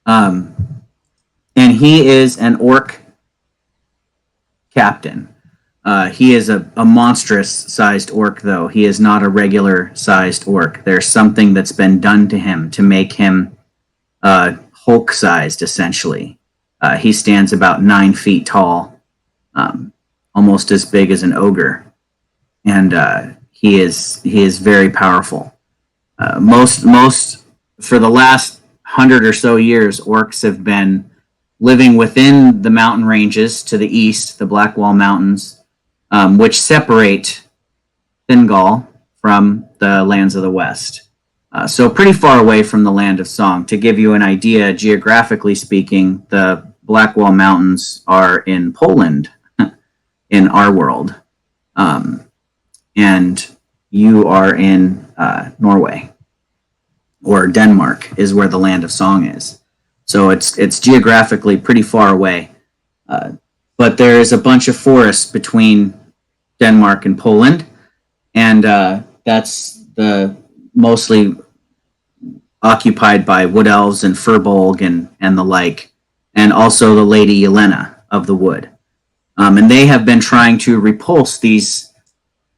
Um, and he is an orc captain. He is a monstrous-sized orc, though. He is not a regular-sized orc. There's something that's been done to him to make him Hulk-sized, essentially. He stands about 9 feet tall, almost as big as an ogre, and he is very powerful. Most for the last 100 or so years, orcs have been living within the mountain ranges to the east, the Blackwall Mountains, which separate Thingol from the lands of the west. So pretty far away from the Land of Song. To give you an idea, geographically speaking, the Blackwall Mountains are in Poland, in our world, and you are in Norway, or Denmark is where the Land of Song is. So it's geographically pretty far away, but there is a bunch of forest between Denmark and Poland, and that's the mostly occupied by wood elves and furbolg and the like, and also the Lady Yelena of the Wood. And they have been trying to repulse these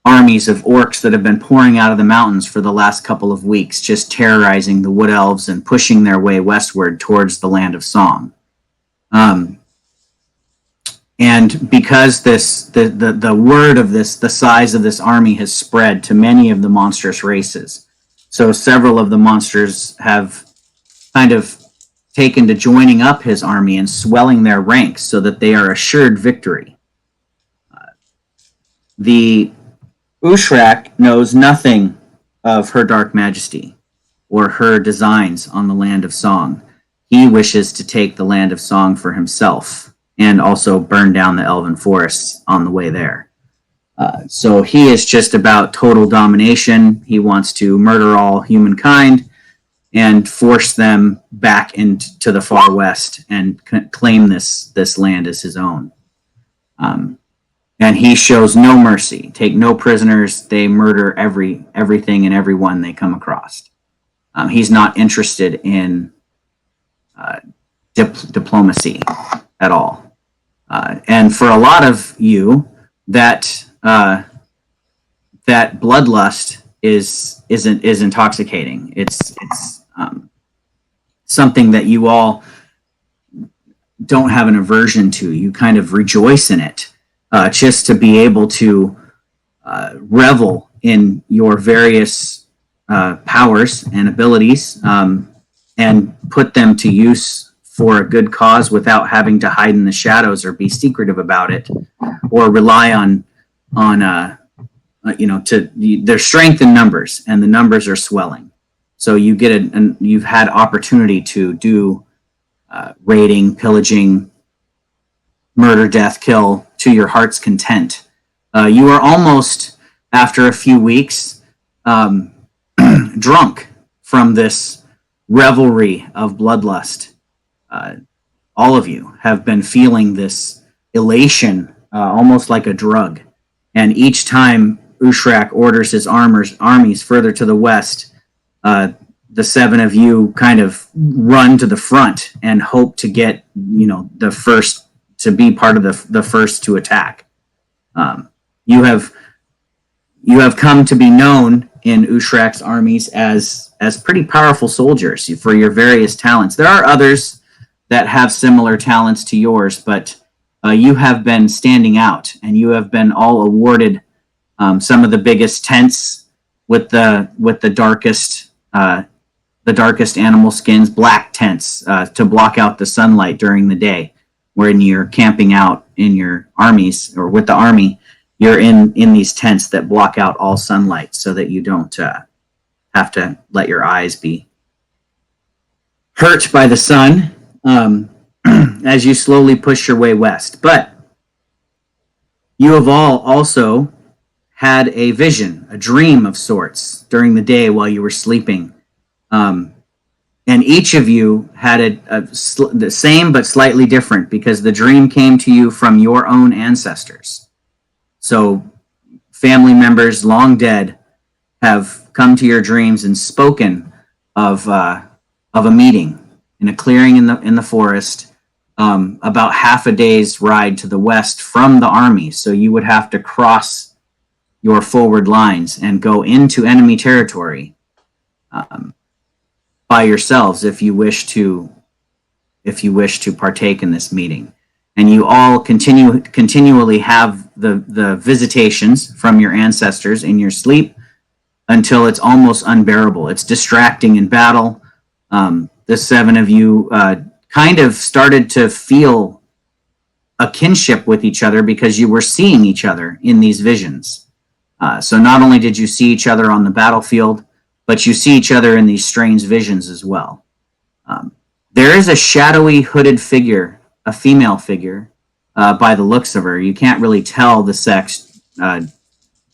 armies of orcs that have been pouring out of the mountains for the last couple of weeks, just terrorizing the wood elves and pushing their way westward towards the Land of Song. And because the word of this, the size of this army has spread to many of the monstrous races, so several of the monsters have kind of taken to joining up his army and swelling their ranks so that they are assured victory. The Ushrak knows nothing of her Dark Majesty or her designs on the Land of Song. He wishes to take the Land of Song for himself and also burn down the elven forests on the way there. So he is just about total domination. He wants to murder all humankind and force them back into the far west and claim this land as his own. And he shows no mercy. Take no prisoners. They murder everything and everyone they come across. He's not interested in diplomacy at all. And for a lot of you, that bloodlust is intoxicating. It's something that you all don't have an aversion to. You kind of rejoice in it, just to be able to revel in your various powers and abilities, and put them to use for a good cause without having to hide in the shadows or be secretive about it, or rely on their strength in numbers, and the numbers are swelling. So you get you've had opportunity to do raiding, pillaging, murder, death, kill to your heart's content. You are almost, after a few weeks, drunk from this revelry of bloodlust. All of you have been feeling this elation, almost like a drug. And each time Ushrak orders his armies further to the west, the 7 of you kind of run to the front and hope to get, the first, to be part of the first to attack. You have come to be known in Ushrak's armies as pretty powerful soldiers for your various talents. There are others that have similar talents to yours, but you have been standing out, and you have been all awarded some of the biggest tents with the darkest animal skins, black tents to block out the sunlight during the day. When you're camping out in your armies or with the army, you're in these tents that block out all sunlight so that you don't have to let your eyes be hurt by the sun as you slowly push your way west. But you have all also had a vision, a dream of sorts during the day while you were sleeping. And each of you had the same but slightly different, because the dream came to you from your own ancestors. So family members long dead have come to your dreams and spoken of of a meeting in a clearing in the forest, about half a day's ride to the west from the army. So you would have to cross your forward lines and go into enemy territory by yourselves if you wish to partake in this meeting. And you all continually have the visitations from your ancestors in your sleep until it's almost unbearable. It's distracting in battle. The seven of you kind of started to feel a kinship with each other because you were seeing each other in these visions. So not only did you see each other on the battlefield, but you see each other in these strange visions as well. There is a shadowy hooded figure, a female figure, by the looks of her. You can't really tell the sex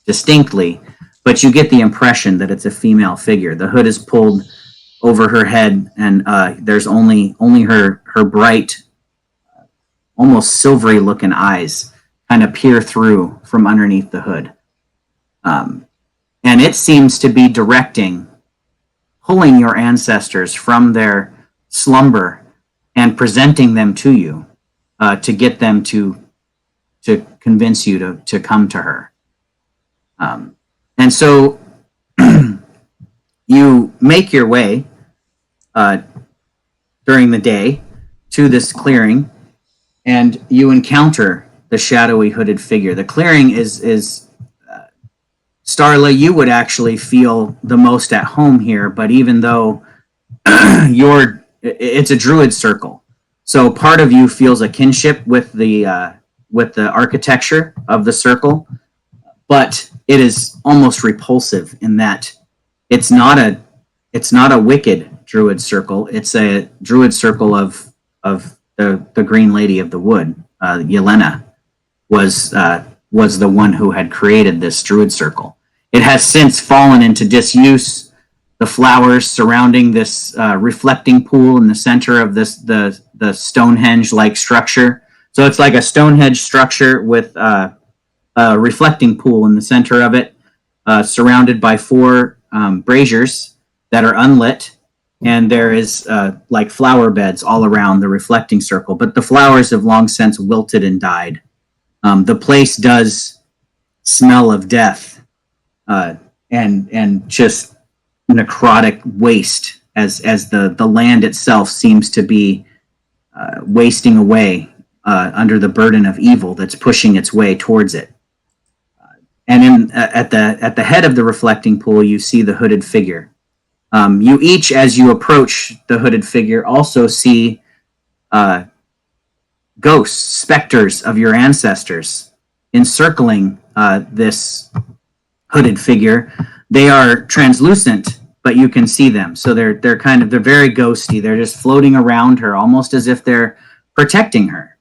distinctly, but you get the impression that it's a female figure. The hood is pulled over her head, and there's only her bright, almost silvery looking eyes kind of peer through from underneath the hood. And it seems to be pulling your ancestors from their slumber and presenting them to you to get them to convince you to come to her. And so you make your way during the day to this clearing, and you encounter the shadowy hooded figure. The clearing is Starla, you would actually feel the most at home here, but even though it's a druid circle, so part of you feels a kinship with the architecture of the circle, but it is almost repulsive in that it's not a wicked druid circle. It's a druid circle of the Green Lady of the Wood. Yelena was the one who had created this druid circle. It has since fallen into disuse. The flowers surrounding this reflecting pool in the center of the Stonehenge-like structure. So it's like a Stonehenge structure with a reflecting pool in the center of it, surrounded by 4 braziers that are unlit, and there is like flower beds all around the reflecting circle. But the flowers have long since wilted and died. The place does smell of death and just necrotic waste as the land itself seems to be wasting away under the burden of evil that's pushing its way towards it. And at the head of the reflecting pool, you see the hooded figure. You each, as you approach the hooded figure, also see ghosts, specters of your ancestors encircling this hooded figure. They are translucent, but you can see them. So they're very ghosty. They're just floating around her, almost as if they're protecting her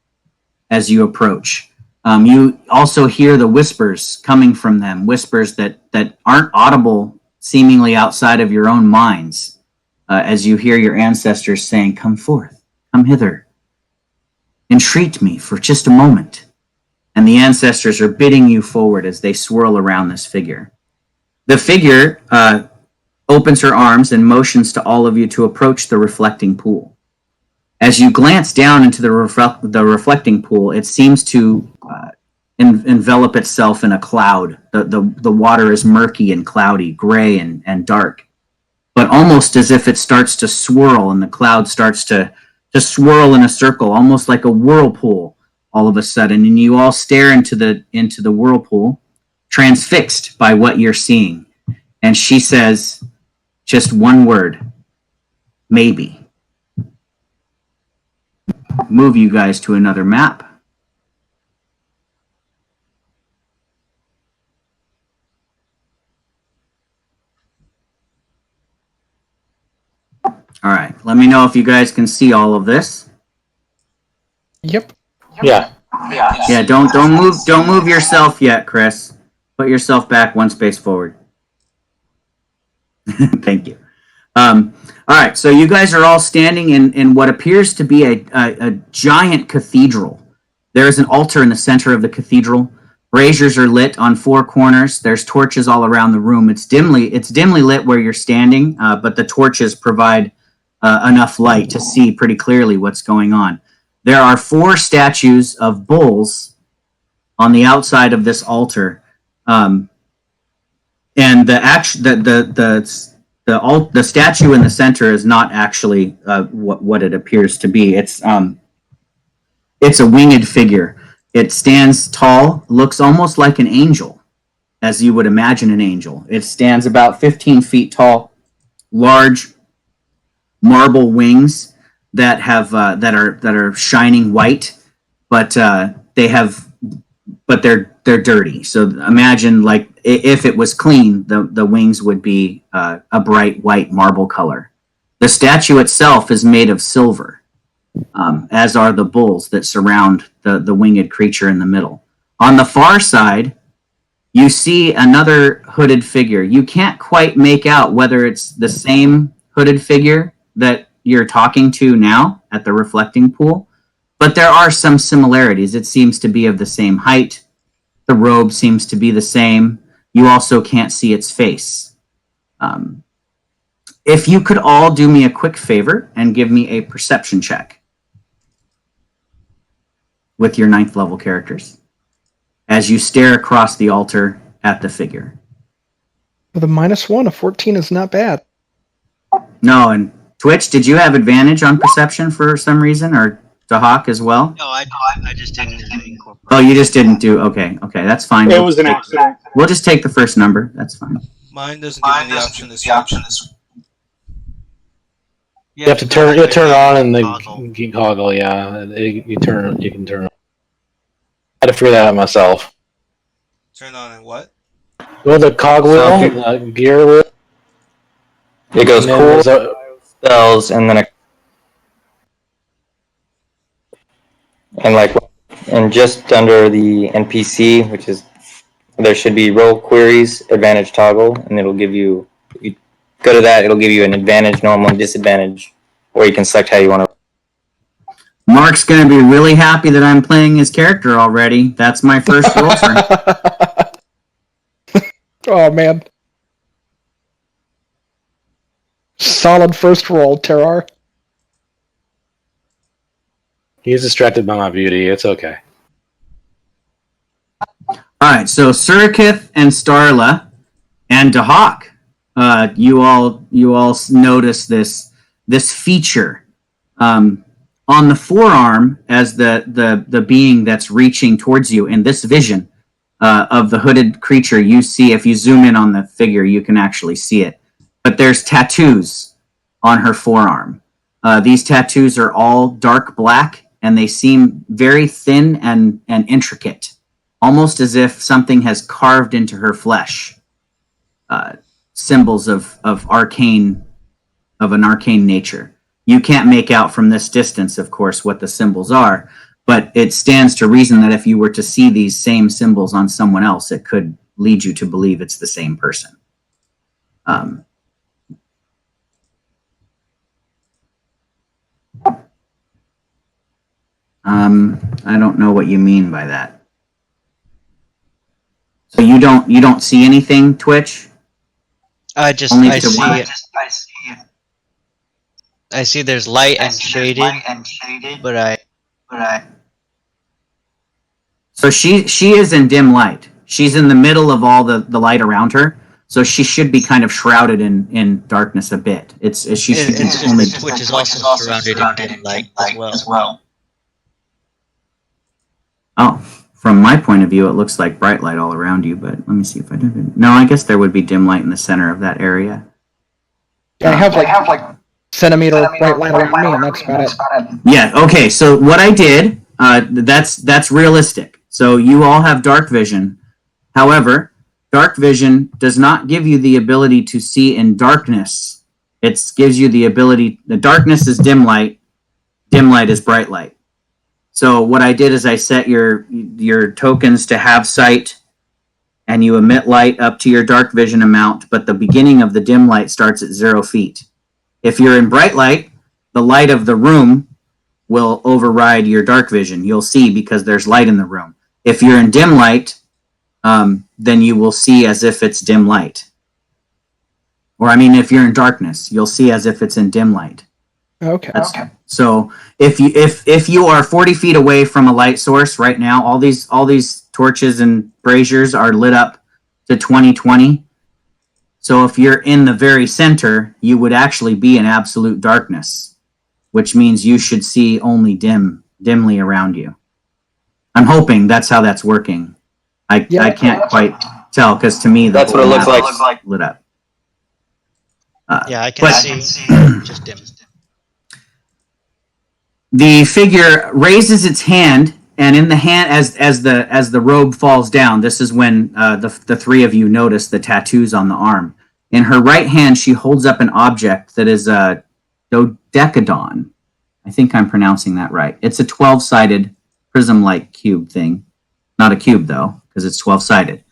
as you approach. You also hear the whispers coming from them, whispers that aren't audible, seemingly outside of your own minds, as you hear your ancestors saying, "Come forth, come hither, entreat me for just a moment." And the ancestors are bidding you forward as they swirl around this figure. The figure opens her arms and motions to all of you to approach the reflecting pool. As you glance down into the reflecting pool, it seems to envelop itself in a cloud. The water is murky and cloudy, gray and dark, but almost as if it starts to swirl, and the cloud starts to swirl in a circle, almost like a whirlpool all of a sudden. And you all stare into the whirlpool, transfixed by what you're seeing. And she says just one word: maybe. Move you guys to another map. All right, let me know if you guys can see all of this. Yep. Yeah. Yeah, don't move yourself yet, Chris. Put yourself back 1 space forward. Thank you. All right, so you guys are all standing in what appears to be a giant cathedral. There is an altar in the center of the cathedral. Braziers are lit on 4 corners. There's torches all around the room. It's dimly lit where you're standing, but the torches provide enough light to see pretty clearly what's going on. There are 4 statues of bulls on the outside of this altar, and the statue in the center is not actually what it appears to be. It's a winged figure. It stands tall, looks almost like an angel, as you would imagine an angel. It stands about 15 feet tall, large marble wings that have that are shining white, but they're dirty. So imagine like if it was clean, the wings would be a bright white marble color. The statue itself is made of silver, as are the bulls that surround the winged creature in the middle. On the far side, you see another hooded figure. You can't quite make out whether it's the same hooded figure that you're talking to now at the reflecting pool, but there are some similarities. It seems to be of the same height. The robe seems to be the same. You also can't see its face. If you could all do me a quick favor and give me a perception check with your 9th level characters as you stare across the altar at the figure. With a -1, a 14 is not bad. No, and Twitch, did you have advantage on perception for some reason, or Dahak as well? No, I just didn't incorporate. Oh, you just didn't do. Okay, that's fine. It was an accident. We'll just take the first number. That's fine. Mine doesn't give me the option to switch. You have to turn on and Toggle. the goggle. Yeah, you can turn on. I had to figure that out myself. Turn on and what? Well, the cog wheel, gear wheel. It goes And then cool there's a- spells, and then and just under the NPC, which is there should be roll queries, advantage toggle, and it'll give you go to that. It'll give you an advantage, normal, and disadvantage, or you can select how you want to. Mark's going to be really happy that I'm playing his character already. That's my first roll. Oh, man. Solid first roll, Terrar. He's distracted by my beauty. It's okay. All right, so Surikith and Starla and Dahak, you all notice this feature on the forearm as the being that's reaching towards you in this vision of the hooded creature. You see, if you zoom in on the figure, you can actually see it. But there's tattoos on her forearm. These tattoos are all dark black, and they seem very thin and intricate, almost as if something has carved into her flesh. Symbols of an arcane nature. You can't make out from this distance, of course, what the symbols are, but it stands to reason that if you were to see these same symbols on someone else, it could lead you to believe it's the same person. I don't know what you mean by that. So you don't see anything, Twitch? I see it. One? I see there's light and shaded, but I So she is in dim light. She's in the middle of all the light around her, so she should be kind of shrouded in darkness a bit. It's Twitch is also surrounded in dim light as well. Oh, from my point of view, it looks like bright light all around you, but let me see if I did it. No, I guess there would be dim light in the center of that area. I have like centimeter bright light around me, and that's about it. Yeah, okay, so what I did, that's realistic. So you all have dark vision. However, dark vision does not give you the ability to see in darkness. It gives you the ability, the darkness is dim light is bright light. So what I did is I set your tokens to have sight, and you emit light up to your dark vision amount, but the beginning of the dim light starts at 0 feet. If you're in bright light, the light of the room will override your dark vision. You'll see because there's light in the room. If you're in dim light, then you will see as if it's dim light. Or I mean, if you're in darkness, you'll see as if it's in dim light. Okay. So if you are 40 feet away from a light source right now, all these torches and braziers are lit up to 20/20. So if you're in the very center, you would actually be in absolute darkness, which means you should see only dimly around you. I'm hoping that's how that's working. I can't quite tell because to me That's what it looks like. lit up. Yeah, I can see just dim. The figure raises its hand, and in the hand, as the robe falls down, this is when the three of you notice the tattoos on the arm. In her right hand, she holds up an object that is a dodecadon. I think I'm pronouncing that right. It's a 12-sided prism-like cube thing. Not a cube, though, because it's 12-sided.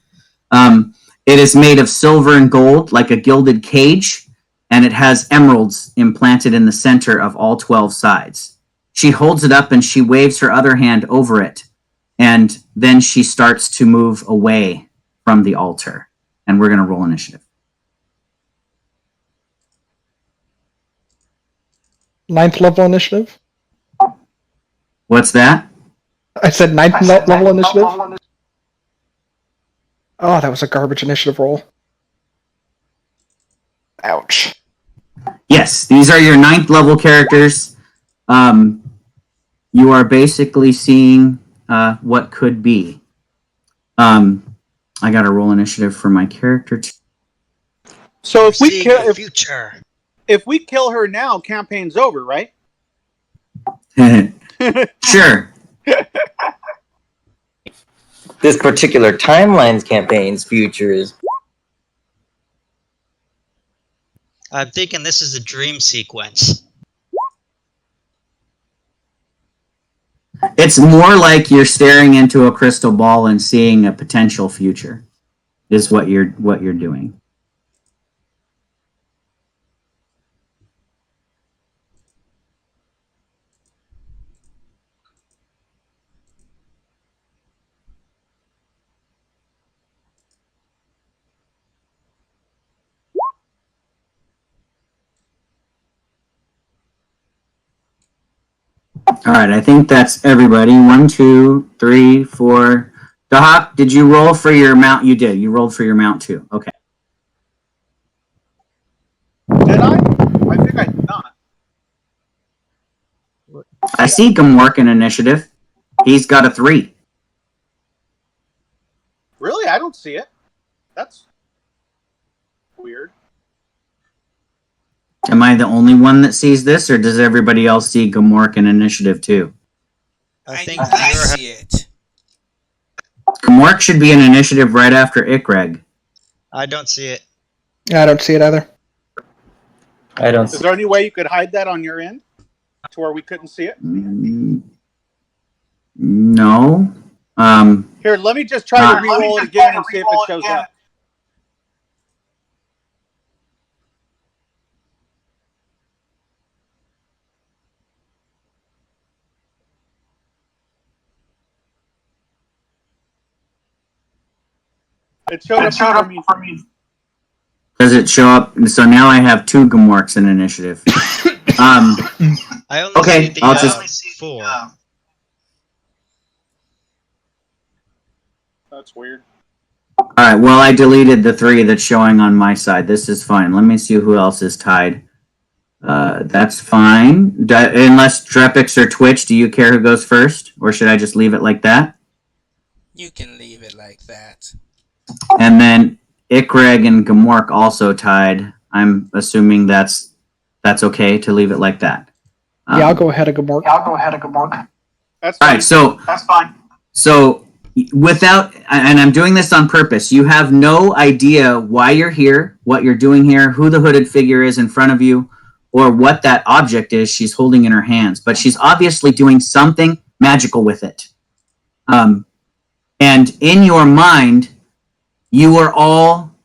It is made of silver and gold, like a gilded cage, and it has emeralds implanted in the center of all 12 sides. She holds it up and she waves her other hand over it, and then she starts to move away from the altar. And we're going to roll initiative. 9th level initiative. What's that? I said 9th level initiative. Oh, that was a garbage initiative roll. Ouch. Yes, these are your 9th level characters. You are basically seeing what could be. I got to roll initiative for my character too. So if we kill future. if we kill her now, campaign's over, right? Sure. This particular timeline's campaign's future is. I'm thinking this is a dream sequence. It's more like you're staring into a crystal ball and seeing a potential future. Is what you're doing. All right, I think that's everybody. 1, 2, 3, 4. Dahak, did you roll for your mount? You did. You rolled for your mount too. Okay. Did I? I think I did not. I see Gumwork in initiative. He's got a 3. Really? I don't see it. That's weird. Am I the only one that sees this, or does everybody else see Gumwork in initiative too? I think I you're see it. Gumwork should be in initiative right after Ikreg. I don't see it. I don't see it either. I don't Is see. there any way you could hide that on your end to where we couldn't see it? No. Here, let me just try to re-roll it again and see if it shows up. It showed up for me. Does it show up? So now I have 2 Gumworks in initiative. I only Okay, see the I'll just- 4. That's weird. All right. Well, I deleted the 3 that's showing on my side. This is fine. Let me see who else is tied. That's fine. Unless Drepix or Twitch, do you care who goes first, or should I just leave it like that? You can leave it like that. And then Ikreg and Gumwork also tied. I'm assuming that's okay to leave it like that. Yeah, I'll go ahead of Gumwork. That's All fine. right. So without, and I'm doing this on purpose, you have no idea why you're here, what you're doing here, who the hooded figure is in front of you, or what that object is she's holding in her hands. But she's obviously doing something magical with it. And in your mind, you are all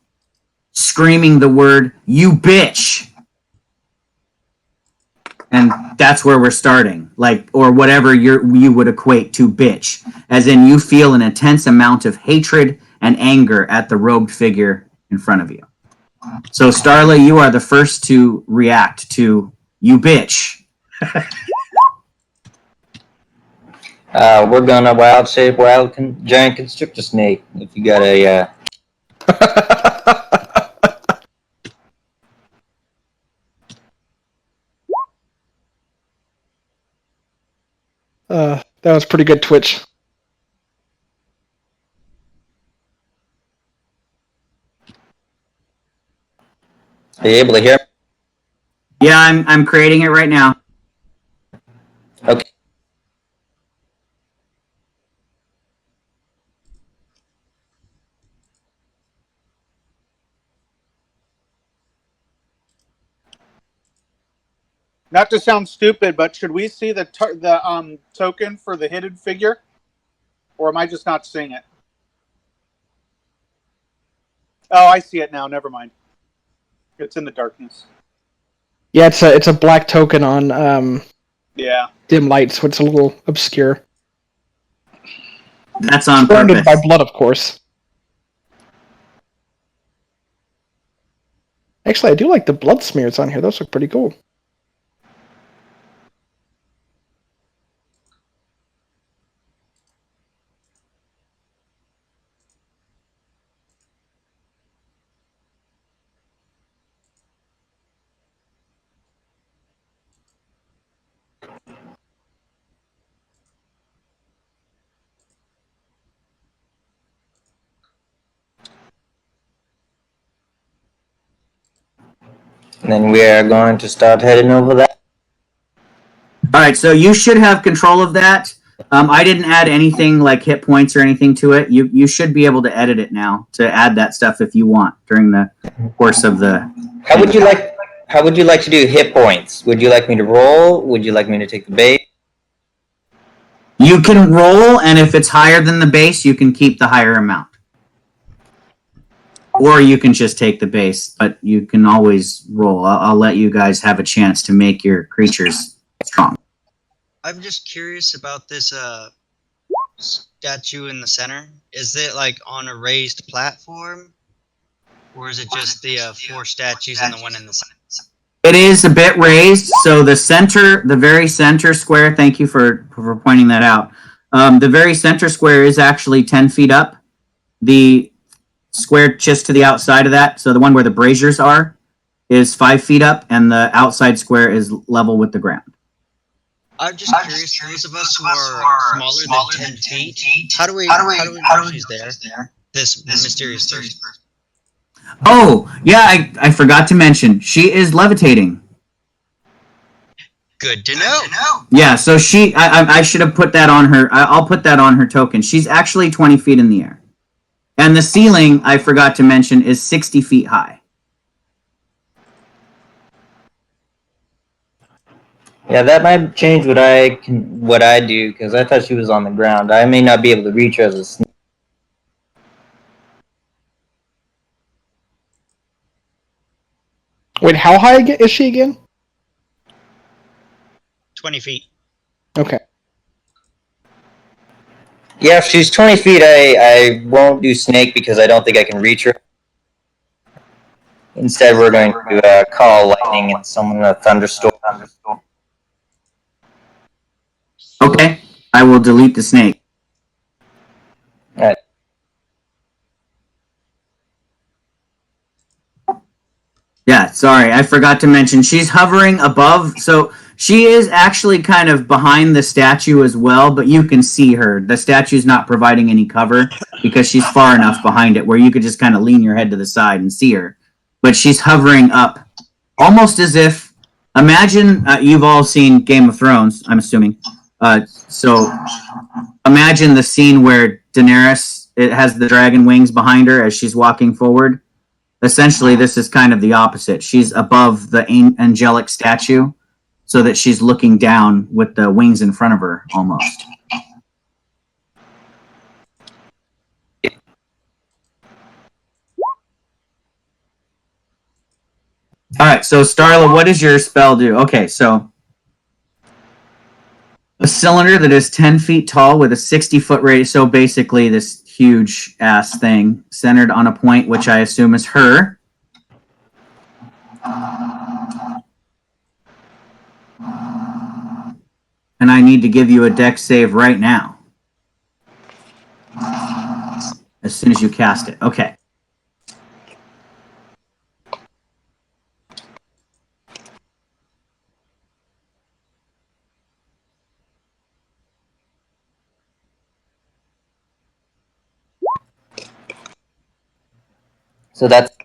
screaming the word, "You bitch!" And that's where we're starting, like, or whatever you would equate to bitch, as in you feel an intense amount of hatred and anger at the robed figure in front of you. So Starla, you are the first to react to "you bitch," We're gonna wild shape giant constrictor snake. If you got a That was pretty good Twitch. are you able to hear? Yeah, I'm creating it right now. Okay. Not to sound stupid, but should we see the token for the hidden figure, or am I just not seeing it? Oh, I see it now. Never mind. It's in the darkness. Yeah, it's a black token on Yeah. dim light, so it's a little obscure. That's on Surrounded purpose. by blood, of course. Actually, I do like the blood smears on here. Those look pretty cool. And then we are going to start heading over that. All right, so you should have control of that. I didn't add anything like hit points or anything to it. You should be able to edit it now to add that stuff if you want during the course of the. How would you like to do hit points? Would you like me to roll? Would you like me to take the bait? You can roll, and if it's higher than the base, you can keep the higher amount. Or you can just take the base, but you can always roll. I'll let you guys have a chance to make your creatures strong. I'm just curious about this statue in the center. Is it like on a raised platform, or is it just the 4 statues and the one in the center? It is a bit raised, so the very center square. Thank you for pointing that out. The very center square is actually 10 feet up. The square just to the outside of that, so the one where the braziers are, is 5 feet up, and the outside square is level with the ground. I'm just curious. Those of us who are smaller than 10 feet, how do we know she's there? This mysterious person. Oh, yeah, I forgot to mention, she is levitating. Good to know. Yeah, so I should have put that on her. I'll put that on her token. She's actually 20 feet in the air. And the ceiling, I forgot to mention, is 60 feet high. Yeah, that might change what I do, because I thought she was on the ground. I may not be able to reach her as a snake. Wait, how high is she again? 20 feet. Okay. Yeah, if she's 20 feet, I won't do snake because I don't think I can reach her. Instead, we're going to call lightning and summon a thunderstorm. Okay, I will delete the snake. Alright. Yeah, sorry, I forgot to mention, she's hovering above, so she is actually kind of behind the statue as well, but you can see her. The statue's not providing any cover because she's far enough behind it where you could just kind of lean your head to the side and see her. But she's hovering up, almost as if, imagine, you've all seen Game of Thrones, I'm assuming. So imagine the scene where Daenerys, it has the dragon wings behind her as she's walking forward. Essentially, this is kind of the opposite. She's above the angelic statue so that she's looking down with the wings in front of her, almost. All right, so Starla, what does your spell do? Okay, so a cylinder that is 10 feet tall with a 60-foot radius, so basically this huge ass thing centered on a point, which I assume is her. And I need to give you a dex save right now. As soon as you cast it. Okay. So that's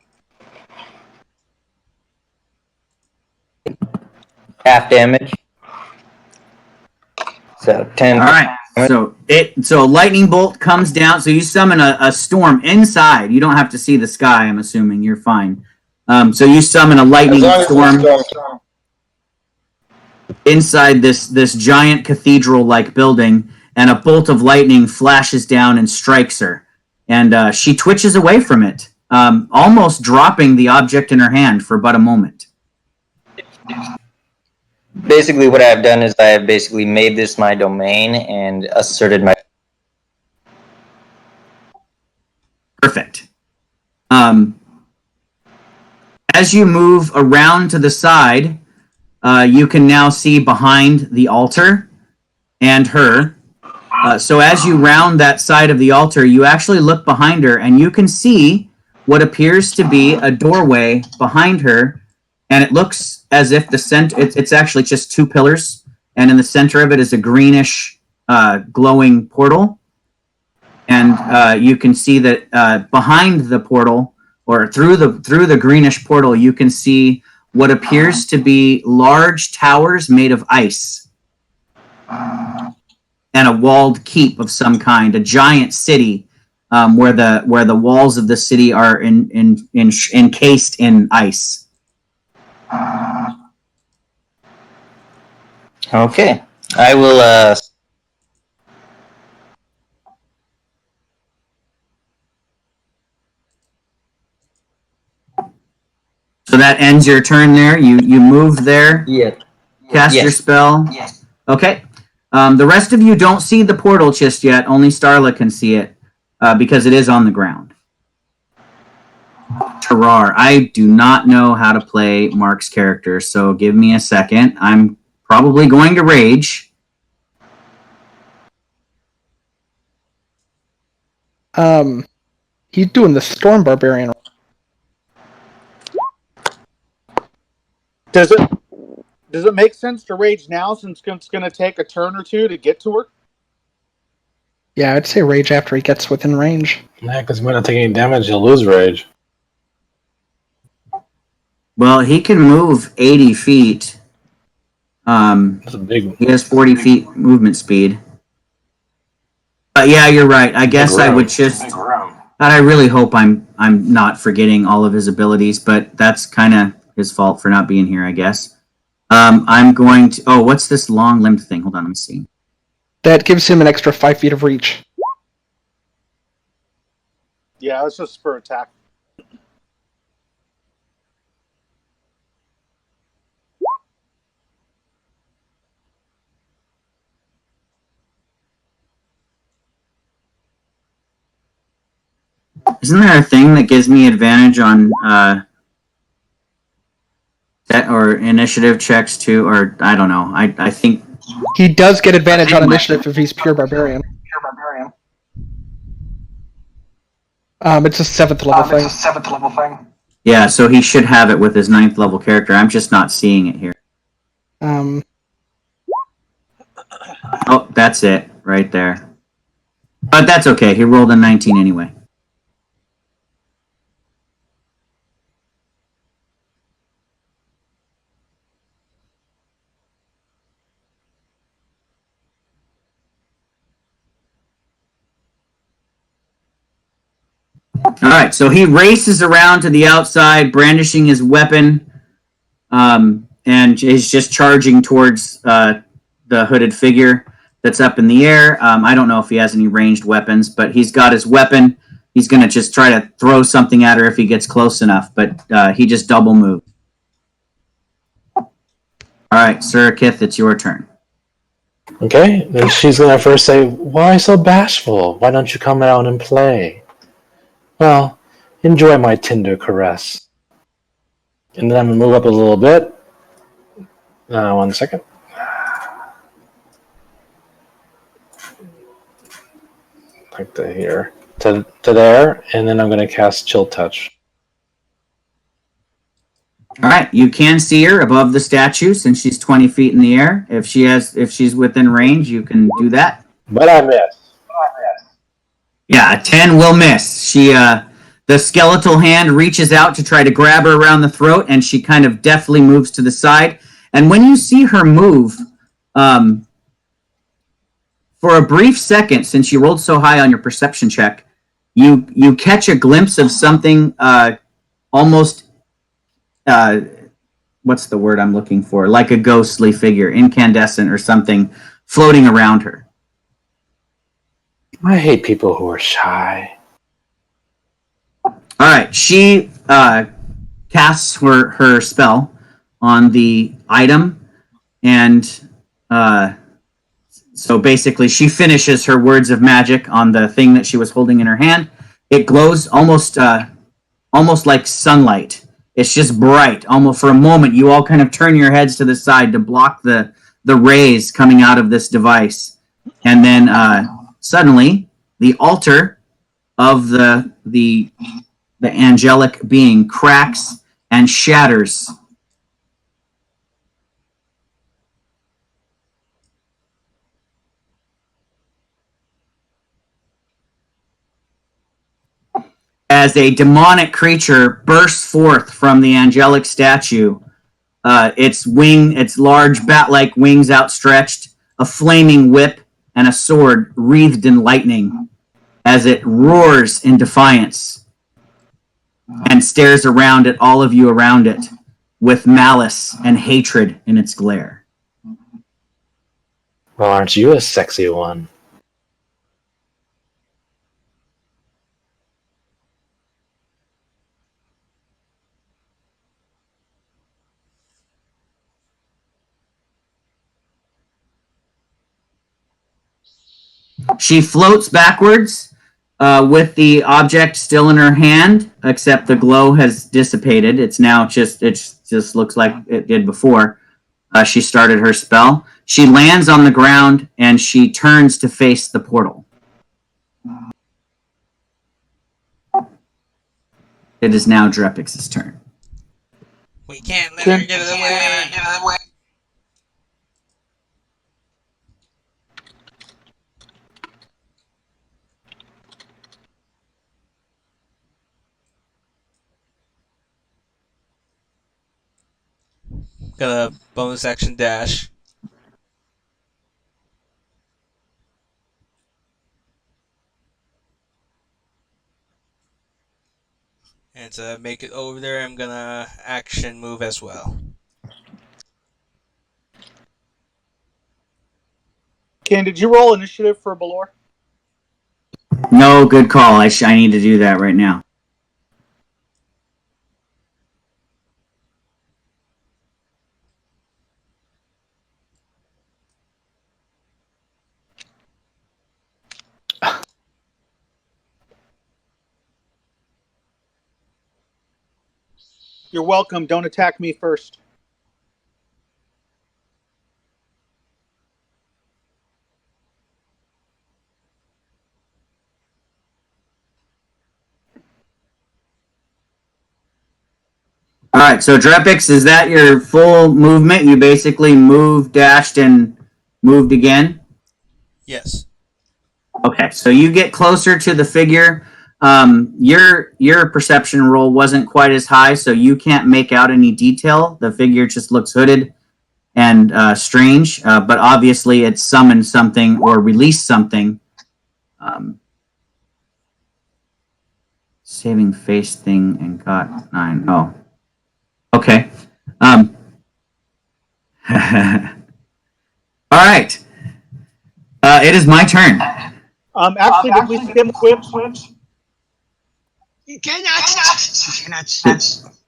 half damage. So 10. All right. So lightning bolt comes down. So you summon a storm inside. You don't have to see the sky. I'm assuming you're fine. So you summon a lightning storm inside this giant cathedral-like building, and a bolt of lightning flashes down and strikes her, and she twitches away from it, almost dropping the object in her hand for but a moment. Basically, what I've done is I have basically made this my domain and asserted my. Perfect. As you move around to the side, you can now see behind the altar and her. So as you round that side of the altar, you actually look behind her, and you can see what appears to be a doorway behind her, and it looks as if the center, it's actually just two pillars, and in the center of it is a greenish glowing portal. And you can see that behind the portal, or through the greenish portal, you can see what appears to be large towers made of ice, and a walled keep of some kind, a giant city where the walls of the city are encased in ice. Okay, I will. So that ends your turn there. You move there. Yeah. Cast Yes. your spell. Yes. Okay. The rest of you don't see the portal just yet. Only Starla can see it because it is on the ground. Terrar. I do not know how to play Mark's character, so give me a second. I'm probably going to rage. He's doing the Storm Barbarian. Does it make sense to rage now since it's going to take a turn or two to get to her? Yeah, I'd say rage after he gets within range. Yeah, because he might not take any damage, he'll lose rage. Well, he can move 80 feet. That's a big. He has 40 feet movement speed. Yeah, you're right. I guess I would just. I really hope I'm not forgetting all of his abilities, but that's kind of his fault for not being here, I guess. I'm going to. Oh, what's this long-limbed thing? Hold on, let me see. That gives him an extra 5 feet of reach. Yeah, it's just for attack. Isn't there a thing that gives me advantage on that or initiative checks too? Or I don't know. I think He does get advantage on initiative if he's pure barbarian. It's a 7th level thing. Yeah, so he should have it with his 9th level character. I'm just not seeing it here. Oh, that's it right there. But that's okay. He rolled a 19 anyway. All right, so he races around to the outside, brandishing his weapon, and is just charging towards the hooded figure that's up in the air. I don't know if he has any ranged weapons, but he's got his weapon. He's going to just try to throw something at her if he gets close enough, but he just double moved. All right, Sir Kith, it's your turn. Okay, then she's gonna first say, "Why so bashful? Why don't you come out and play? Well, enjoy my tender caress." And then I'm gonna move up a little bit. 1 second. like to here to there, and then I'm going to cast Chill Touch. All right, you can see her above the statue since she's 20 feet in the air. If she's within range, you can do that. But I miss. Yeah, a 10 will miss. The skeletal hand reaches out to try to grab her around the throat, and she kind of deftly moves to the side. And when you see her move, for a brief second, since you rolled so high on your perception check, you catch a glimpse of something almost, what's the word I'm looking for? Like a ghostly figure, incandescent or something, floating around her. I hate people who are shy. All right, she casts her spell on the item, and so basically she finishes her words of magic on the thing that she was holding in her hand. It glows almost like sunlight. It's just bright. Almost for a moment, you all kind of turn your heads to the side to block the rays coming out of this device, and then suddenly the altar of the angelic being cracks and shatters. As a demonic creature bursts forth from the angelic statue, its large bat-like wings outstretched, a flaming whip, and a sword wreathed in lightning, as it roars in defiance and stares around at all of you around it with malice and hatred in its glare. Well, aren't you a sexy one? She floats backwards with the object still in her hand, except the glow has dissipated. It just looks like it did before she started her spell. She lands on the ground and she turns to face the portal. It is now Drepix's turn. We can't let her get away. Got a bonus action dash. And to make it over there, I'm gonna action move as well. Ken, did you roll initiative for Balor? No, good call. I need to do that right now. You're welcome. Don't attack me first. All right, so Drepix, is that your full movement? You basically moved, dashed, and moved again? Yes. Okay, so you get closer to the figure. Your perception roll wasn't quite as high, so you can't make out any detail. The figure just looks hooded and strange, but obviously it summoned something or released something. Saving face thing and got 9. Oh. Okay. All right. It is my turn. Actually, did we skim Twitch? You cannot.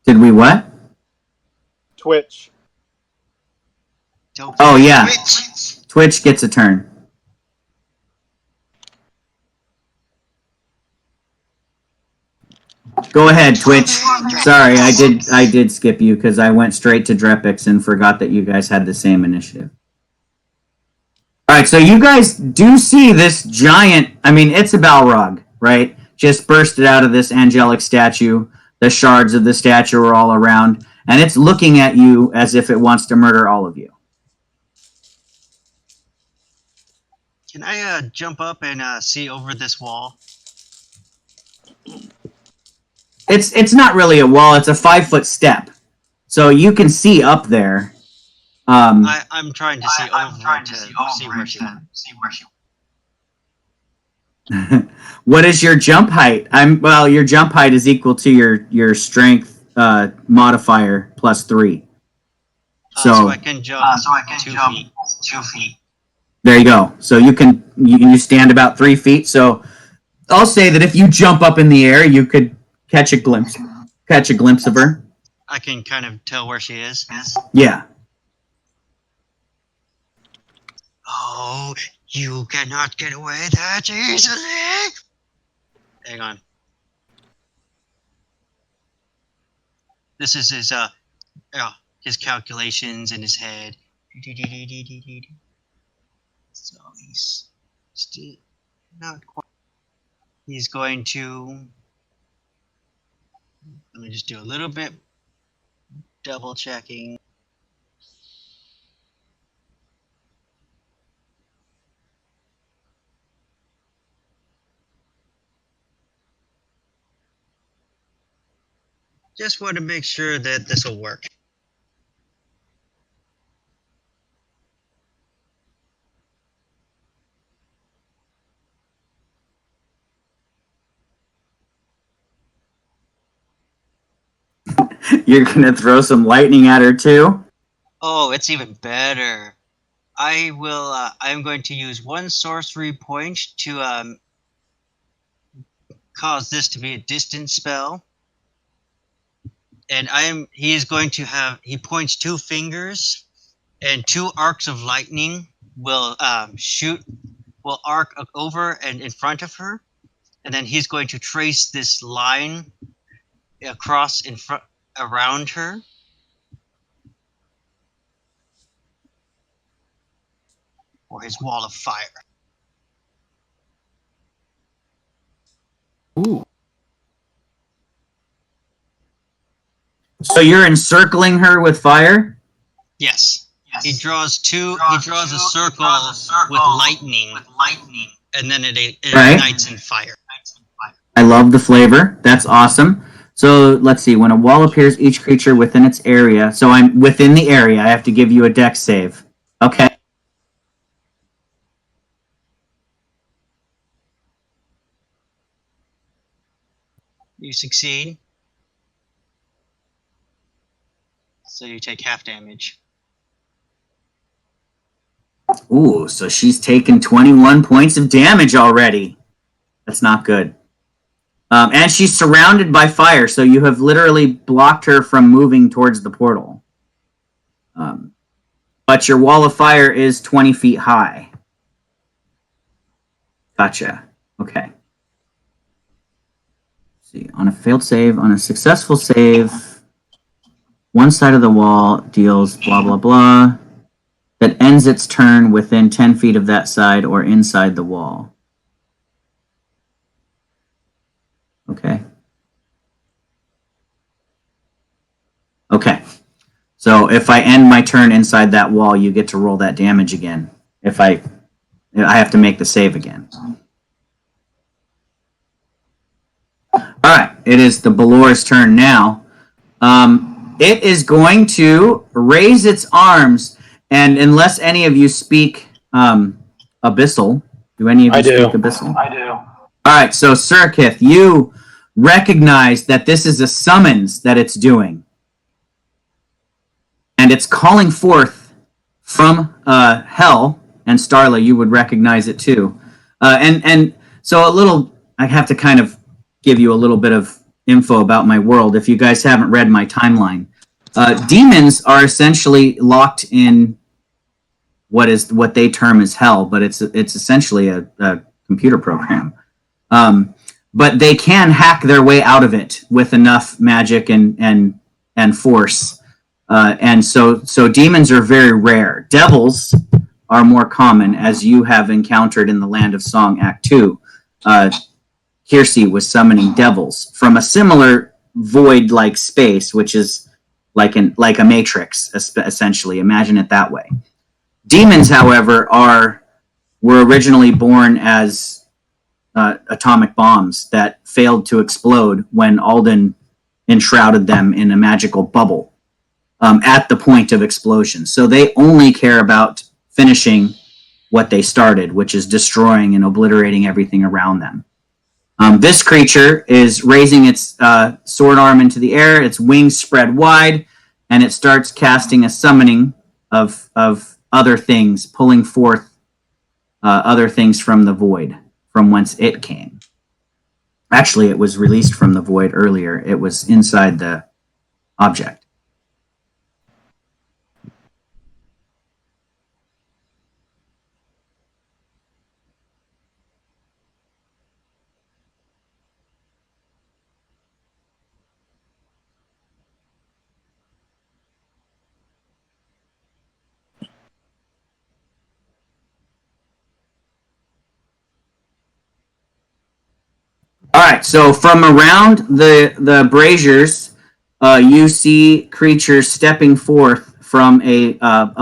Did we what? Twitch. Oh, yeah. Twitch gets a turn. Go ahead, Twitch. Sorry, I did skip you because I went straight to Drepix and forgot that you guys had the same initiative. All right, so you guys do see this giant. I mean, it's a Balrog, right? Just bursted out of this angelic statue. The shards of the statue are all around, and it's looking at you as if it wants to murder all of you. Can I jump up and see over this wall? It's not really a wall. It's a 5-foot step, so you can see up there. I'm trying to see over to see where she is. What is your jump height? Your jump height is equal to your strength modifier plus 3. So I can jump 2 feet. There you go. So you stand about 3 feet. So I'll say that if you jump up in the air, you could catch a glimpse of her. I can kind of tell where she is. Yeah. Oh, you cannot get away that easily. Hang on. This is his calculations in his head. So he's still not quite. He's going to. Let me just do a little bit double checking. Just want to make sure that this will work. You're gonna throw some lightning at her too? Oh, it's even better. I will. I'm going to use 1 sorcery point to cause this to be a distance spell. And he is going to have, he points 2 fingers, and 2 arcs of lightning will arc over and in front of her, and then he's going to trace this line across in front around her. Or his wall of fire. Ooh. So you're encircling her with fire? Yes. He draws a circle with lightning, and then it ignites in fire. I love the flavor. That's awesome. So let's see. When a wall appears, each creature within its area. So I'm within the area. I have to give you a dex save. Okay. You succeed. So you take half damage. Ooh, so she's taken 21 points of damage already. That's not good. And she's surrounded by fire, so you have literally blocked her from moving towards the portal. But your wall of fire is 20 feet high. Gotcha. Okay. Let's see, on a failed save, on a successful save, one side of the wall deals blah, blah, blah, that ends its turn within 10 feet of that side or inside the wall. Okay. Okay. So if I end my turn inside that wall, you get to roll that damage again. If I have to make the save again. All right. It is the Balor's turn now. It is going to raise its arms, and unless any of you speak Abyssal, do any of you speak Abyssal? I do. All right, so Surkith, you recognize that this is a summons that it's doing. And it's calling forth from hell, and Starla, you would recognize it too. And so I have to kind of give you a little bit of info about my world if you guys haven't read my timeline. Demons are essentially locked in what they term as hell, but it's essentially a computer program. But they can hack their way out of it with enough magic and force. And so demons are very rare. Devils are more common, as you have encountered in the Land of Song Act 2. Kiersey was summoning devils from a similar void-like space, which is like a matrix, essentially. Imagine it that way. Demons, however, were originally born as atomic bombs that failed to explode when Alden enshrouded them in a magical bubble at the point of explosion. So they only care about finishing what they started, which is destroying and obliterating everything around them. This creature is raising its sword arm into the air, its wings spread wide, and it starts casting a summoning of other things, pulling forth other things from the void, from whence it came. Actually, it was released from the void earlier. It was inside the object. All right, so from around the braziers, you see creatures stepping forth from a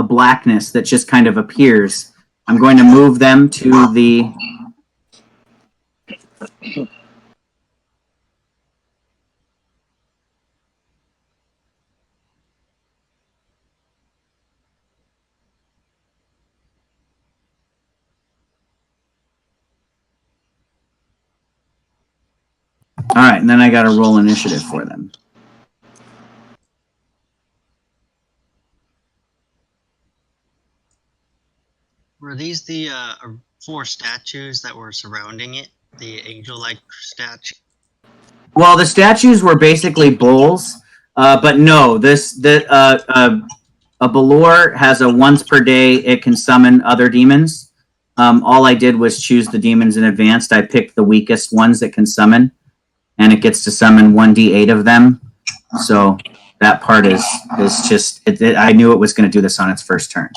blackness that just kind of appears. I'm going to move them to the... All right, and then I got to roll initiative for them. Were these the 4 statues that were surrounding it? The angel-like statue? Well, the statues were basically bulls, but no, a Balor has a once per day, it can summon other demons. All I did was choose the demons in advance. I picked the weakest ones it can summon, and it gets to summon 1d8 of them. So that part is just, I knew it was going to do this on its first turn.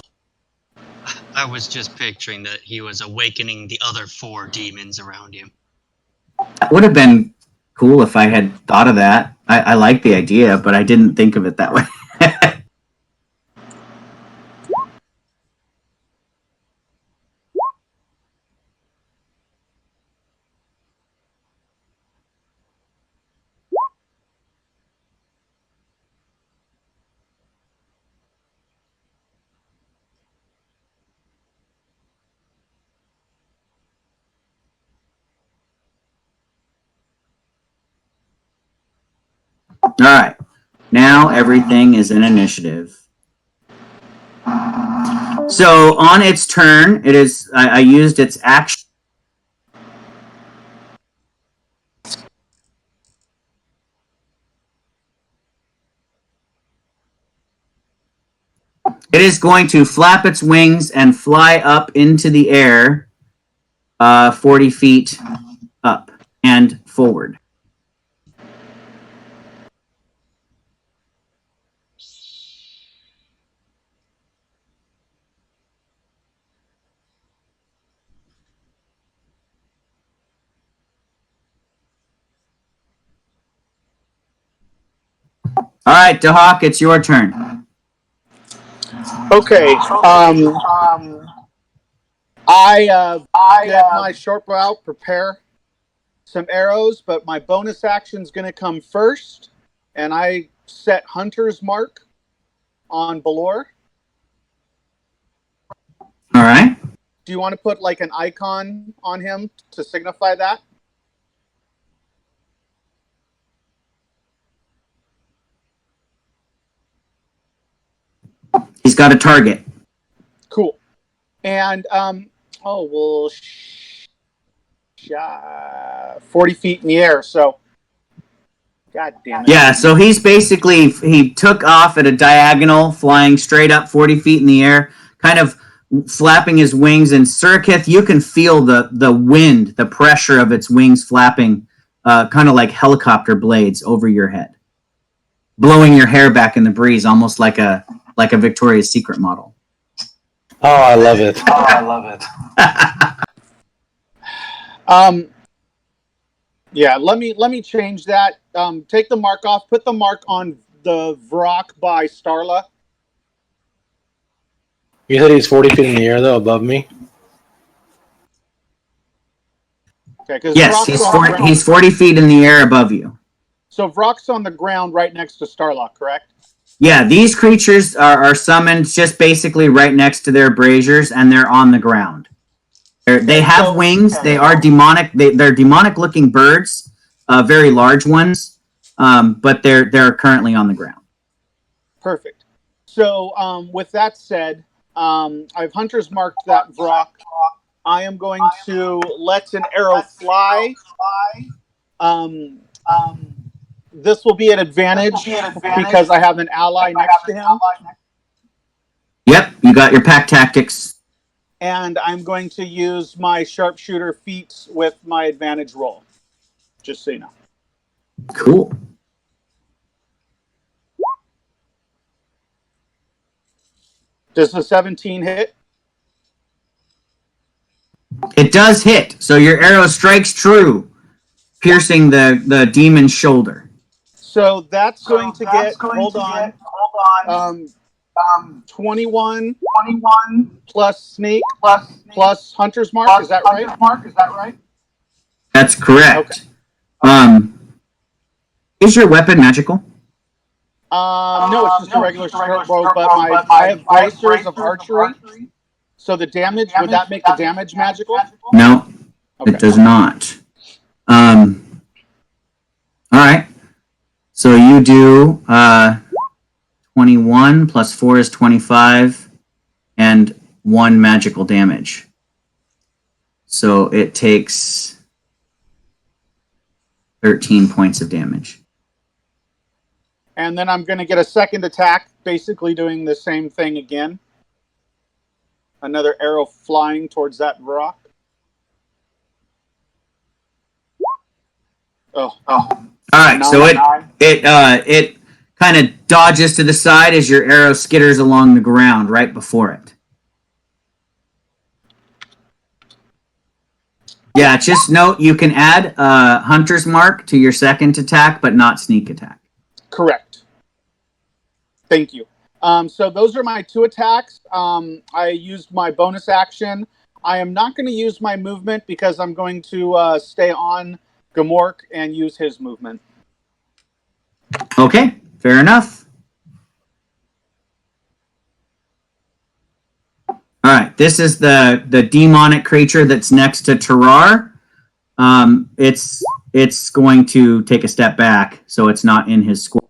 I was just picturing that he was awakening the other 4 demons around him. That would have been cool if I had thought of that. I like the idea, but I didn't think of it that way. All right. Now everything is in initiative. So on its turn, it is. I used its action. It is going to flap its wings and fly up into the air, 40 feet up and forward. All right, Dahak, it's your turn. Okay. I get my short bow out, prepare some arrows, but my bonus action's going to come first, and I set Hunter's Mark on Balor. All right. Do you want to put like an icon on him to signify that? He's got a target. Cool. And 40 feet in the air, so god damn it. Yeah, so he took off at a diagonal, flying straight up 40 feet in the air, kind of flapping his wings. And Surikith, you can feel the wind, the pressure of its wings flapping, kind of like helicopter blades over your head, blowing your hair back in the breeze, almost like a Victoria's Secret model. Oh, I love it. Yeah, let me change that. Take the mark off. Put the mark on the Vrock by Starla. You said he's 40 feet in the air, though, above me? Okay, because Yes, he's 40 feet in the air above you. So Vrock's on the ground right next to Starla, correct? Yeah, these creatures are summoned just basically right next to their braziers, and they're on the ground. They have wings. They are demonic. They're demonic-looking birds, very large ones, but they're currently on the ground. Perfect. So with that said, I've hunter's marked that Vrock. I am going to let an arrow fly. This will be an advantage because I have an ally next to him. Yep, you got your pack tactics. And I'm going to use my sharpshooter feats with my advantage roll. Just so you know. Cool. Does the 17 hit? It does hit, so your arrow strikes true, piercing the demon's shoulder. So that's going to get, hold on, 21 plus sneak plus hunter's mark. Is that right? That's correct. Okay. Is your weapon magical? No, it's just a regular short bow, but I have bracers of archery. So the damage, would that make the damage magical? No, okay. It does not. All right. So you do 21 plus 4 is 25 and 1 magical damage. So it takes 13 points of damage. And then I'm going to get a second attack, basically doing the same thing again. Another arrow flying towards that rock. Oh. All right, so it kind of dodges to the side as your arrow skitters along the ground right before it. Yeah, just note you can add Hunter's Mark to your second attack, but not sneak attack. Correct. Thank you. So those are my 2 attacks. I used my bonus action. I am not going to use my movement because I'm going to stay on Gamork and use his movement. Okay, fair enough. All right, this is the demonic creature that's next to Tarar. It's going to take a step back, so it's not in his score.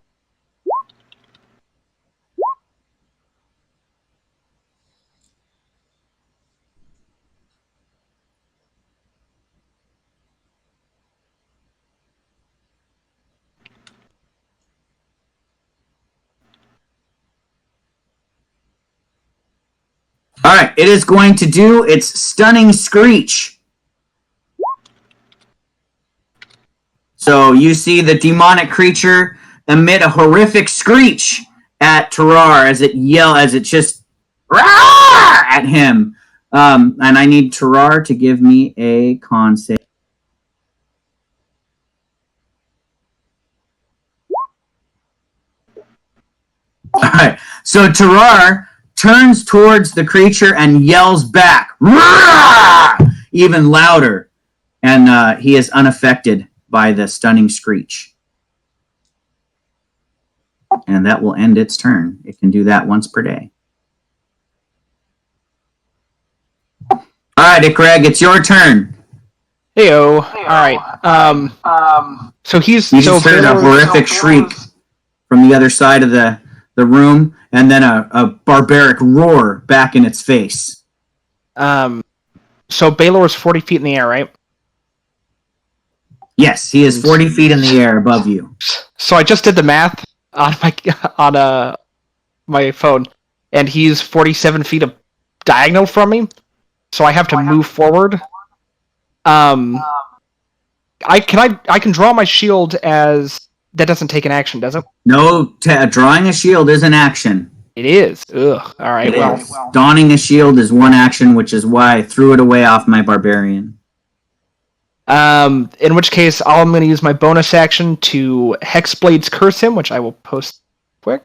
All right, it is going to do its stunning screech. So you see the demonic creature emit a horrific screech at Tarar as it just at him. And I need Tarar to give me a con save. All right, so Tarar turns towards the creature and yells back, even louder, and he is unaffected by the stunning screech. And that will end its turn. It can do that once per day. All right, Craig, it's your turn. Heyo. All right. So he's You just heard a horrific shriek from the other side of the room, and then a barbaric roar back in its face. So Baylor's 40 feet in the air, right? Yes, he is 40 feet in the air above you. So I just did the math on my phone, and he's 47 feet of diagonal from me. So I have to move forward. I can draw my shield as that doesn't take an action, does it? No, drawing a shield is an action. It is. Ugh. All right. It Well, is. Donning a shield is one action, which is why I threw it away off my barbarian. in which case, I'm going to use my bonus action to Hexblade's Curse him, which I will post quick.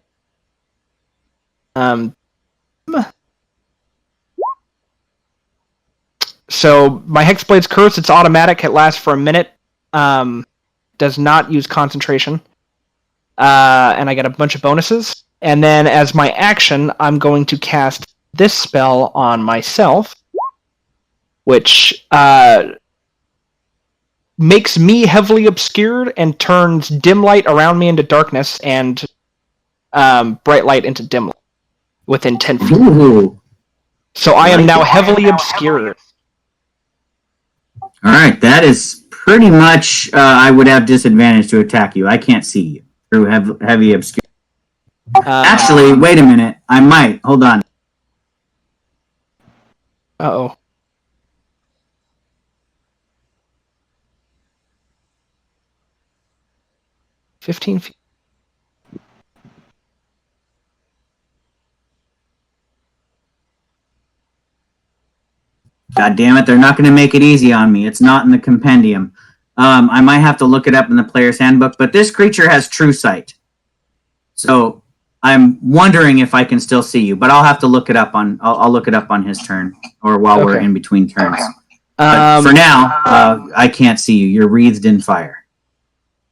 So my Hexblade's Curse, it's automatic. It lasts for a minute. Does not use concentration. And I get a bunch of bonuses. And then as my action, I'm going to cast this spell on myself, which makes me heavily obscured and turns dim light around me into darkness and bright light into dim light within 10 feet. Ooh. So I am now heavily obscured. All right, that is pretty much. I would have disadvantage to attack you. I can't see you through heavy obscurity. Actually, wait a minute. I might. Hold on. Uh-oh. $15 feet. God damn it, they're not going to make it easy on me. It's not in the compendium. I might have to look it up in the player's handbook, but this creature has true sight. So I'm wondering if I can still see you, but I'll have to look it up on. I'll look it up on his turn or while we're Okay. in between turns. But for now, I can't see you. You're wreathed in fire.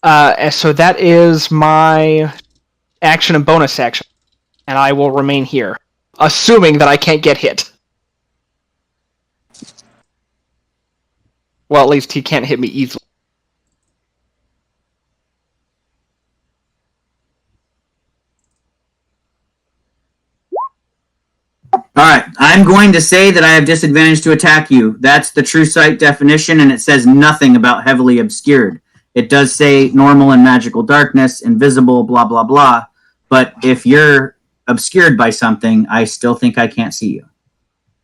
So that is my action and bonus action, and I will remain here, assuming that I can't get hit. Well, at least he can't hit me easily. All right, I'm going to say that I have disadvantage to attack you. That's the true sight definition, and it says nothing about heavily obscured. It does say normal and magical darkness, invisible, blah, blah, blah. But if you're obscured by something, I still think I can't see you.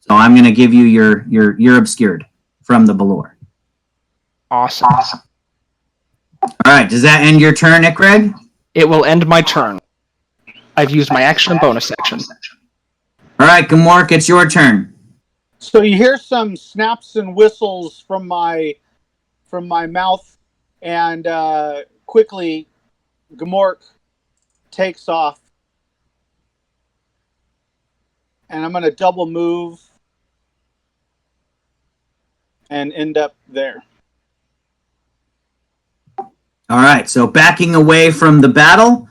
So I'm going to give you you're obscured from the Belor. Awesome. All right, does that end your turn, Ikreg? It will end my turn. I've used my action and bonus action. All right, Gamork, it's your turn. So you hear some snaps and whistles from my mouth, and quickly, Gamork takes off, and I'm going to double move and end up there. All right, so backing away from the battle,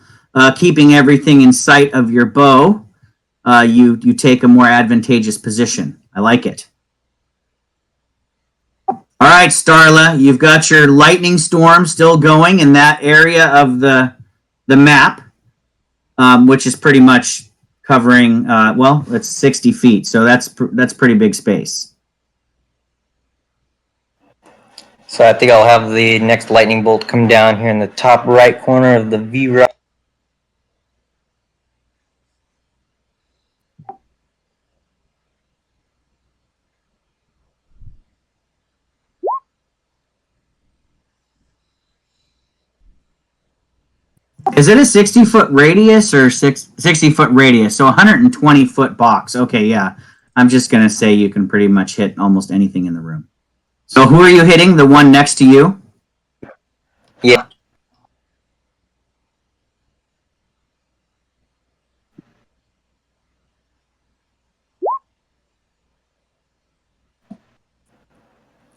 keeping everything in sight of your bow, you take a more advantageous position. I like it. All right, Starla, you've got your lightning storm still going in that area of the map, which is pretty much covering. Well, it's 60 feet, so that's pretty big space. So I think I'll have the next lightning bolt come down here in the top right corner of the V rock. Is it a 60-foot radius or 60-foot radius? So 120-foot box. Okay, yeah. I'm just going to say you can pretty much hit almost anything in the room. So who are you hitting? The one next to you? Yeah.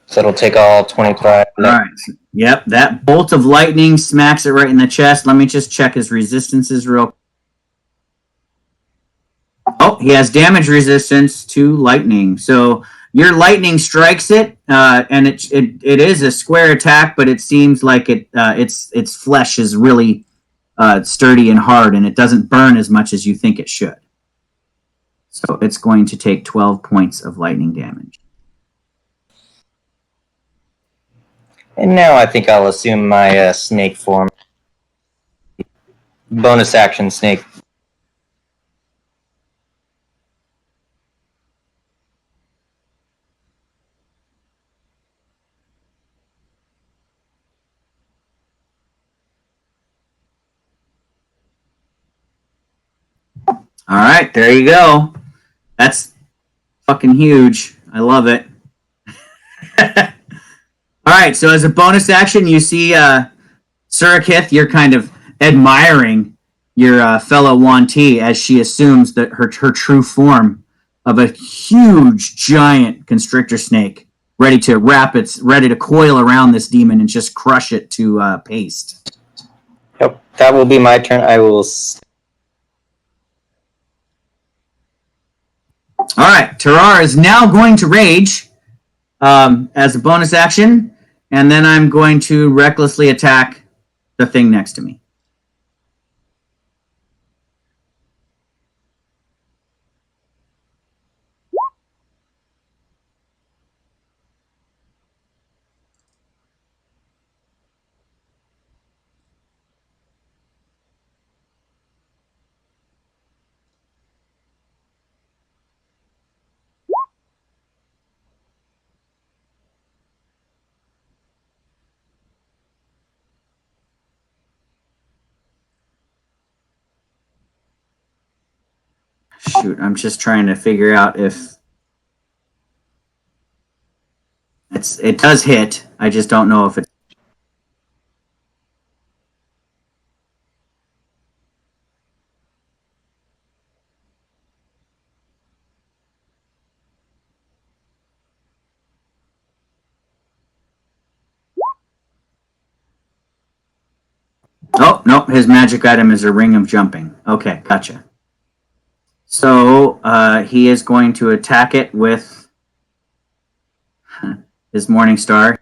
So it'll take all 25. All right. Yep, that bolt of lightning smacks it right in the chest. Let me just check his resistances real. Oh, he has damage resistance to lightning. So your lightning strikes it, and it is a square attack, but it seems like its flesh is really sturdy and hard, and it doesn't burn as much as you think it should. So it's going to take 12 points of lightning damage. And now I think I'll assume my snake form. Bonus action snake. All right, there you go. That's fucking huge. I love it. All right, so as a bonus action, you see Surakith, you're kind of admiring your fellow Wanti as she assumes that her true form of a huge, giant constrictor snake, ready to coil around this demon and just crush it to paste. Yep, that will be my turn. I will. All right, Tarar is now going to rage as a bonus action, and then I'm going to recklessly attack the thing next to me. Shoot, I'm just trying to figure out if it does hit. I just don't know if it's. Oh, no, his magic item is a ring of jumping. Okay, gotcha. So he is going to attack it with his Morning Star.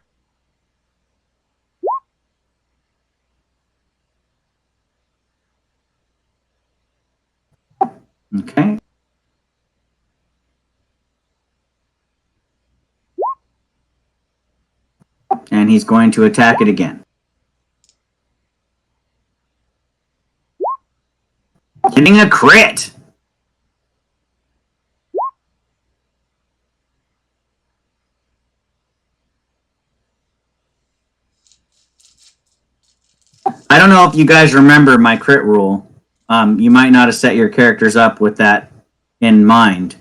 Okay. And he's going to attack it again. Getting a crit! I don't know if you guys remember my crit rule. You might not have set your characters up with that in mind.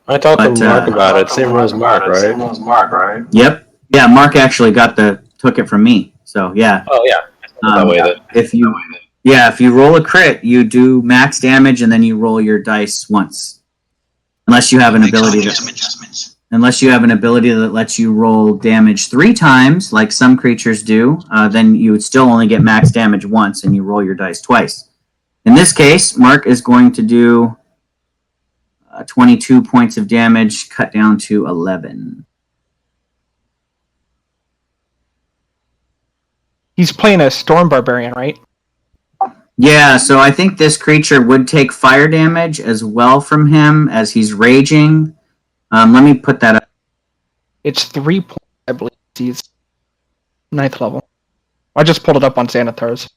I talked to Mark about it. Same rule as Mark, right? Yep. Yeah, Mark actually took it from me. So yeah. Oh yeah. That way that. If you roll a crit, you do max damage and then you roll your dice once. Unless you have an ability that lets you roll damage 3 times, like some creatures do, then you would still only get max damage once and you roll your dice twice. In this case, Mark is going to do 22 points of damage, cut down to 11. He's playing a Storm Barbarian, right? Yeah, so I think this creature would take fire damage as well from him as he's raging. Let me put that up. It's 3 points, I believe. He's 9th level. I just pulled it up on Xanathar's.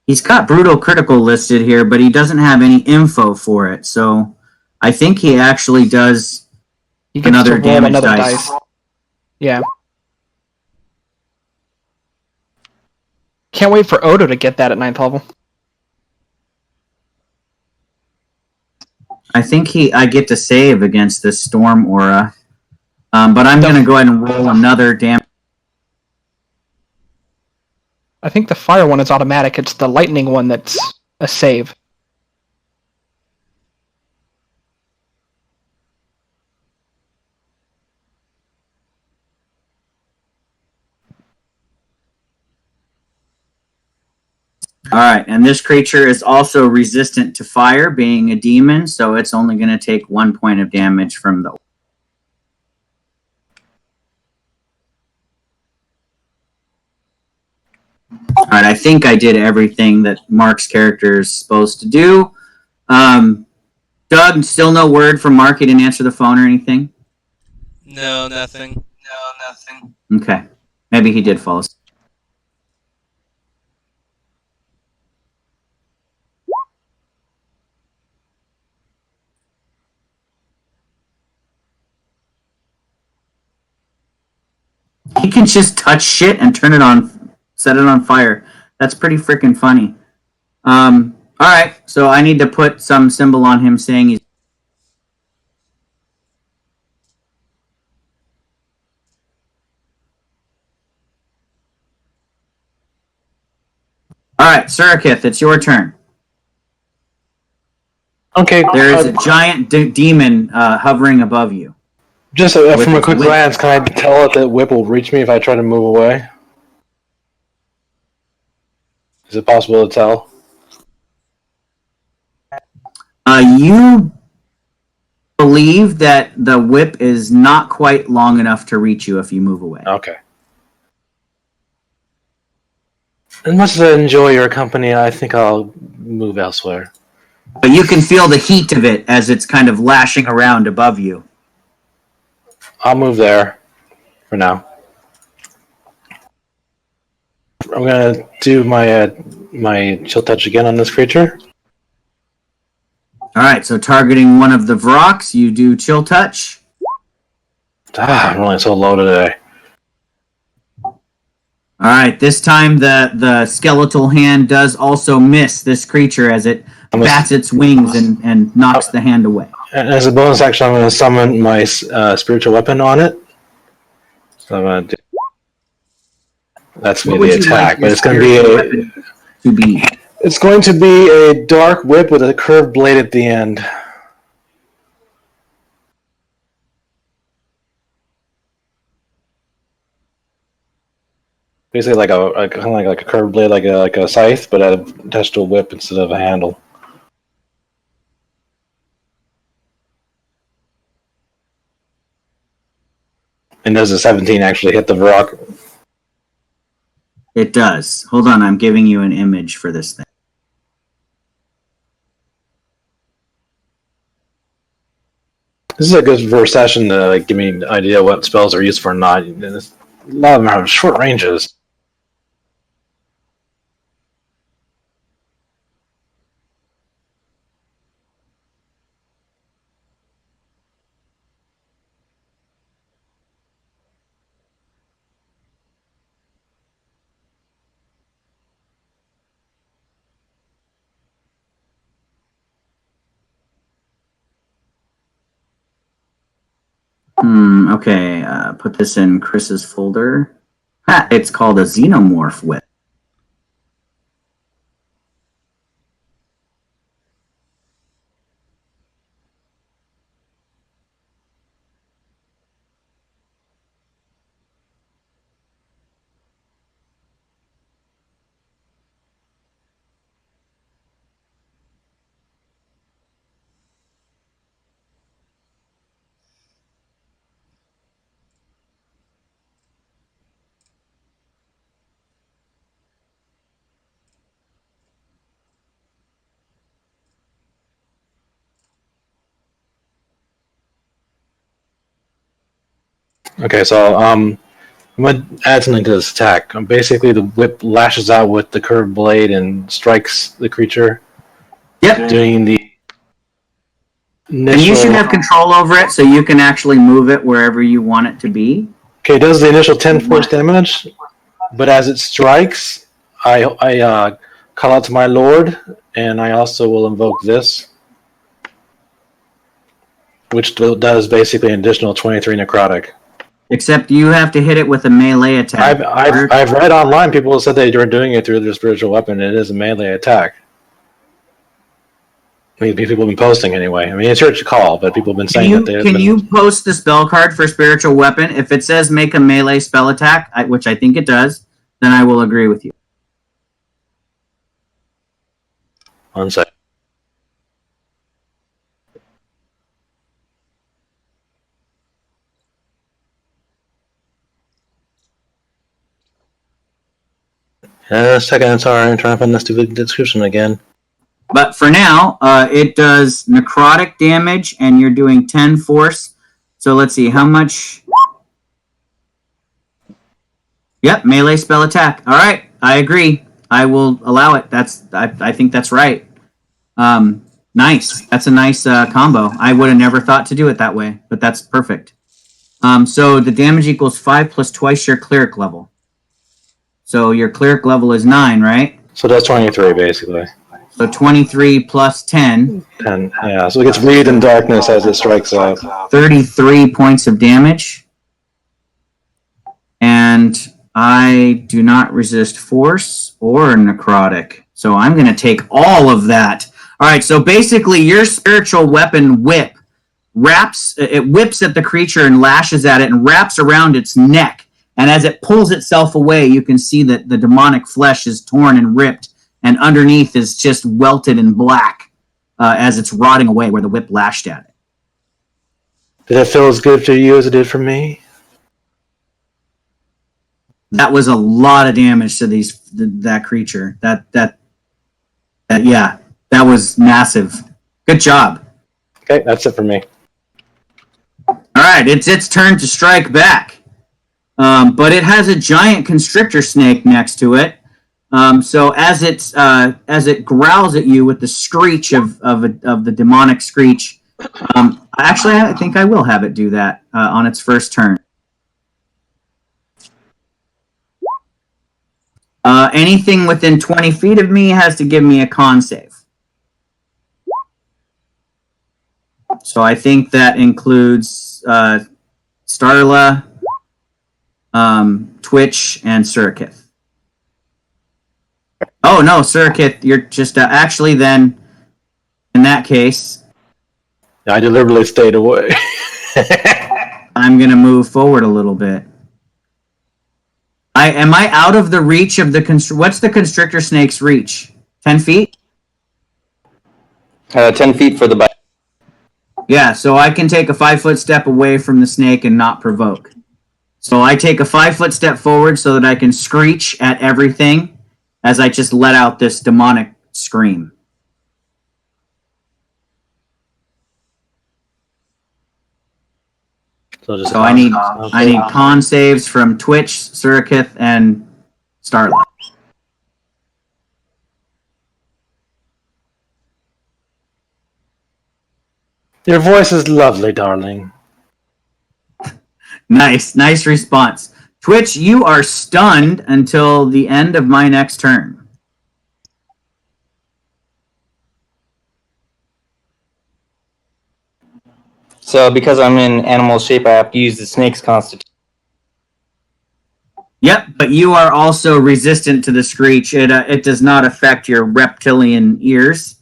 He's got brutal critical listed here, but he doesn't have any info for it. So I think he actually does He gets another to roll damage another dice. Yeah. Can't wait for Odo to get that at 9th level. I think I get to save against this storm aura. But I'm going to go ahead and roll another damage. I think the fire one is automatic. It's the lightning one that's a save. All right, and this creature is also resistant to fire, being a demon, so it's only going to take 1 point of damage from the. All right, I think I did everything that Mark's character is supposed to do. Doug, still no word from Mark? He didn't answer the phone or anything? No, nothing. Okay, maybe he did fall asleep. He can just touch shit and set it on fire. That's pretty freaking funny. All right, so I need to put some symbol on him saying he's. All right, Surakith, it's your turn. Okay. There is a giant demon hovering above you. Just With from a its quick whip. glance, can I tell it that whip will reach me if I try to move away? Is it possible to tell? You believe that the whip is not quite long enough to reach you if you move away. Okay. As much as I enjoy your company, I think I'll move elsewhere. But you can feel the heat of it as it's kind of lashing around above you. I'll move there for now. I'm gonna do my chill touch again on this creature. All right, so targeting one of the Vroks, you do chill touch. I'm rolling so low today. All right, this time the skeletal hand does also miss this creature as it bats its wings and knocks the hand away. And as a bonus action, I'm going to summon my spiritual weapon on it. So I'm going to do. That's going to be the attack, but it's going to be It's going to be a dark whip with a curved blade at the end. Basically, like a curved blade, like a scythe, but attached to a whip instead of a handle. And does a 17 actually hit the Vrok? It does. Hold on, I'm giving you an image for this thing. This is a good first session to give me an idea what spells are used for or not. A lot of them have short ranges. Okay, put this in Chris's folder. Ha, it's called a xenomorph whip. Okay, so I'm going to add something to this attack. Basically, the whip lashes out with the curved blade and strikes the creature. Yep. Doing the initial... And you should have control over it, so you can actually move it wherever you want it to be. Okay, it does the initial 10 force damage, but as it strikes, I call out to my lord, and I also will invoke this, which does basically an additional 23 necrotic. Except you have to hit it with a melee attack. I've read online people have said they are doing it through their spiritual weapon. It is a melee attack. I mean, people have been posting anyway. I mean, it's your call, but people have been saying that they. Can you post the spell card for spiritual weapon? If it says make a melee spell attack, which I think it does, then I will agree with you. 1 second. Second, sorry, I'm trying to find the stupid description again. But for now, it does necrotic damage, and you're doing 10 force. So let's see, how much... Yep, melee spell attack. All right, I agree. I will allow it. I think that's right. Nice. That's a nice combo. I would have never thought to do it that way, but that's perfect. So the damage equals 5 plus twice your cleric level. So your cleric level is 9, right? So that's 23, basically. So 23 plus 10. 10, yeah. So it gets wreathed in darkness as it strikes out. 33 points of damage. And I do not resist force or necrotic. So I'm going to take all of that. All right, so basically your spiritual weapon whip whips at the creature and lashes at it and wraps around its neck. And as it pulls itself away, you can see that the demonic flesh is torn and ripped, and underneath is just welted in black as it's rotting away where the whip lashed at it. Did it feel as good for you as it did for me? That was a lot of damage to that creature. That was massive. Good job. Okay, that's it for me. All right, it's its turn to strike back. But it has a giant constrictor snake next to it. So as it growls at you with the screech of the demonic screech, actually I think I will have it do that on its first turn. Anything within 20 feet of me has to give me a con save. So I think that includes Starla, Twitch, and Surikith. Oh, no, Surikith, you're just... actually, then, in that case... I deliberately stayed away. I'm going to move forward a little bit. Am I out of the reach of the... What's the constrictor snake's reach? 10 feet? 10 feet for the bite. Yeah, so I can take a 5-foot step away from the snake and not provoke. So I take a 5-foot step forward so that I can screech at everything as I just let out this demonic scream. So I need con saves from Twitch, Surikith, and Starlight. Your voice is lovely, darling. Nice response. Twitch, you are stunned until the end of my next turn. So because I'm in animal shape, I have to use the snake's constitution. Yep, but you are also resistant to the screech. It does not affect your reptilian ears.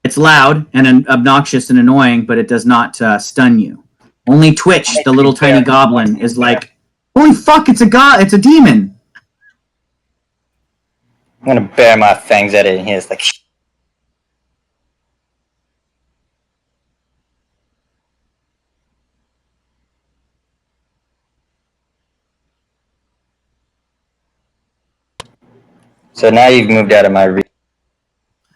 It's loud and obnoxious and annoying, but it does not stun you. Only Twitch, the little tiny goblin, is like, holy fuck, it's a demon. I'm gonna bare my fangs at it, and he's like... So now you've moved out of my reach.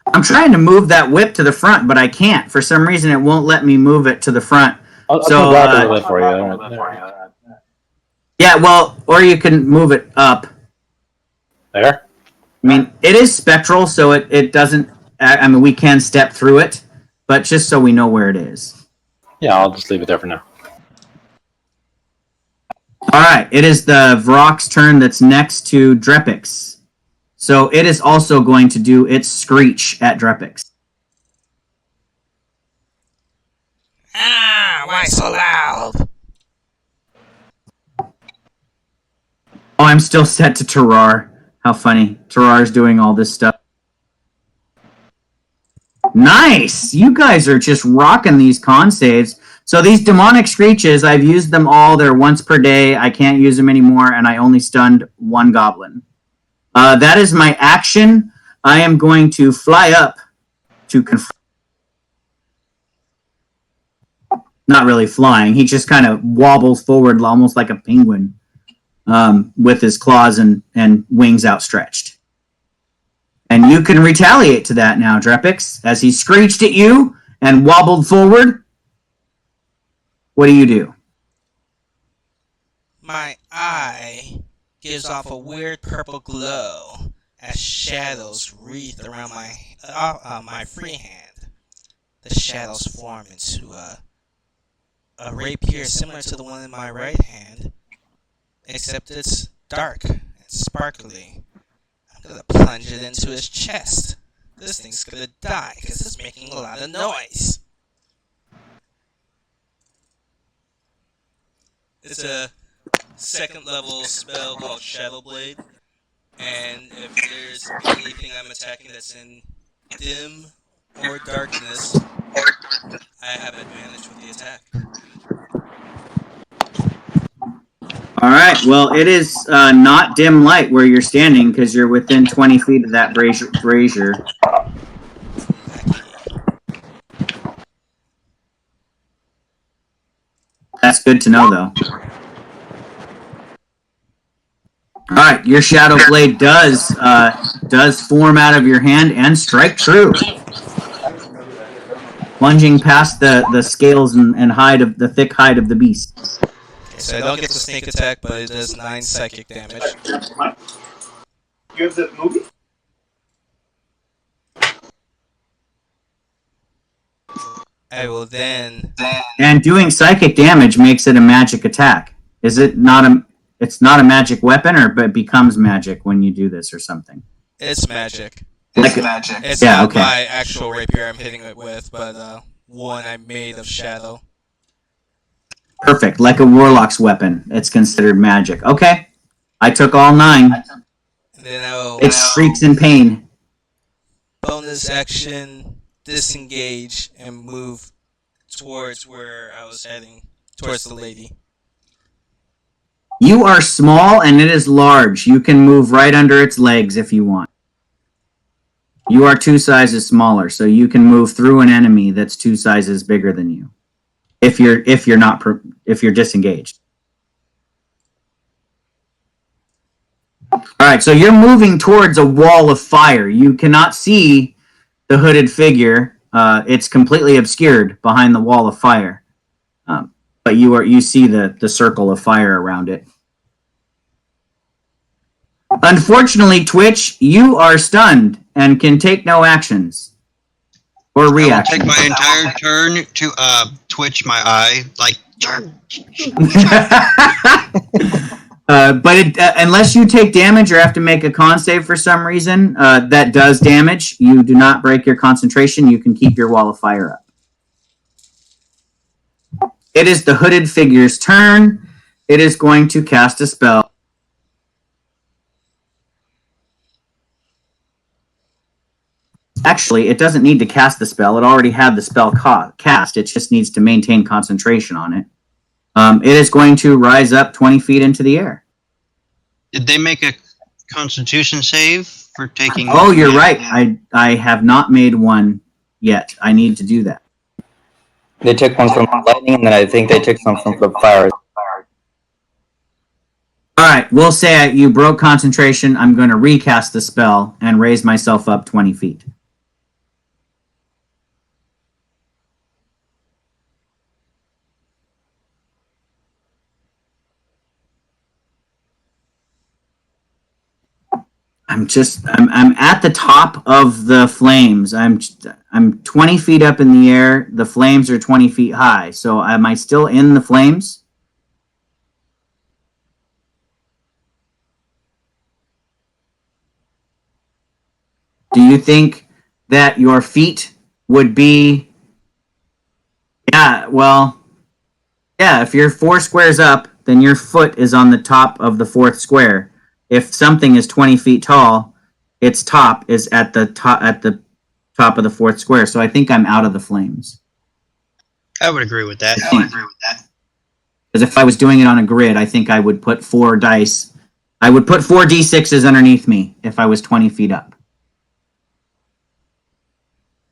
I'm trying to move that whip to the front, but I can't. For some reason, it won't let me move it to the front. I'll so, back a little bit for you. Yeah, well, or you can move it up. There? I mean, it is spectral, so it doesn't... I mean, we can step through it, but just so we know where it is. Yeah, I'll just leave it there for now. All right, it is the Vrok's turn that's next to Drepix. So it is also going to do its screech at Drepix. Ah, why so loud? Oh, I'm still set to Terrar. How funny. Terrar's doing all this stuff. Nice! You guys are just rocking these con saves. So these demonic screeches, I've used them all. They're once per day. I can't use them anymore, and I only stunned one goblin. That is my action. I am going to fly up to confront. Not really flying. He just kind of wobbles forward almost like a penguin with his claws and wings outstretched. And you can retaliate to that now, Drepix. As he screeched at you and wobbled forward, what do you do? My eye gives off a weird purple glow as shadows wreath around my free hand. The shadows form into a rapier similar to the one in my right hand, except it's dark and sparkly. I'm gonna plunge it into his chest. This thing's gonna die because it's making a lot of noise. It's a second level spell called Shadow Blade, and if there's anything I'm attacking that's in dim or darkness, I have advantage with the attack. All right. Well, it is not dim light where you're standing because you're within 20 feet of that brazier. Lucky. That's good to know, though. All right, your shadow blade does form out of your hand and strike true, plunging past the scales and hide of the thick hide of the beast. Okay, so I don't get the sneak attack, but it does 9 psychic damage. You have the movie? I will then. And doing psychic damage makes it a magic attack. Is it not a? It's not a magic weapon, but it becomes magic when you do this or something. It's magic. Like It's not my actual rapier I'm hitting it with, but one I made of shadow. Perfect, like a warlock's weapon. It's considered magic. Okay, I took all 9. And then I'll It shrieks in pain. bonus action, disengage, and move towards where I was heading, towards the lady. You are small and it is large. You can move right under its legs if you want. You are 2 sizes smaller, so you can move through an enemy that's 2 sizes bigger than you. If you're disengaged. All right, so you're moving towards a wall of fire. You cannot see the hooded figure. It's completely obscured behind the wall of fire. But you see the circle of fire around it. Unfortunately, Twitch, you are stunned and can take no actions or reactions. I will take my entire turn to twitch my eye, like. But unless you take damage or have to make a con save for some reason, that does damage. You do not break your concentration. You can keep your wall of fire up. It is the hooded figure's turn. It is going to cast a spell. Actually, it doesn't need to cast the spell. It already had the spell cast. It just needs to maintain concentration on it. It is going to rise up 20 feet into the air. Did they make a Constitution save for taking? Oh, you're right. I have not made one yet. I need to do that. They took one from lightning, and then I think they took some from fire. All right, we'll say you broke concentration. I'm going to recast the spell and raise myself up 20 feet. I'm at the top of the flames. I'm 20 feet up in the air. The flames are 20 feet high. So am I still in the flames? Do you think that your feet would be... Yeah, well... Yeah, if you're 4 squares up, then your foot is on the top of the 4th square. If something is 20 feet tall, its top is at the top of the 4th square. So I think I'm out of the flames. I would agree with that. Because if I was doing it on a grid, I think I would put 4 dice. I would put 4 d6s underneath me if I was 20 feet up.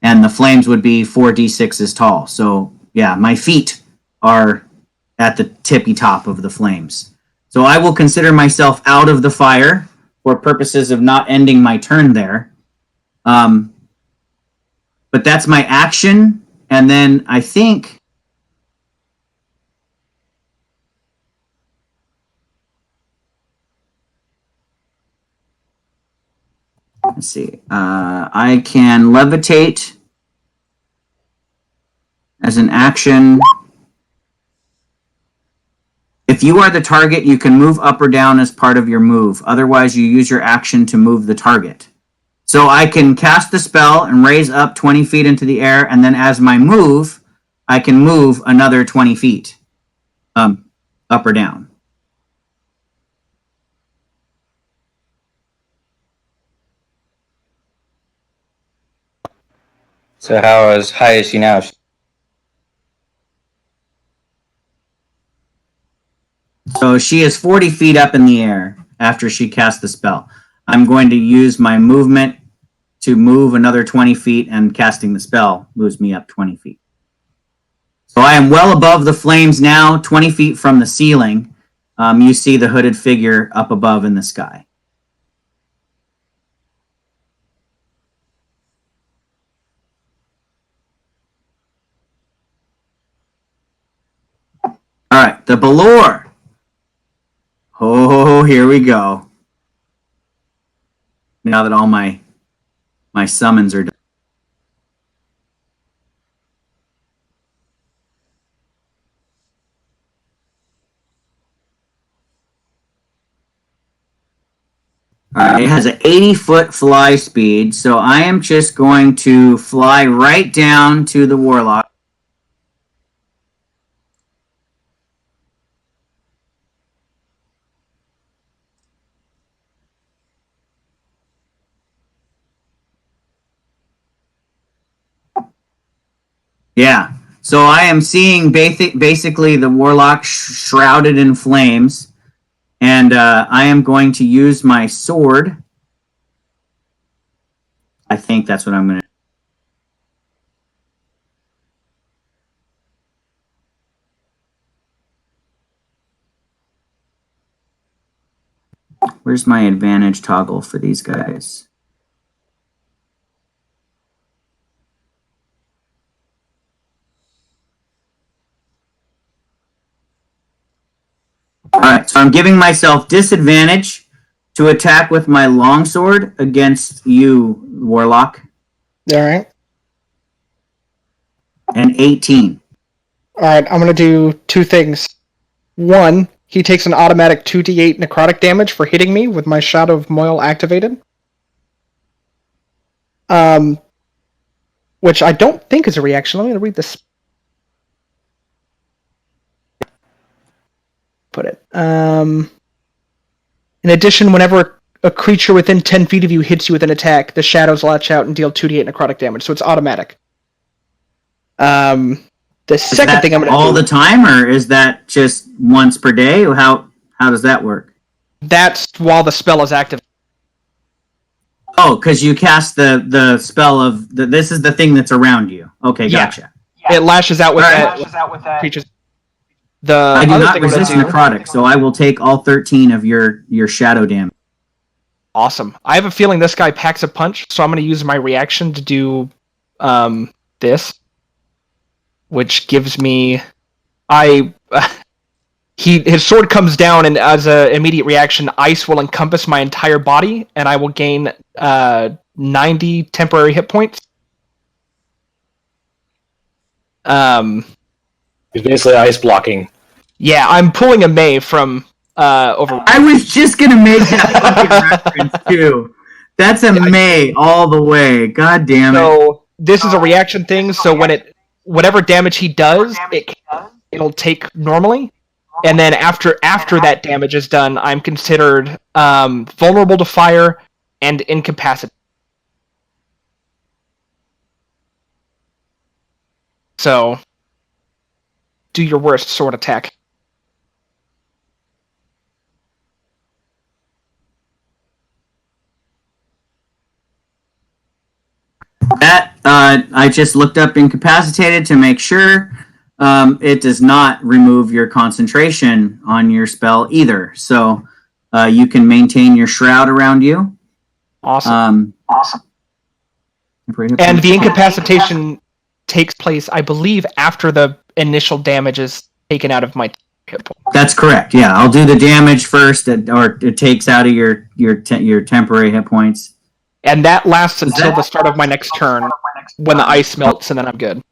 And the flames would be 4 d6s tall. So yeah, my feet are at the tippy top of the flames. So I will consider myself out of the fire for purposes of not ending my turn there. But that's my action. And then I think... Let's see. I can levitate as an action. If you are the target, you can move up or down as part of your move. Otherwise, you use your action to move the target. So I can cast the spell and raise up 20 feet into the air, and then as my move, I can move another 20 feet up or down. So how high is she now? So she is 40 feet up in the air after she casts the spell. I'm going to use my movement to move another 20 feet, and casting the spell moves me up 20 feet. So I am well above the flames now, 20 feet from the ceiling. You see the hooded figure up above in the sky. All right, the Balor. Oh, here we go. Now that all my summons are done. It has an 80-foot fly speed, so I am just going to fly right down to the Warlock. Yeah, so I am seeing basically the Warlock shrouded in flames, and I am going to use my sword. I think that's what I'm going to do. Where's my advantage toggle for these guys? All right, so I'm giving myself disadvantage to attack with my longsword against you, Warlock. All right. And 18. All right, I'm going to do two things. One, he takes an automatic 2d8 necrotic damage for hitting me with my Shadow of Moil activated. Which I don't think is a reaction. Let me read this. Put it. In addition, whenever a creature within 10 feet of you hits you with an attack, the shadows latch out and deal 2d8 necrotic damage, so it's automatic. The second thing I'm going to do... all the time, or is that just once per day? How does that work? That's while the spell is active. Oh, because you cast the spell of... this is the thing that's around you. Okay, gotcha. Yeah. It lashes out with that creature's... I do not resist necrotic, so I will take all 13 of your shadow damage. Awesome. I have a feeling this guy packs a punch, so I'm going to use my reaction to do this, which gives me... his sword comes down, and as an immediate reaction, ice will encompass my entire body, and I will gain 90 temporary hit points. He's basically ice blocking. Yeah, I'm pulling a May from Overwatch. I was just gonna make that fucking reference too. That's a May all the way. God damn it. So this is a reaction thing. So when whatever damage he does, it'll take normally, and then after that damage is done, I'm considered vulnerable to fire and incapacitated. So do your worst sword attack. That I just looked up incapacitated to make sure. It does not remove your concentration on your spell either. So you can maintain your shroud around you. Awesome. And the incapacitation takes place, I believe, after the initial damage is taken out of my hit point. That's correct. Yeah, I'll do the damage first, or it takes out of your temporary hit points. And that lasts until the start of my next turn, when the ice melts, and then I'm good.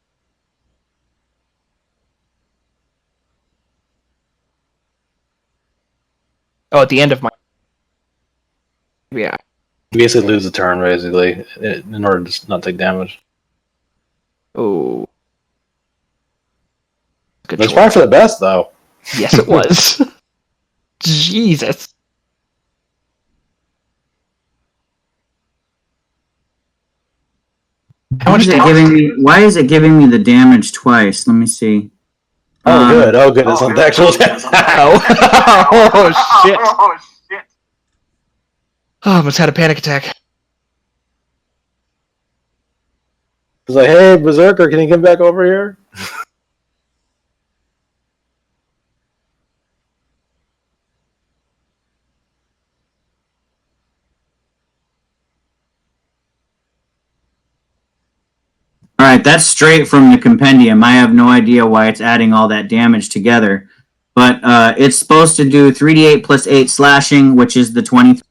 Oh, at the end of my. Yeah. You basically lose a turn, basically, in order to not take damage. Oh. Good That's choice. probably for the best, though. Yes, it was. Jesus. Why is it giving me the damage twice? Let me see. Oh, good. Oh, good. It's not the actual attack. Oh, shit. Oh, I almost had a panic attack. It's like, hey, Berserker, can you come back over here? All right, that's straight from the compendium. I have no idea why it's adding all that damage together. But it's supposed to do 3d8 plus 8 slashing, which is the 20.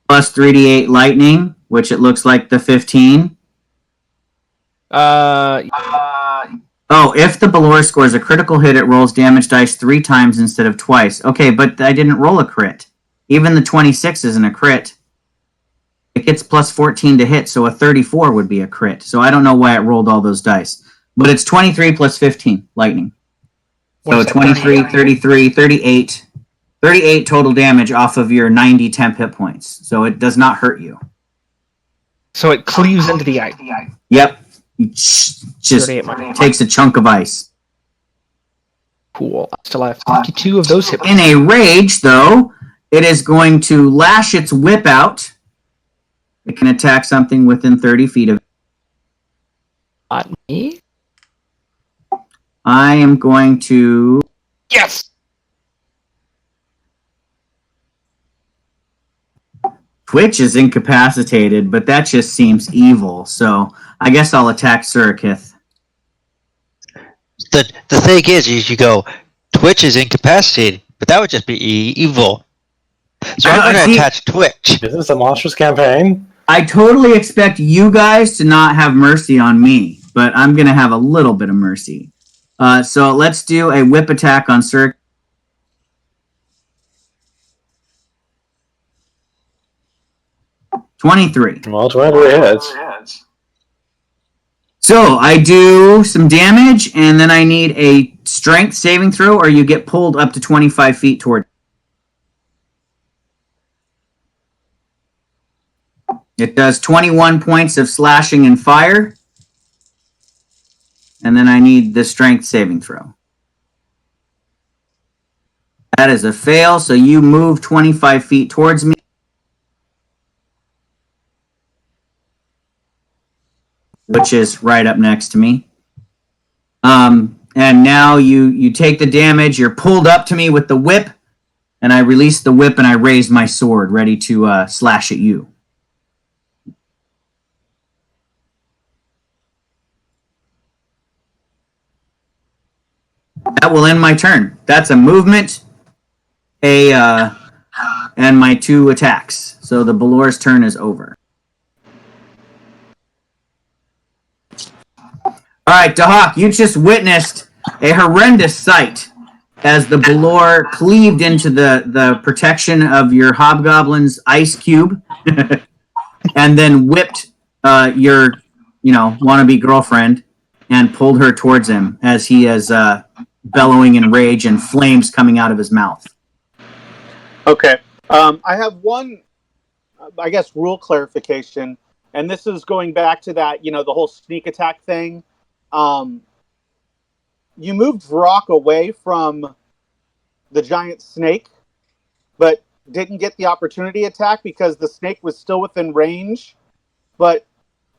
Plus 3d8 lightning, which it looks like the 15. Oh, if the Belor scores a critical hit, it rolls damage dice 3 times instead of twice. Okay, but I didn't roll a crit. Even the 26 isn't a crit. It gets plus 14 to hit, so a 34 would be a crit. So I don't know why it rolled all those dice. But it's 23 plus 15, lightning. So 23, 33, 38. 38 total damage off of your 90 temp hit points. So it does not hurt you. So it cleaves into the ice. Yep. It just takes a chunk of ice. Cool. I still have 52 of those hit points. In a rage, though, it is going to lash its whip out. It can attack something within 30 feet of it. Not me? I am going to... Yes! Twitch is incapacitated, but that just seems evil, so I guess I'll attack Surikith. The thing is you go, Twitch is incapacitated, but that would just be evil. So I'm going to attach Twitch. Is this a monstrous campaign? I totally expect you guys to not have mercy on me, but I'm going to have a little bit of mercy. So let's do a whip attack on Surikith. 23. Well, 23 hits. So I do some damage, and then I need a strength saving throw, or you get pulled up to 25 feet toward. It does 21 points of slashing and fire. And then I need the strength saving throw. That is a fail, so you move 25 feet towards me. Which is right up next to me. And now you take the damage, you're pulled up to me with the whip, and I release the whip and I raise my sword, ready to slash at you. That will end my turn. That's a movement, and my 2 attacks. So the Belor's turn is over. All right, Dahak, you just witnessed a horrendous sight as the Belor cleaved into the protection of your Hobgoblin's ice cube and then whipped your, wannabe girlfriend and pulled her towards him as he is bellowing in rage and flames coming out of his mouth. Okay. I have one, I guess, rule clarification, and this is going back to that, the whole sneak attack thing. You moved Vrock away from the giant snake, but didn't get the opportunity attack because the snake was still within range, but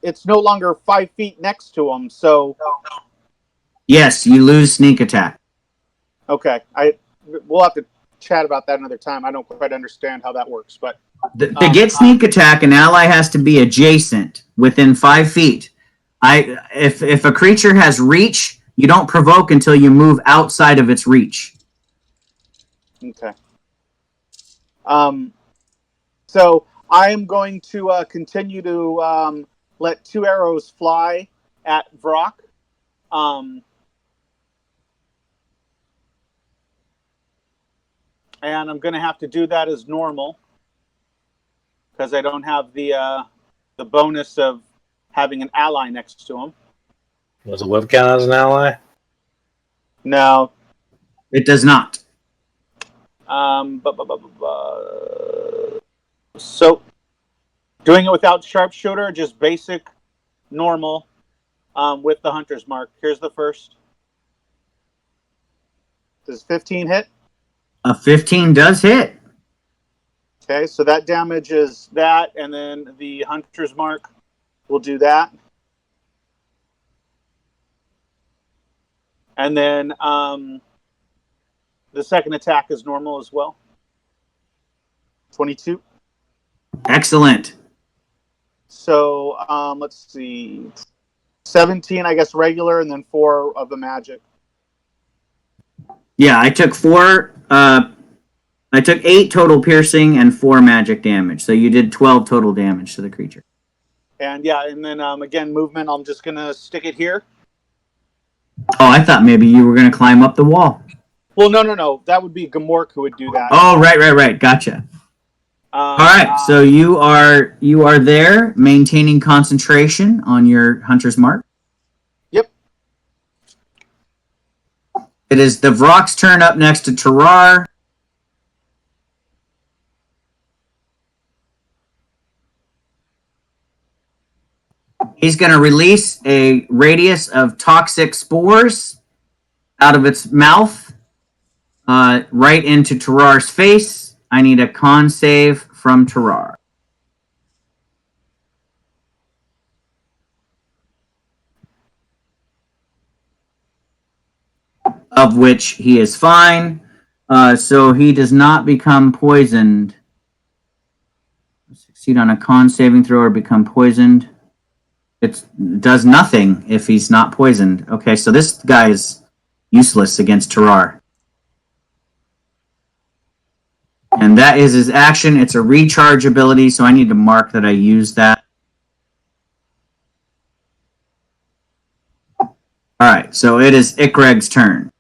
it's no longer 5 feet next to him, so... Yes, you lose sneak attack. Okay. We'll have to chat about that another time. I don't quite understand how that works, but... To get sneak attack, an ally has to be adjacent, within 5 feet. If a creature has reach, you don't provoke until you move outside of its reach. Okay. So I am going to continue to let 2 arrows fly at Vrock. And I'm going to have to do that as normal because I don't have the bonus of having an ally next to him. Does a whip count as an ally? No. It does not. So, doing it without sharpshooter, just basic, normal, with the hunter's mark. Here's the first. Does 15 hit? A 15 does hit. Okay, so that damages that, and then the hunter's mark will do that. And then the second attack is normal as well. 22. Excellent. So let's see. 17, I guess, regular, and then 4 of the magic. Yeah, I took 4. I took 8 total piercing and 4 magic damage. So you did 12 total damage to the creature. And yeah, and then again, movement, I'm just going to stick it here. Oh, I thought maybe you were going to climb up the wall. Well, no. That would be Gamork who would do that. Oh, right. Gotcha. All right, so you are there, maintaining concentration on your hunter's mark. Yep. It is the Vrok's turn up next to Terrar. He's going to release a radius of toxic spores out of its mouth, right into Terrar's face. I need a con save from Terrar. Of which he is fine. So he does not become poisoned. Succeed on a con saving throw or become poisoned. It does nothing if he's not poisoned. Okay, so this guy is useless against Terrar. And that is his action. It's a recharge ability, so I need to mark that I use that. Alright, so it is Ikreg's turn.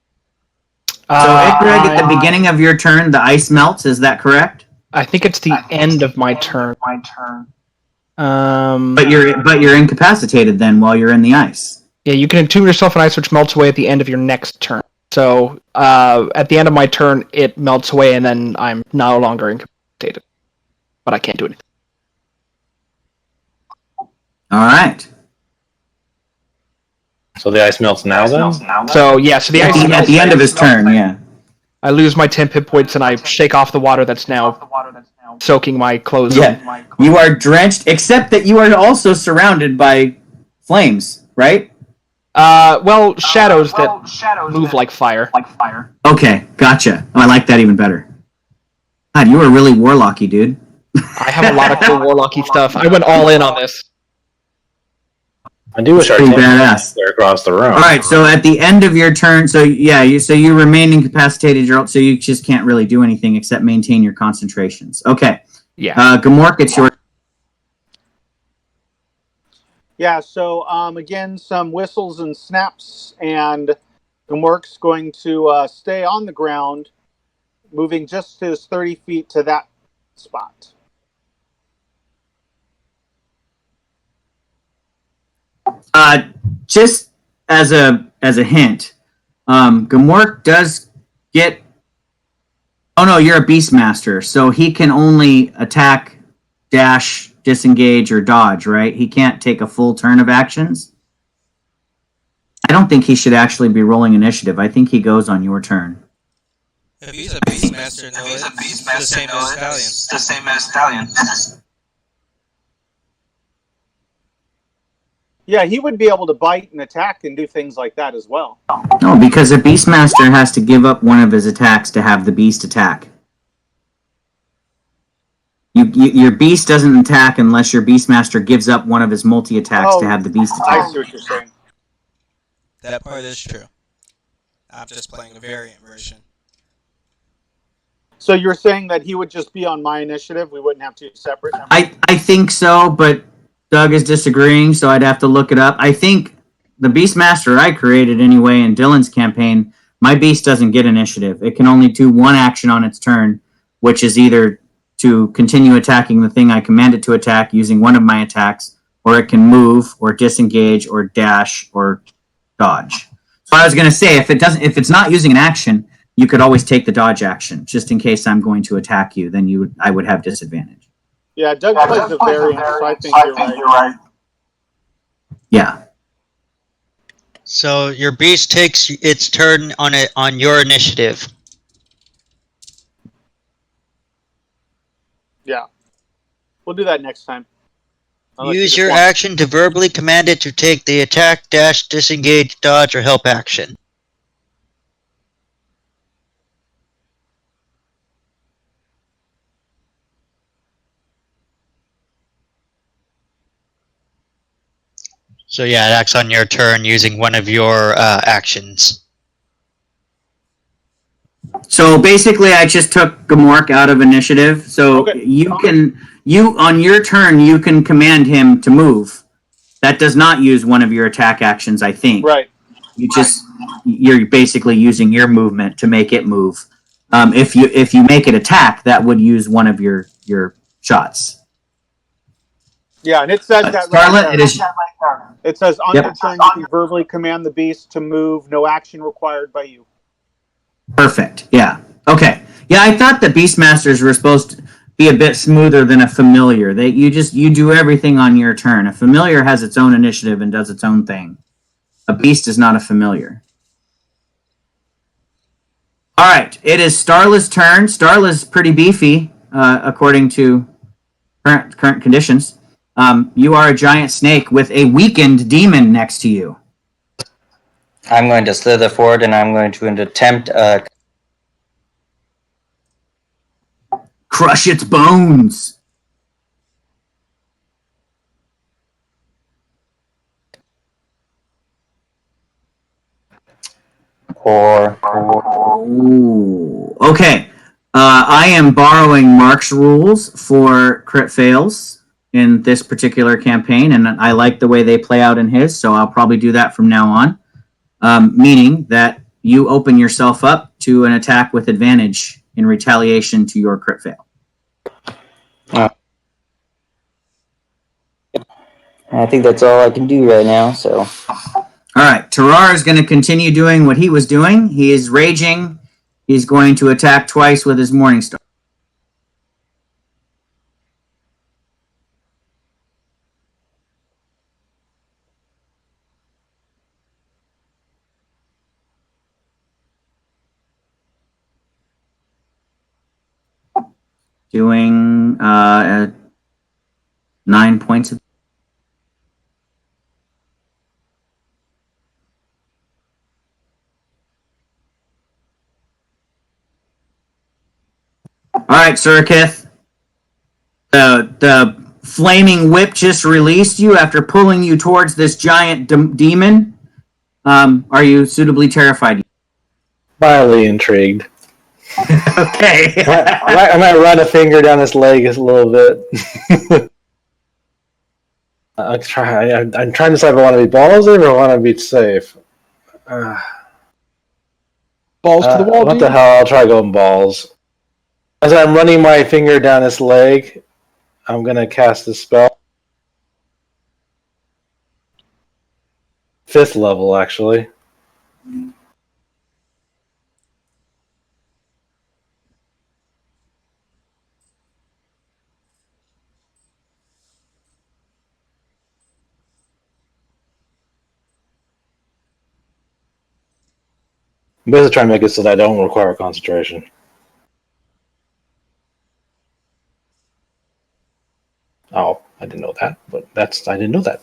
So Ikreg, at the beginning of your turn, the ice melts, is that correct? I think it's the end of my turn. But you're incapacitated then while you're in the ice. Yeah, you can entomb yourself in ice, which melts away at the end of your next turn. So at the end of my turn, it melts away, and then I'm no longer incapacitated. But I can't do anything. All right. So the ice melts now then? So yeah, so the ice melts at the end of his turn, yeah. I lose my 10 hit points, and I shake off the water that's now soaking my clothes. Yeah, you are drenched, except that you are also surrounded by flames, right? Well, shadows that move like fire. Okay, gotcha. Oh, I like that even better. God, you were really warlocky, dude. I have a lot of cool warlocky stuff. I went all in on this. I do wish our pretty team badass. was there across the room. All right, so at the end of your turn, so yeah, you remain incapacitated, so you just can't really do anything except maintain your concentrations. Okay. Yeah. Gamork, it's your. Yeah, so again, some whistles and snaps, and Gamork's going to stay on the ground, moving just his 30 feet to that spot. Just as a hint, Gamork does get. Oh no, you're a Beastmaster, so he can only attack, dash, disengage, or dodge, right? He can't take a full turn of actions. I don't think he should actually be rolling initiative. I think he goes on your turn. If he's a Beastmaster, no, it's the same as Stallion. Yeah, he would be able to bite and attack and do things like that as well. No, because a Beastmaster has to give up one of his attacks to have the beast attack. Your beast doesn't attack unless your Beastmaster gives up one of his multi-attacks to have the beast attack. I see what you're saying. That part is true. I'm just playing a variant version. So you're saying that he would just be on my initiative? We wouldn't have two separate? I think so, but Doug is disagreeing, so I'd have to look it up. I think the Beastmaster I created anyway in Dylan's campaign My beast doesn't get initiative. It can only do one action on its turn, which is either to continue attacking the thing I command it to attack using one of my attacks, or it can move, or disengage, or dash, or dodge. So I was going to say, if it's not using an action, you could always take the dodge action, just in case I'm going to attack you. Then I would have disadvantage. Yeah, Doug plays a variant, so I think you're right. Yeah. So your beast takes its turn on your initiative. Yeah. We'll do that next time. Use your action to verbally command it to take the attack, dash, disengage, dodge, or help action. So yeah, it acts on your turn using one of your actions. So basically, I just took Gamork out of initiative. So you on your turn, you can command him to move. That does not use one of your attack actions, I think. Right. You're basically using your movement to make it move. If you make it attack, that would use one of your shots. Yeah, and it says that Scarlet, right there. It says on your turn you can verbally command the beast to move, no action required by you. Perfect. Yeah. Okay. Yeah, I thought the Beastmasters were supposed to be a bit smoother than a familiar. You do everything on your turn. A familiar has its own initiative and does its own thing. A beast is not a familiar. All right, it is Starla's turn. Starla's pretty beefy, according to current conditions. You are a giant snake with a weakened demon next to you. I'm going to slither forward and I'm going to attempt crush its bones. Ooh. Okay. I am borrowing Mark's rules for crit fails in this particular campaign, and I like the way they play out in his, so I'll probably do that from now on. Meaning that you open yourself up to an attack with advantage in retaliation to your crit fail. I think that's all I can do right now, so. All right, Tarar is going to continue doing what he was doing. He is raging. He's going to attack twice with his Morningstar. Doing 9 points of. All right, Surikith. The flaming whip just released you after pulling you towards this giant demon. Are you suitably terrified? Mildly intrigued. Okay. I might run a finger down his leg a little bit. I'm trying to decide if I want to be ballsy or I want to be safe. Balls to the wall. What the hell? I'll try going balls. As I'm running my finger down his leg, I'm going to cast a spell. 5th level, actually. I'm basically trying to make it so that I don't require concentration. Oh, I didn't know that, but I didn't know that.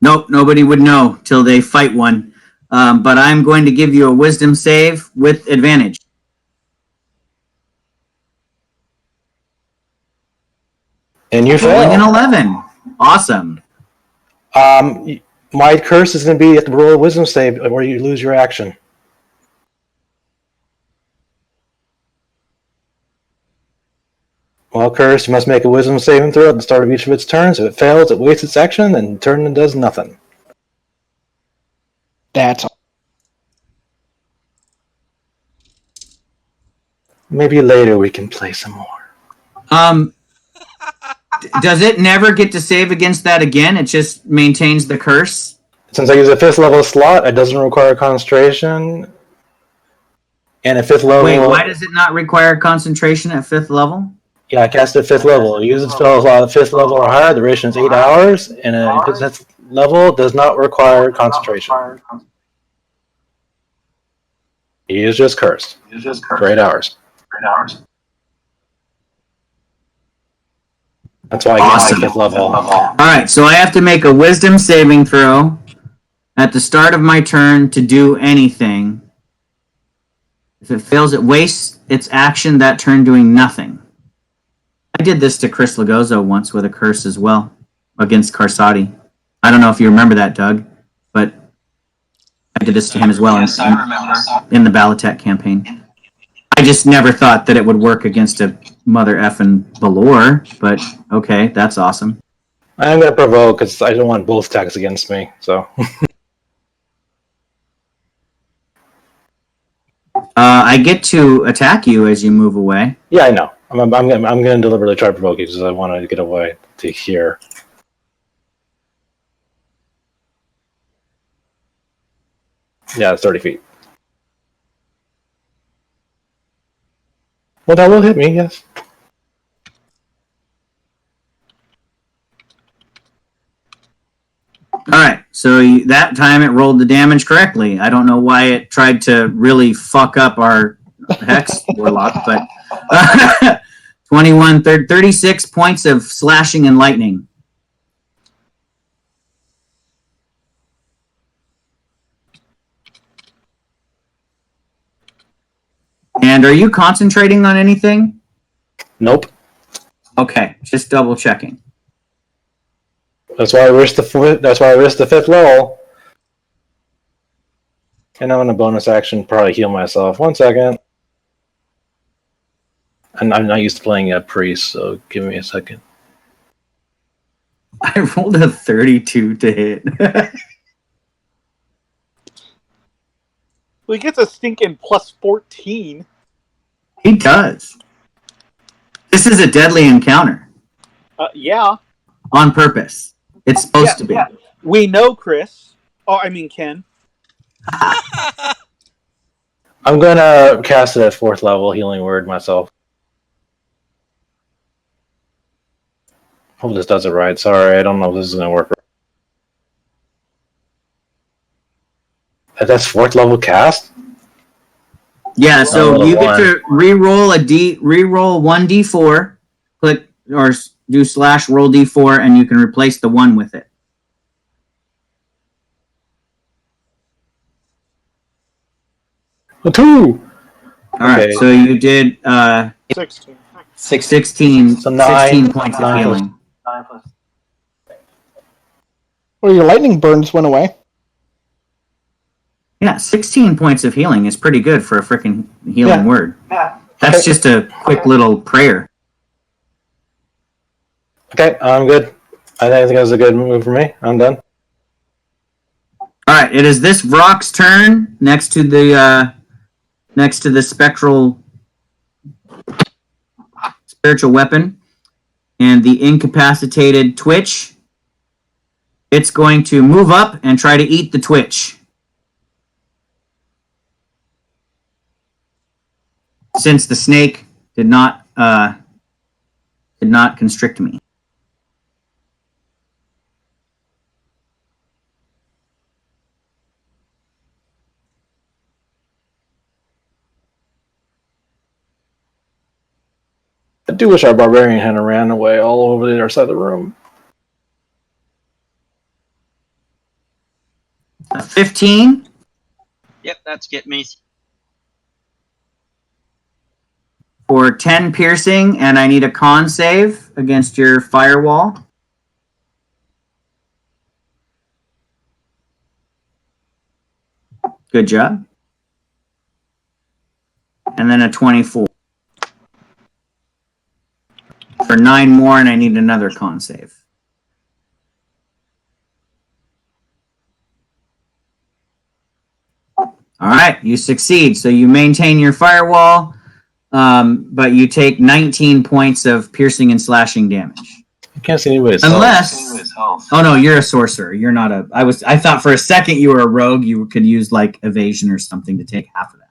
Nope, nobody would know till they fight one. But I'm going to give you a wisdom save with advantage. And you fail. Rolling an 11. Awesome. My curse is going to be at the roll of wisdom save where you lose your action. While cursed, you must make a wisdom saving throw at the start of each of its turns. If it fails, it wastes its action and turn and does nothing. That's all. Maybe later we can play some more. Does it never get to save against that again? It just maintains the curse? Since I use a 5th level slot, it doesn't require concentration. And a 5th level... Wait, why does it not require concentration at 5th level? Yeah, I cast at 5th level. Use a spell slot at 5th level or higher. The duration is 8 hours, and a 5th level does not require concentration. He is just cursed. For 8 hours. That's why I get my 5th level. Alright, so I have to make a wisdom saving throw at the start of my turn to do anything. If it fails, it wastes its action that turn doing nothing. I did this to Chris Lagozo once with a curse as well, against Karsati. I don't know if you remember that, Doug, but I did this to him as well in the Balatech campaign. I just never thought that it would work against a mother effing Balor, but okay, that's awesome. I'm going to provoke because I don't want both attacks against me, so... I get to attack you as you move away. Yeah, I know. I'm going to deliberately try to provoke you because I want to get away to here. Yeah, it's 30 feet. Well, that will hit me, yes. Alright, so that time it rolled the damage correctly. I don't know why it tried to really fuck up our Hex Warlock, but 21, 36 points of slashing and lightning. And are you concentrating on anything? Nope. Okay, just double checking. That's why I risked the 5th level. And I'm in a bonus action, probably heal myself. 1 second. And I'm not used to playing a priest, so give me a second. I rolled a 32 to hit. Well, he gets a stinking plus 14. He does. This is a deadly encounter. Yeah. On purpose. It's supposed to be. Yeah. We know, Chris. Oh, I mean, Ken. I'm going to cast it at 4th level, Healing Word myself. Hope this does it right. Sorry, I don't know if this is going to work. That's 4th level cast? Yeah, so you get to re-roll 1d4, click or do / roll d4, and you can replace the 1 with it. A 2! Alright, so you did 16. 16 So 9 points of healing. Well, your lightning burns went away. Yeah, 16 points of healing is pretty good for a freaking healing word. Yeah. That's just a quick little prayer. Okay, I'm good. I think that was a good move for me. I'm done. Alright, it is this Rock's turn next to the spectral spiritual weapon and the incapacitated Twitch. It's going to move up and try to eat the Twitch. Since the snake did not constrict me. I do wish our barbarian had ran away all over the other side of the room. 15. Yep, that's get me. For 10 piercing, and I need a con save against your firewall. Good job. And then a 24. For 9 more, and I need another con save. All right, you succeed. So you maintain your firewall. but you take 19 points of piercing and slashing damage. I can't see anybody's health. Oh no, you're a sorcerer. You're not a. I thought for a second you were a rogue. You could use like evasion or something to take half of that.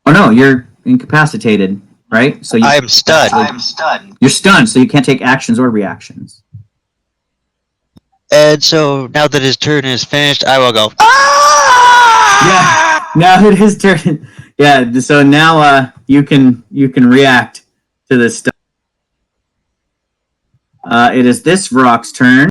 Oh no, you're incapacitated, right? So I'm stunned. You're stunned, so you can't take actions or reactions. And so now that his turn is finished, I will go. Yeah. Now it is turn. Yeah. So now you can react to this stuff. It is this rock's turn.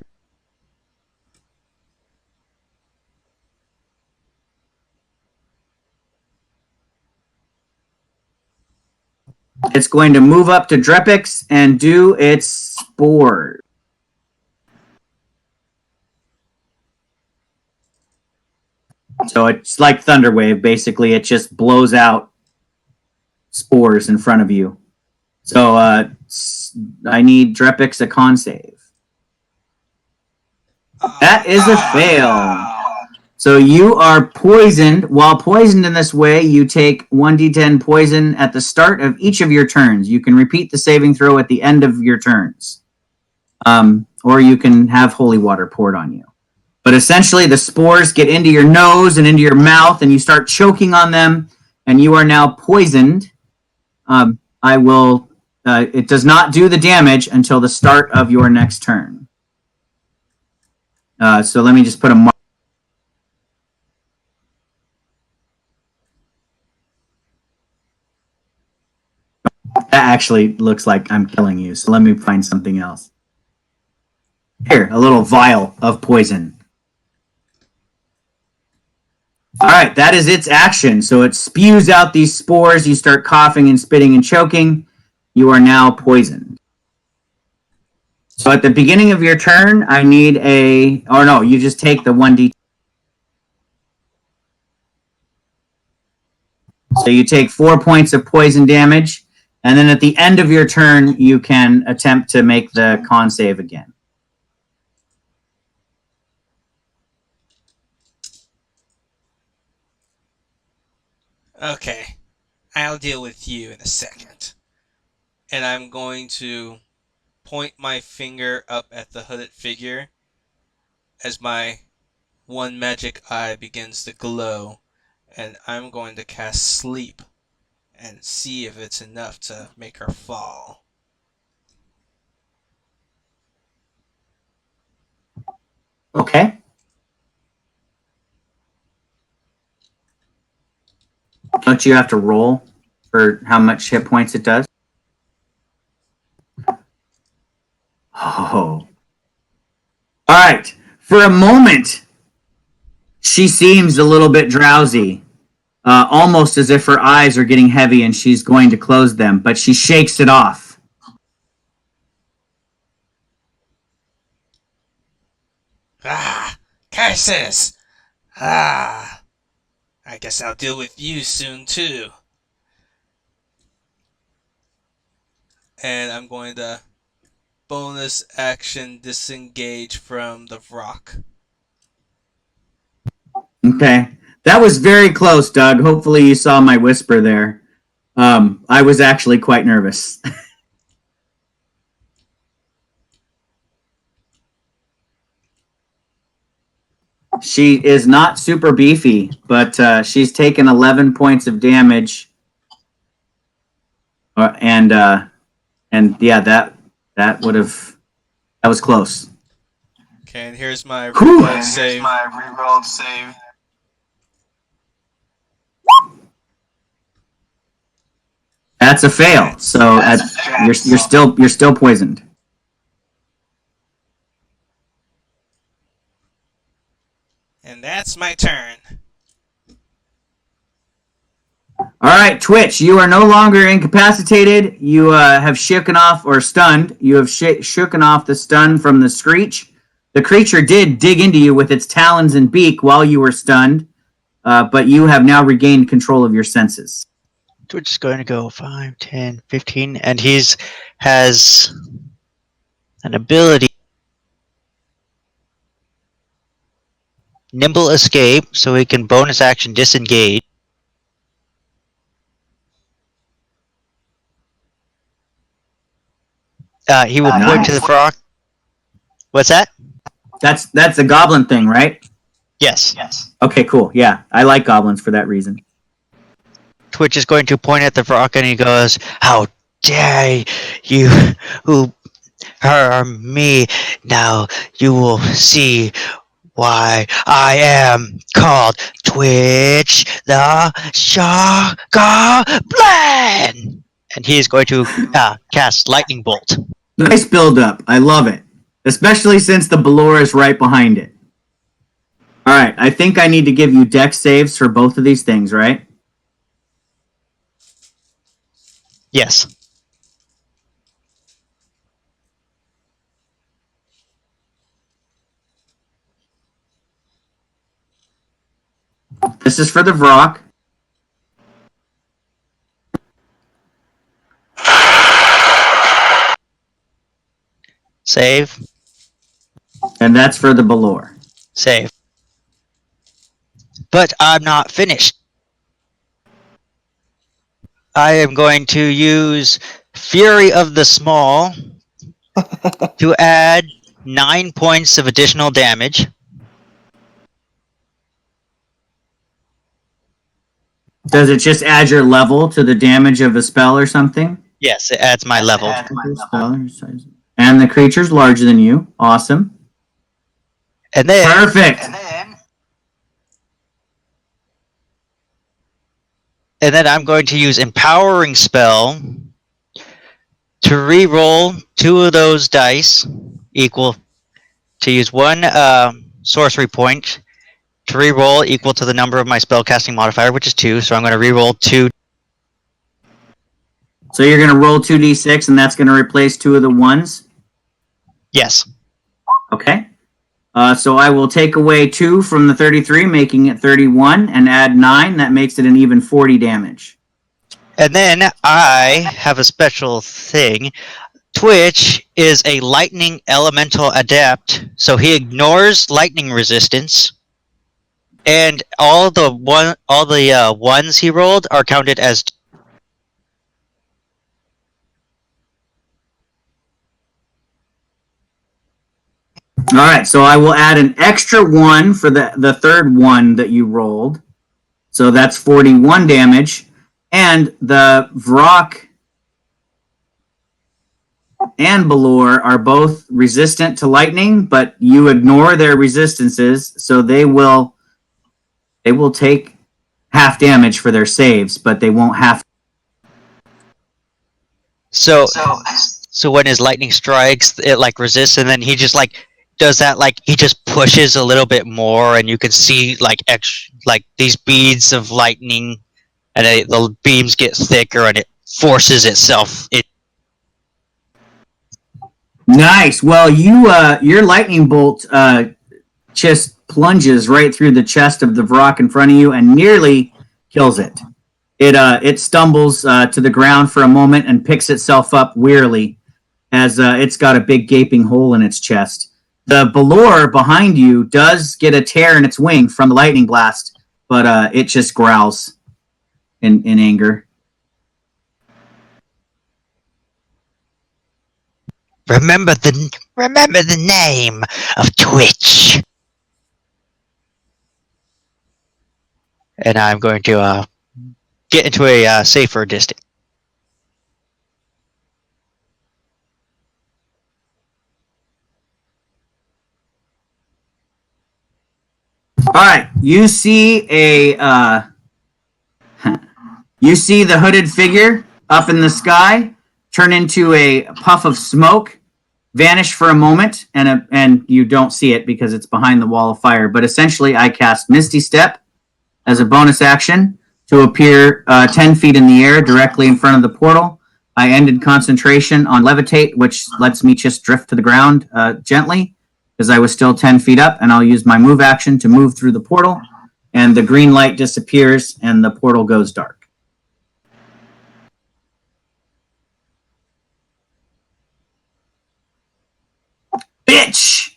It's going to move up to Drepix and do its spore. So it's like Thunderwave, basically. It just blows out spores in front of you. So I need Drepix a con save. That is a fail. So you are poisoned. While poisoned in this way, you take 1d10 poison at the start of each of your turns. You can repeat the saving throw at the end of your turns. Or you can have holy water poured on you. But essentially, the spores get into your nose and into your mouth, and you start choking on them, and you are now poisoned. It does not do the damage until the start of your next turn. So let me just put a mark. That actually looks like I'm killing you, so let me find something else. Here, a little vial of poison. All right, that is its action. So it spews out these spores. You start coughing and spitting and choking. You are now poisoned. So at the beginning of your turn, I need a... Oh, no, you just take the 1d. So you take 4 points of poison damage. And then at the end of your turn, you can attempt to make the con save again. Okay, I'll deal with you in a second. And I'm going to point my finger up at the hooded figure as my one magic eye begins to glow, and I'm going to cast Sleep and see if it's enough to make her fall. Okay. Don't you have to roll for how much hit points it does? Oh. All right. For a moment, she seems a little bit drowsy, almost as if her eyes are getting heavy and she's going to close them, but she shakes it off. Ah, curses! Ah, I guess I'll deal with you soon too. And I'm going to bonus action disengage from the rock. Okay. That was very close, Doug. Hopefully you saw my whisper there. I was actually quite nervous. She is not super beefy, but she's taken 11 points of damage. And yeah, that was close. Okay, and here's my reroll save. That's a fail. So you're still poisoned. And that's my turn. All right, Twitch, you are no longer incapacitated. You have shaken off or stunned. You have shooken off the stun from the screech. The creature did dig into you with its talons and beak while you were stunned, but you have now regained control of your senses. Twitch is going to go 5, 10, 15, and has an ability. Nimble escape, so he can bonus action disengage. He will point to the frog. What's that? That's the goblin thing, right? Yes. Okay, cool. Yeah, I like goblins for that reason. Twitch is going to point at the frog and he goes, "How dare you who harm me? Now you will see why I am called Twitch the Goblin." And he is going to cast Lightning Bolt. Nice build up. I love it. Especially since the Belor is right behind it. Alright, I think I need to give you dex saves for both of these things, right? Yes. This is for the Vrock. Save. And that's for the Belor. Save. But I'm not finished. I am going to use Fury of the Small to add 9 points of additional damage. Does it just add your level to the damage of a spell or something? Yes, it adds my level. And the creature's larger than you. Awesome. And then Perfect. And then I'm going to use Empowering Spell to re-roll 2 of those dice, equal to use 1 sorcery point to re-roll equal to the number of my spellcasting modifier, which is 2. So I'm going to re-roll 2. So you're going to roll 2d6, and that's going to replace 2 of the ones? Yes. Okay. So I will take away 2 from the 33, making it 31, and add 9. That makes it an even 40 damage. And then I have a special thing. Twitch is a lightning elemental adept, so he ignores lightning resistance, and all the ones he rolled are counted as. All right, so I will add an extra 1 for the third one that you rolled. So that's 41 damage. And the Vrock and Belor are both resistant to lightning, but you ignore their resistances, so they will take half damage for their saves, but they won't have. So when his lightning strikes, it like resists, and then he just like does that, like he just pushes a little bit more, and you can see like these beads of lightning, and the beams get thicker, and it forces itself. Nice. Well, your lightning bolt just plunges right through the chest of the Vrock in front of you and nearly kills it. It stumbles to the ground for a moment and picks itself up wearily as it's got a big gaping hole in its chest. The Belor behind you does get a tear in its wing from the lightning blast, but it just growls in anger. Remember the name of Twitch. And I'm going to get into a safer distance. All right, you see you see the hooded figure up in the sky turn into a puff of smoke, vanish for a moment, and you don't see it because it's behind the wall of fire. But essentially, I cast Misty Step as a bonus action to appear 10 feet in the air directly in front of the portal. I ended concentration on Levitate, which lets me just drift to the ground gently because I was still 10 feet up, and I'll use my move action to move through the portal, and the green light disappears, and the portal goes dark. Bitch!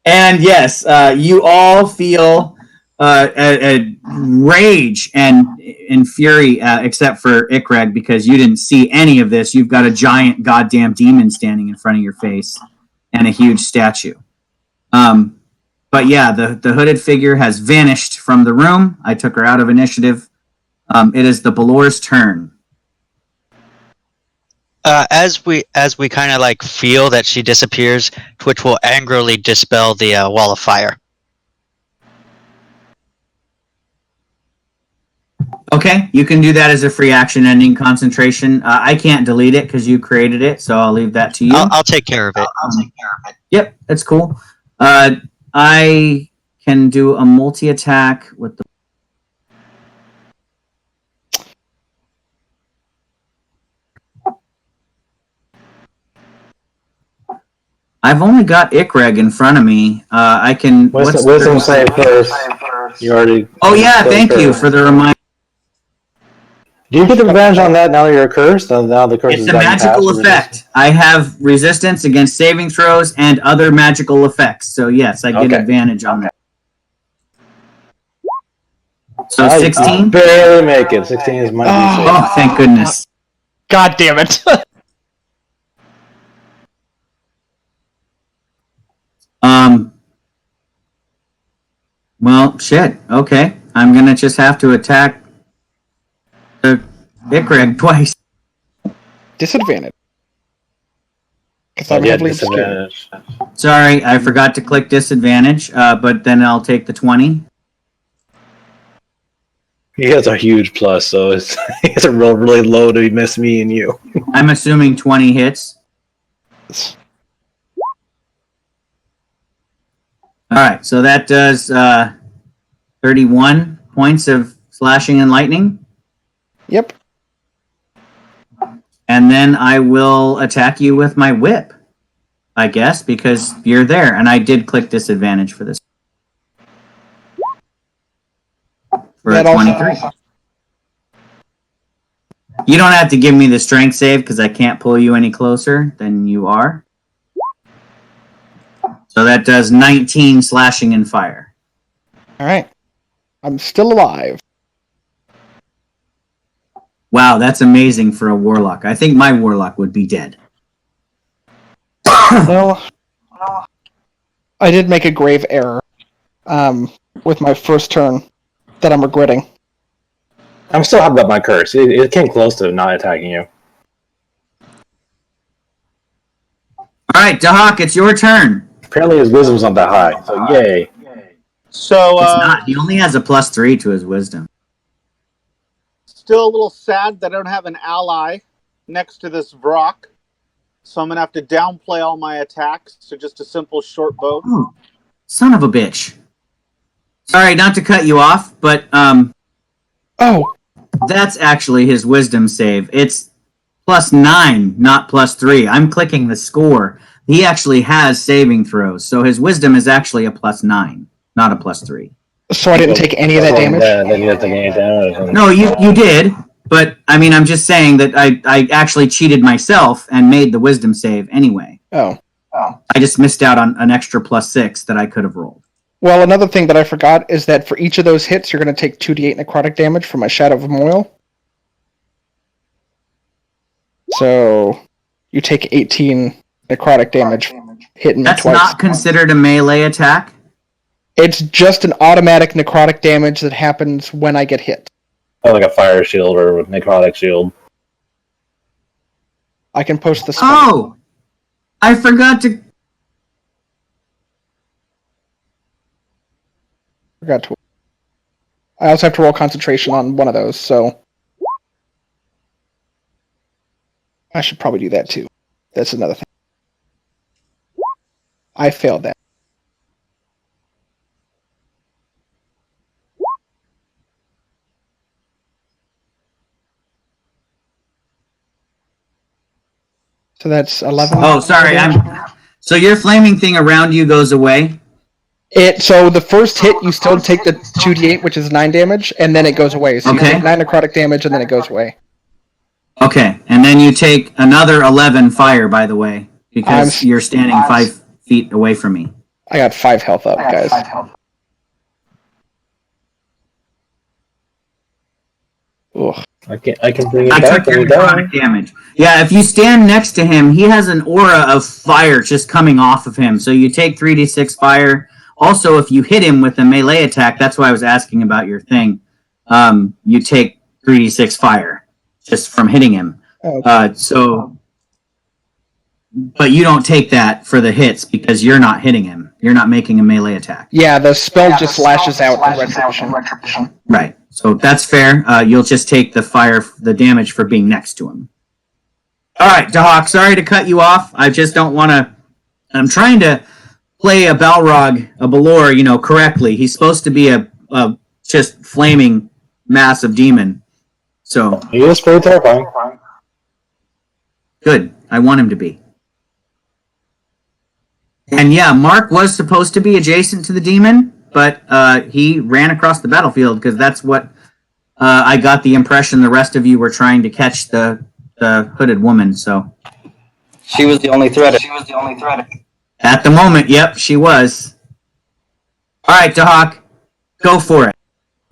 And yes, you all feel a rage and fury, except for Ikreg, because you didn't see any of this. You've got a giant goddamn demon standing in front of your face and a huge statue. But yeah, the hooded figure has vanished from the room. I took her out of initiative. It is the Balor's turn. As we kind of like feel that she disappears, Twitch will angrily dispel the wall of fire. Okay, you can do that as a free action ending concentration. I can't delete it because you created it, so I'll leave that to you. I'll take care of it. Yep, that's cool. I can do a multi-attack with the... I've only got Ikreg in front of me. I can... Wisdom save first. You already... Oh yeah, thank you for the reminder. Do you get advantage on that now that you're cursed? Now the curse It's a magical effect. I have resistance against saving throws and other magical effects. So yes, I get advantage on that. So 16? Barely make it. 16 is my DC. Oh, thank goodness. God damn it. Well, shit. Okay. I'm gonna just have to attack the Ikreg twice. Disadvantage. Because I'm heavily obscured. Sorry, I forgot to click disadvantage, but then I'll take the 20. He has a huge plus, so he has to roll really low to miss me and you. I'm assuming 20 hits. Alright, so that does 31 points of slashing and lightning. Yep. And then I will attack you with my whip, I guess, because you're there. And I did click disadvantage for this. For a 23. You don't have to give me the strength save because I can't pull you any closer than you are. So that does 19 slashing and fire. Alright. I'm still alive. Wow, that's amazing for a warlock. I think my warlock would be dead. Well, I did make a grave error with my first turn that I'm regretting. I'm still happy about my curse. It came close to not attacking you. Alright, Dahak, it's your turn. Apparently his wisdom's not that high, so yay. So, It's not. He only has a +3 to his wisdom. still a little sad that I don't have an ally next to this Vrock. So I'm going to have to downplay all my attacks to just a simple short bow. Oh, son of a bitch. Sorry, not to cut you off, but Oh, that's actually his wisdom save. It's +9, not +3. I'm clicking the score. He actually has saving throws, so his wisdom is actually a +9, not a +3. so I didn't take any of that damage? Yeah, then you have to take any damage. No, you did, but I mean, I'm just saying that I actually cheated myself and made the wisdom save anyway. Oh. I just missed out on an extra +6 that I could have rolled. Well, another thing that I forgot is that for each of those hits, you're going to take 2d8 necrotic damage from my Shadow of Moil. So, you take 18 necrotic damage hitting me That's twice. not considered a melee attack? It's just an automatic necrotic damage that happens when I get hit. Oh, like a fire shield or a necrotic shield. I can post the spell. Oh! I forgot to... Forgot to. I also have to roll concentration on one of those, so I should probably do that too. That's another thing. I failed that. So that's 11. Oh, sorry. So your flaming thing around you goes away? So the first hit, you still take the 2d8, which is 9 damage, and then it goes away. So you Okay. take 9 necrotic damage, and then it goes away. Okay, and then you take another 11 fire, by the way, because you're standing 5 feet away from me. I got 5 health up, guys. Ugh. I can bring it I back took when your we die. necrotic damage. Yeah, if you stand next to him, he has an aura of fire just coming off of him. So you take 3d6 fire. Also, if you hit him with a melee attack, that's why I was asking about your thing. You take 3d6 fire just from hitting him. But you don't take that for the hits because you're not hitting him. You're not making a melee attack. Yeah, the spell just lashes out in retribution. Right. So that's fair. You'll just take the damage for being next to him. All right, Dahak, sorry to cut you off. I just don't want to. I'm trying to play a Balrog, a Balor, correctly. He's supposed to be a just flaming massive demon. So He is pretty terrifying. good. I want him to be. And yeah, Mark was supposed to be adjacent to the demon, but he ran across the battlefield because that's what I got the impression the rest of you were trying to catch the hooded woman. So She was the only threat. at the moment, yep, she was. All right, Dahak, go for it.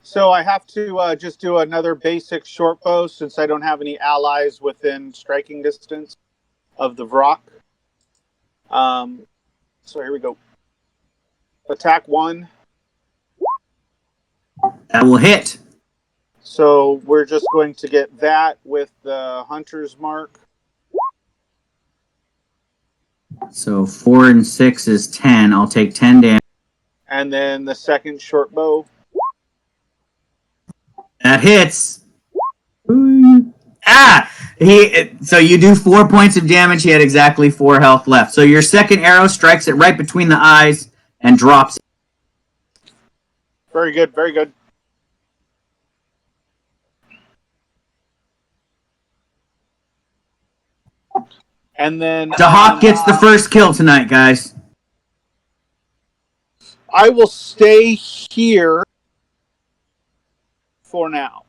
So I have to just do another basic short bow since I don't have any allies within striking distance of the Vrock. So here we go. Attack 1. That will hit. So we're just going to get that with the Hunter's Mark. So 4 and 6 is 10. I'll take 10 damage. And then the second short bow. That hits. So you do 4 points of damage. He had exactly 4 health left. So your second arrow strikes it right between the eyes and drops it. Very good, very good. And then Dahak gets the first kill tonight, guys. I will stay here for now.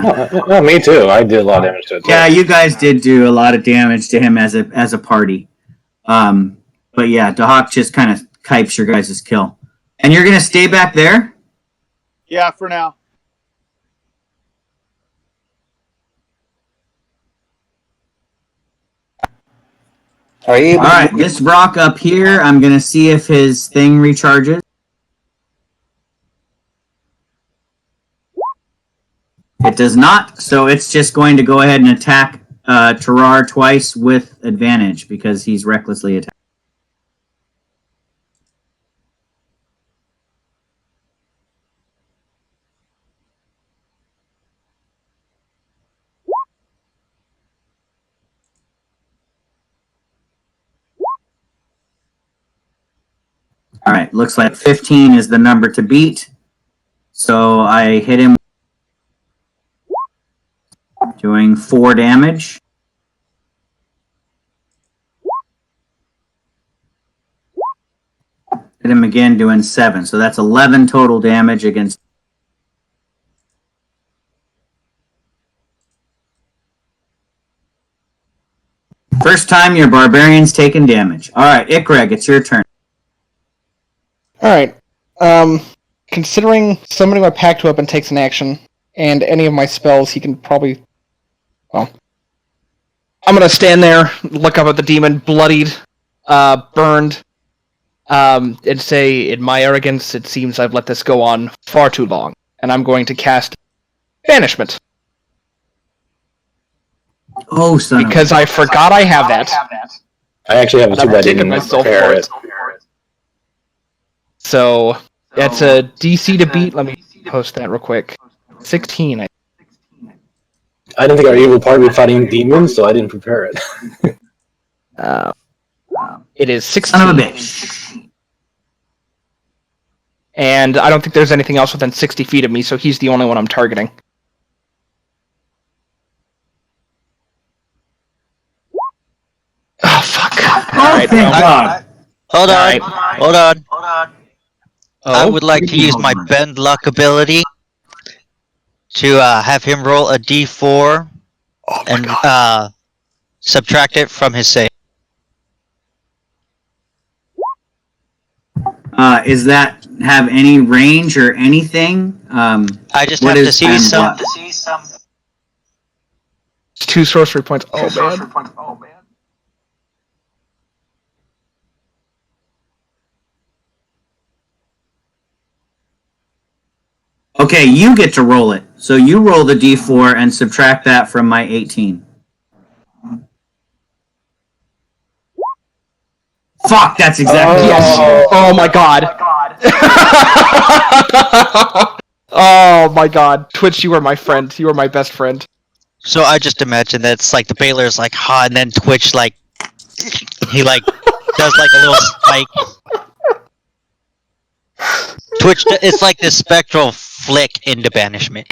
No, me too. I did a lot of damage to it. Yeah, you guys did do a lot of damage to him as a party. But yeah, Dahak just kind of kipes your guys' kill. And you're going to stay back there? Yeah, for now. Are you able All right, this rock up here, I'm going to see if his thing recharges. It does not, so it's just going to go ahead and attack Tarar twice with advantage because he's recklessly attacked. All right, looks like 15 is the number to beat. So I hit him doing 4 damage. Hit him again doing 7. So that's 11 total damage against. First time your barbarian's taken damage. All right, Ikreg, it's your turn. Alright. Considering summoning my pact weapon takes an action, and any of my spells, he can probably... Well... I'm gonna stand there, look up at the demon, bloodied, burned, and say, in my arrogance, it seems I've let this go on far too long, and I'm going to cast Banishment. Oh, son Because I forgot I have that. I actually have a I'm 2 by taking demon myself prepare for it. So, that's a DC to beat. Let me post that real quick. 16. I didn't think our evil party would be fighting demons, so I didn't prepare it. It is 16. Son of a bitch. And I don't think there's anything else within 60 feet of me, so he's the only one I'm targeting. Oh, fuck. Alright, Thank God. Hold on. Alright. Hold on. I Oh, would like to use my bend luck ability to have him roll a d4 and subtract it from his save. Is that have any range or anything? I just what have to is see and some. what? It's 2 sorcery points. Oh man. Okay, you get to roll it. So you roll the d4 and subtract that from my 18. Fuck, that's exactly Yes. Oh my god. Oh my god. Twitch, you are my friend. You are my best friend. So I just imagine that it's like the Baylor's like hot, and then Twitch like he like does like a little spike. Twitch, it's like this spectral flick into banishment.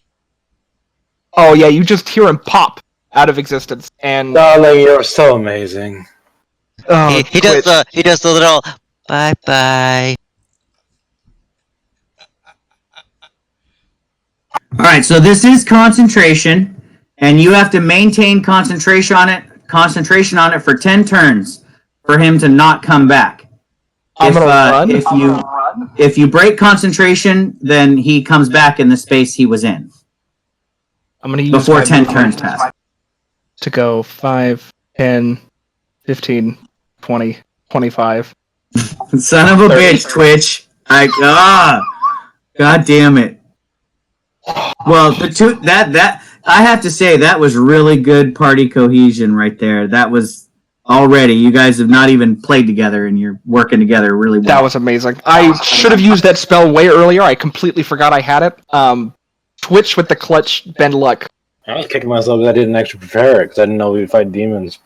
Oh yeah, you just hear him pop out of existence, and Darling, you're so amazing. oh, He does the little bye bye. All right, so this is concentration, and you have to maintain concentration on it for 10 turns for him to not come back. I'm gonna run. If you break concentration, then he comes back in the space he was in I'm gonna use before my 10 movement turns pass. to go 5, 10, 15, 20, 25. Son of a bitch, Twitch! God damn it! Well, that I have to say that was really good party cohesion right there. That was already. You guys have not even played together, and you're working together really well. That was amazing. I should have used that spell way earlier. I completely forgot I had it. Twitch with the clutch bend luck. I was kicking myself because I didn't actually prepare it because I didn't know we'd fight demons.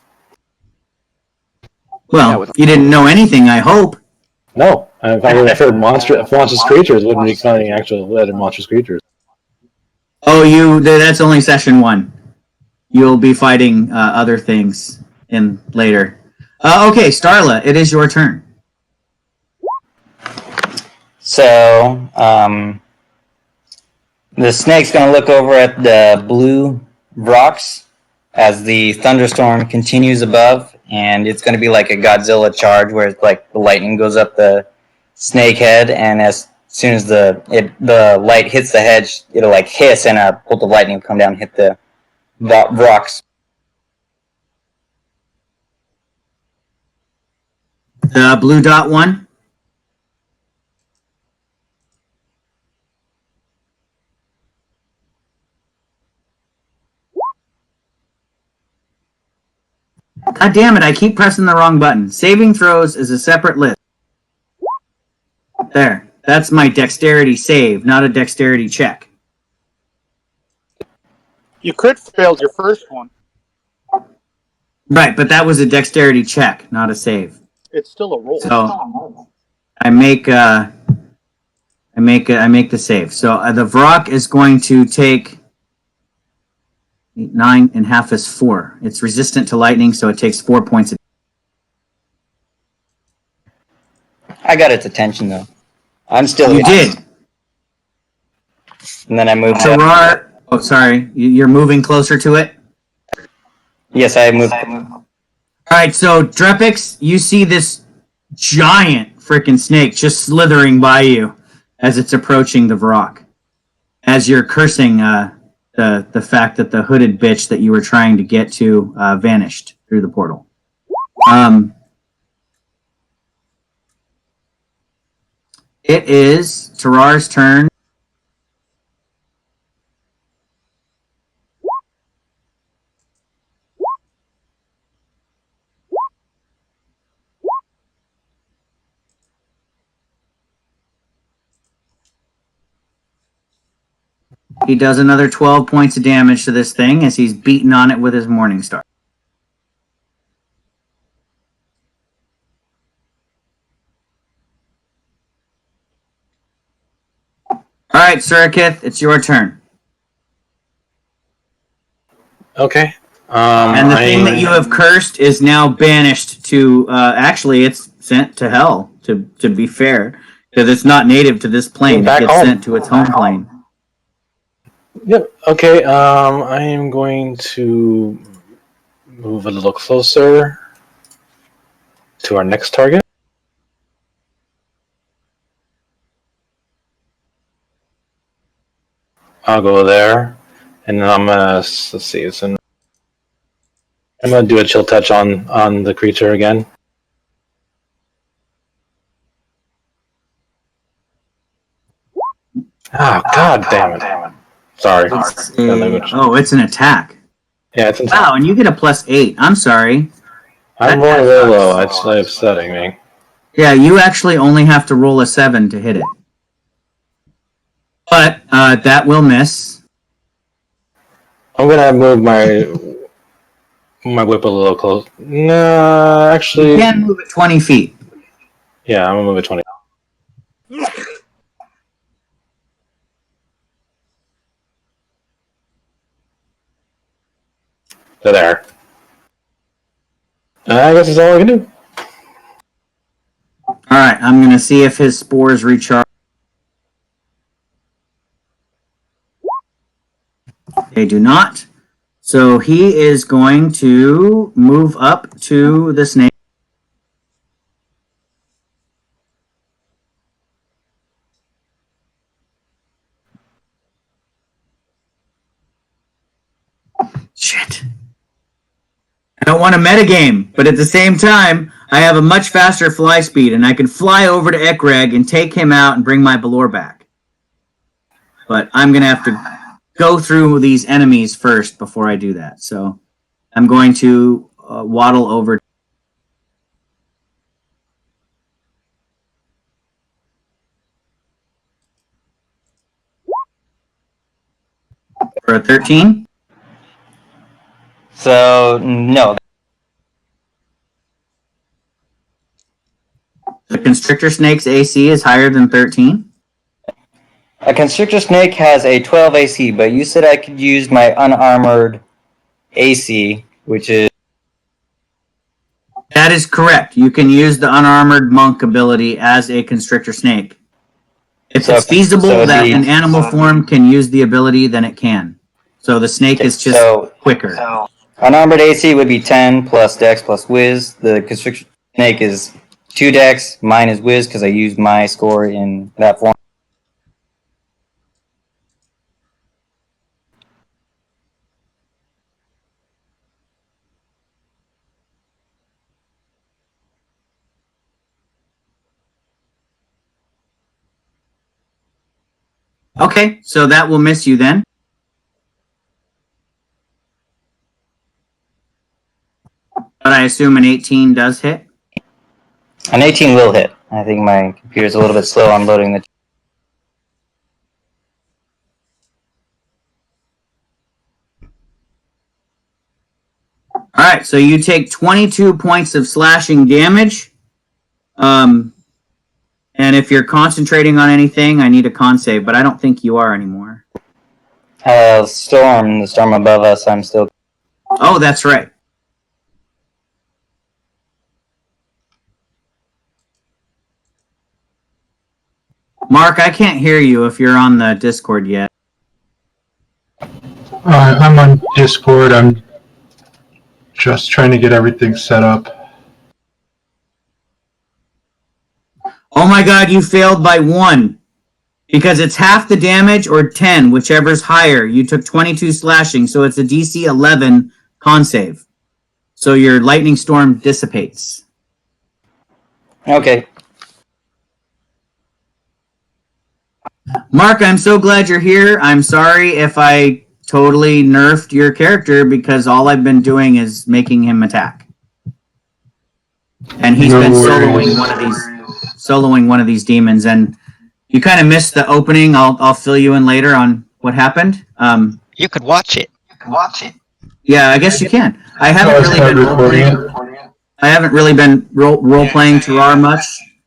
Well, you didn't know anything, I hope. No, if I heard monstrous creatures, wouldn't be fighting actual other monstrous creatures. Oh, that's only session 1. You'll be fighting other things in later. Okay, Starla, it is your turn. So, the snake's going to look over at the blue rocks as the thunderstorm continues above, and it's going to be like a Godzilla charge where it's like the lightning goes up the snake head, and as soon as the light hits the hedge, it'll like hiss, and a bolt of lightning will come down and hit the rocks. The blue dot one. God damn it, I keep pressing the wrong button. Saving throws is a separate list. There. That's my dexterity save, not a dexterity check. You crit failed your first one. Right, but that was a dexterity check, not a save. It's still a roll. So I make the save. So the Vrock is going to take 8, 9, and half is 4. It's resistant to lightning, so it takes 4 points. I got its attention though. I'm still. You did. And then I moved. Tarar. Oh, sorry. You're moving closer to it. Yes, I moved. All right. So Drepix, you see this giant freaking snake just slithering by you as it's approaching the Vrock. As you're cursing the fact that the hooded bitch that you were trying to get to vanished through the portal. It is Tarar's turn. He does another 12 points of damage to this thing as he's beating on it with his Morning Star. All right, Surakith, it's your turn. Okay. And the thing that you have cursed is now banished to. Actually, it's sent to hell. To be fair, because it's not native to this plane, it gets sent to its home plane. Yep. Okay. I am going to move a little closer. 'To our next target. I'll go there, and then I'm gonna let's see. So I'm gonna do a chill touch on the creature again. Oh, god damn it! Sorry. It's an attack. Yeah, it's an attack. Wow, and you get a +8. I'm sorry. I'm rolling really low. It's upsetting me. Yeah, you actually only have to roll a 7 to hit it. But that will miss. I'm gonna move my whip a little close. No, actually, You can move it 20 feet. Yeah, I'm gonna move it 20. So there. I guess that's all I can do. All right, I'm going to see if his spores recharge. They do not. So he is going to move up to the snake. Shit. I don't want a metagame, but at the same time, I have a much faster fly speed, and I can fly over to Ekreg and take him out and bring my Balor back. But I'm going to have to go through these enemies first before I do that. So I'm going to waddle over. For a 13? So, no. The constrictor snake's AC is higher than 13? A constrictor snake has a 12 AC, but you said I could use my unarmored AC, which is... That is correct. You can use the unarmored monk ability as a constrictor snake. If it's feasible that an animal form can use the ability, then it can. So the snake is just quicker. Unarmored AC would be 10 plus Dex plus Whiz. The constrictor snake is 2 Dex. Mine is Whiz because I used my score in that form. Okay, so that will miss you then. But I assume an 18 does hit? An 18 will hit. I think my computer's a little bit slow on loading the... Alright, so you take 22 points of slashing damage. And if you're concentrating on anything, I need a con save, but I don't think you are anymore. the storm above us, I'm still... Oh, that's right. Mark, I can't hear you if you're on the Discord yet. I'm on Discord. I'm just trying to get everything set up. Oh my god, you failed by 1. Because it's half the damage or 10, whichever's higher. You took 22 slashing, so it's a DC 11 con save. So your lightning storm dissipates. Okay. Mark, I'm so glad you're here. I'm sorry if I totally nerfed your character because all I've been doing is making him attack. And he's been soloing one of these demons, and you kind of missed the opening. I'll fill you in later on what happened. You could watch it. Yeah, I guess you can. I haven't really been role playing Terrar much,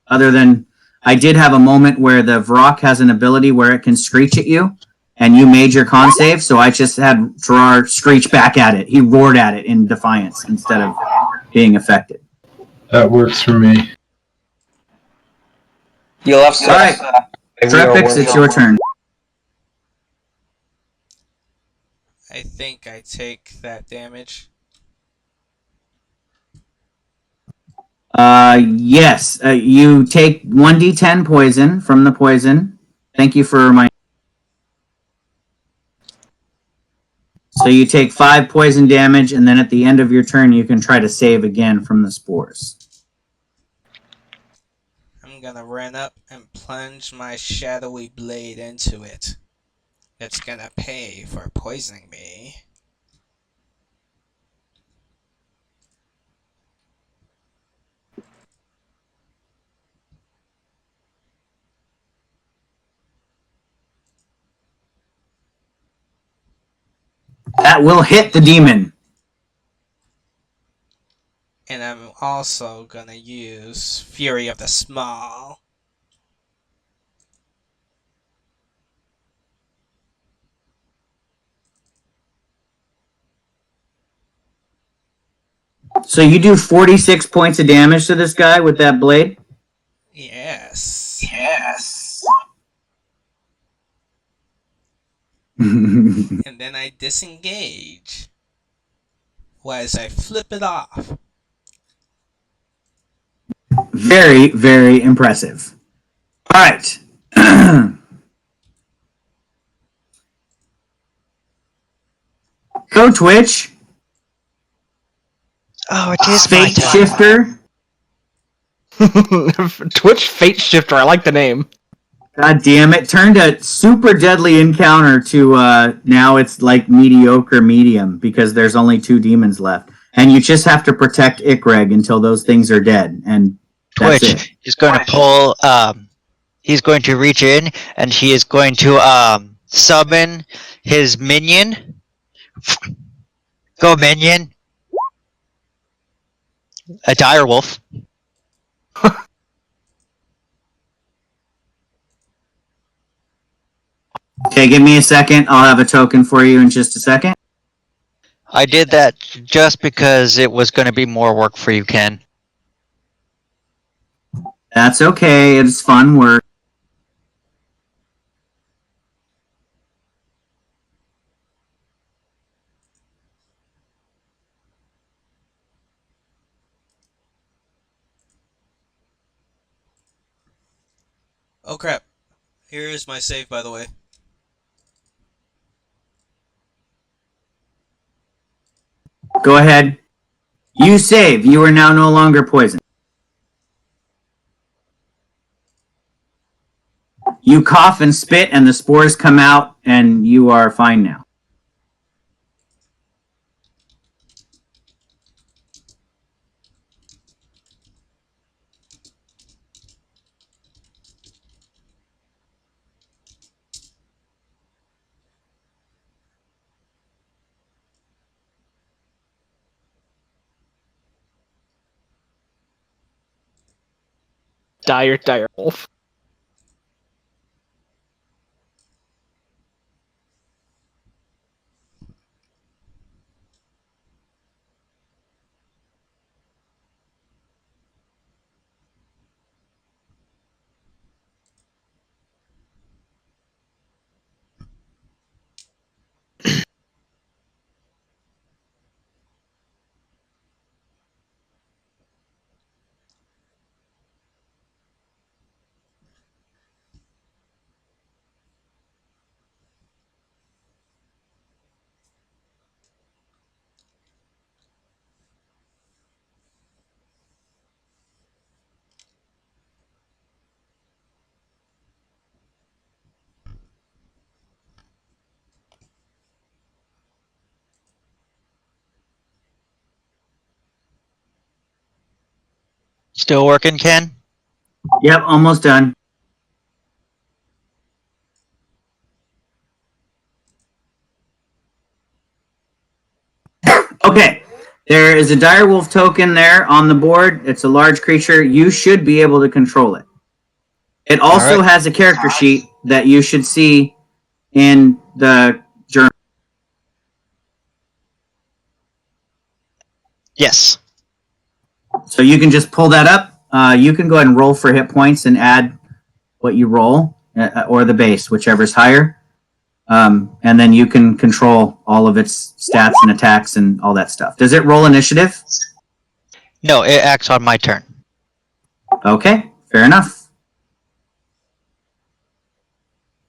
other than I did have a moment where the Vrock has an ability where it can screech at you, and you made your con save, so I just had Terrar screech back at it. He roared at it in defiance instead of being affected. That works for me. You'll have to... Alright, Trepix, it's your turn. I think I take that damage. Yes. You take 1d10 poison from the poison. Thank you for reminding. So you take 5 poison damage, and then at the end of your turn, you can try to save again from the spores. I'm gonna run up and plunge my shadowy blade into it. It's gonna pay for poisoning me. That will hit the demon. And I'm also gonna use Fury of the Small. So you do 46 points of damage to this guy with that blade? Yes. And then I disengage. As I flip it off. Very, very impressive. All right. Go Twitch. Oh, it is my Fate turn. Shifter. Twitch Fate Shifter. I like the name. God damn it. Turned a super deadly encounter to now it's like mediocre medium because there's only 2 demons left. And you just have to protect Ikreg until those things are dead. And that's it. Twitch is going to pull. He's going to reach in and he is going to summon his minion. Go minion. A direwolf. Okay, give me a second. I'll have a token for you in just a second. I did that just because it was going to be more work for you, Ken. That's okay. It's fun work. Oh crap. Here is my save, by the way. Go ahead. You save. You are now no longer poisoned. You cough and spit, and the spores come out, and you are fine now. Dire wolf. Still working, Ken? Yep, almost done. Okay. There is a direwolf token there on the board. It's a large creature. You should be able to control it. It also has a character sheet that you should see in the journal. Yes. So you can just pull that up. You can go ahead and roll for hit points and add what you roll, or the base, whichever's higher. And then you can control all of its stats and attacks and all that stuff. Does it roll initiative? No, it acts on my turn. Okay, fair enough.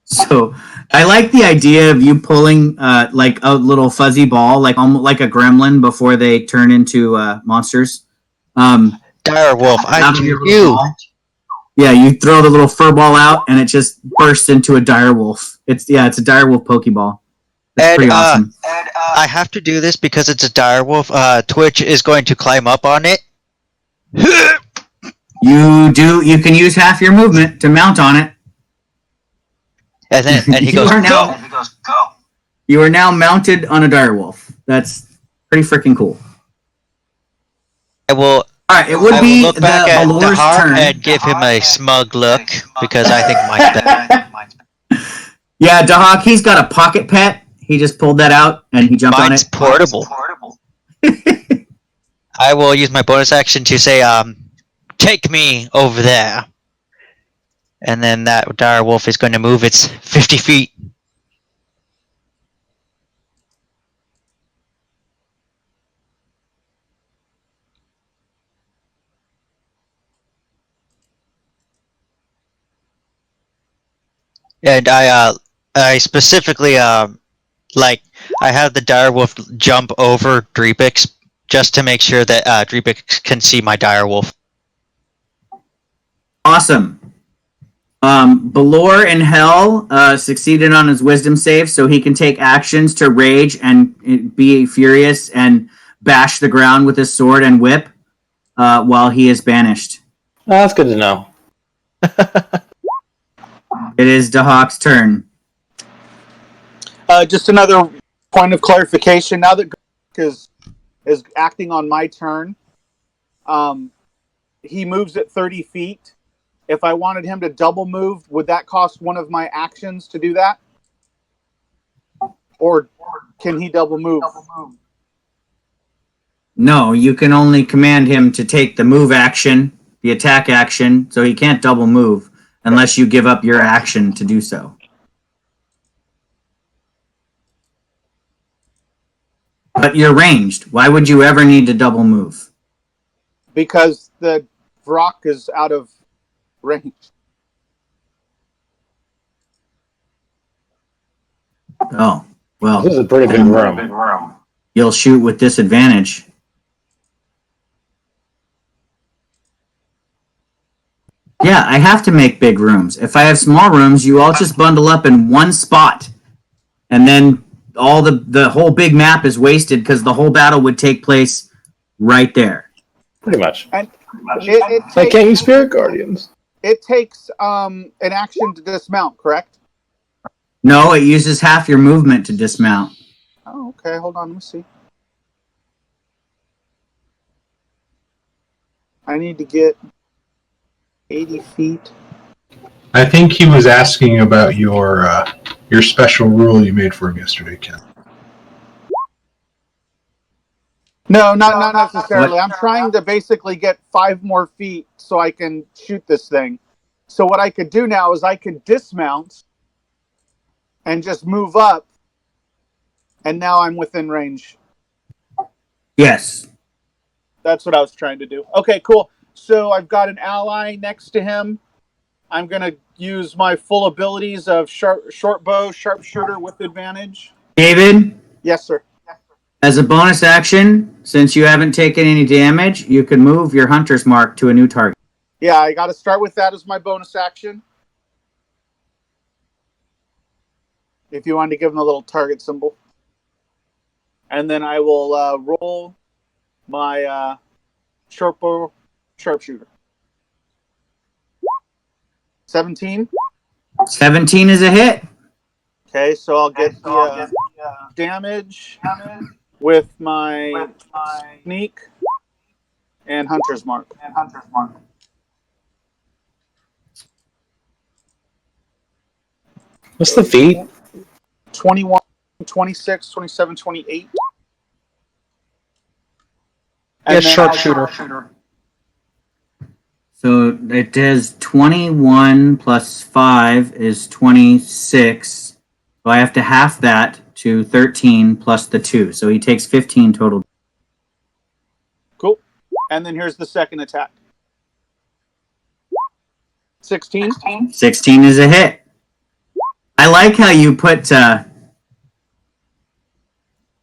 So I like the idea of you pulling like a little fuzzy ball, like almost like a gremlin before they turn into monsters. Dire wolf, Out I'm of your to little you. ball. Yeah, you throw the little fur ball out, and it just bursts into a dire wolf. It's a dire wolf pokeball. It's And pretty awesome. I have to do this because it's a dire wolf. Twitch is going to climb up on it. You can use half your movement to mount on it. And he goes, go! You are now mounted on a dire wolf. That's pretty freaking cool. I will All right, it would be look back at Balor's Dahak turn. and give him a smug look because I think mine's better. Yeah, Dahak, he's got a pocket pet. He just pulled that out and he jumped Mine's on it. portable. I will use my bonus action to say, take me over there. And then that dire wolf is going to move its 50 feet. And I specifically, like, I have the dire wolf jump over Dreepix just to make sure that Dreepix can see my dire wolf. Awesome. Balor in Hell succeeded on his wisdom save, so he can take actions to rage and be furious and bash the ground with his sword and whip while he is banished. Oh, that's good to know. It is Dahak's turn. Just another point of clarification. Now that Gurk is acting on my turn, he moves at 30 feet. If I wanted him to double move, would that cost one of my actions to do that? Or can he double move? No, you can only command him to take the move action, the attack action, so he can't double move unless you give up your action to do so. But you're ranged. Why would you ever need to double move? Because the Vrock is out of range. Oh, well. This is a pretty big room. You'll shoot with disadvantage. Yeah, I have to make big rooms. If I have small rooms, you all just bundle up in one spot. And then all the whole big map is wasted because the whole battle would take place right there. Pretty much. And Like King Spirit Guardians. it takes an action to dismount, correct? No, it uses half your movement to dismount. Oh, okay. Hold on. Let me see. I need to get 80 feet. I think he was asking about your special rule you made for him yesterday, Ken. No, not necessarily. I'm trying to basically get 5 more feet so I can shoot this thing. So what I could do now is I could dismount and just move up, and now I'm within range. Yes. That's what I was trying to do. Okay, cool. So I've got an ally next to him. I'm going to use my full abilities of short bow, sharpshooter with advantage. David? Yes, sir. As a bonus action, since you haven't taken any damage, you can move your hunter's mark to a new target. Yeah, I got to start with that as my bonus action. If you wanted to give him a little target symbol. And then I will roll my short bow sharpshooter. 17. 17 is a hit. Okay, so I'll get the damage with my sneak and hunter's mark. What's the feat? 21, 26, 27, 28. Yes, sharpshooter. So it does 21 plus 5 is 26. So I have to half that to 13 plus the 2. So he takes 15 total. Cool. And then here's the second attack. 16. 16 is a hit. I like how you put. I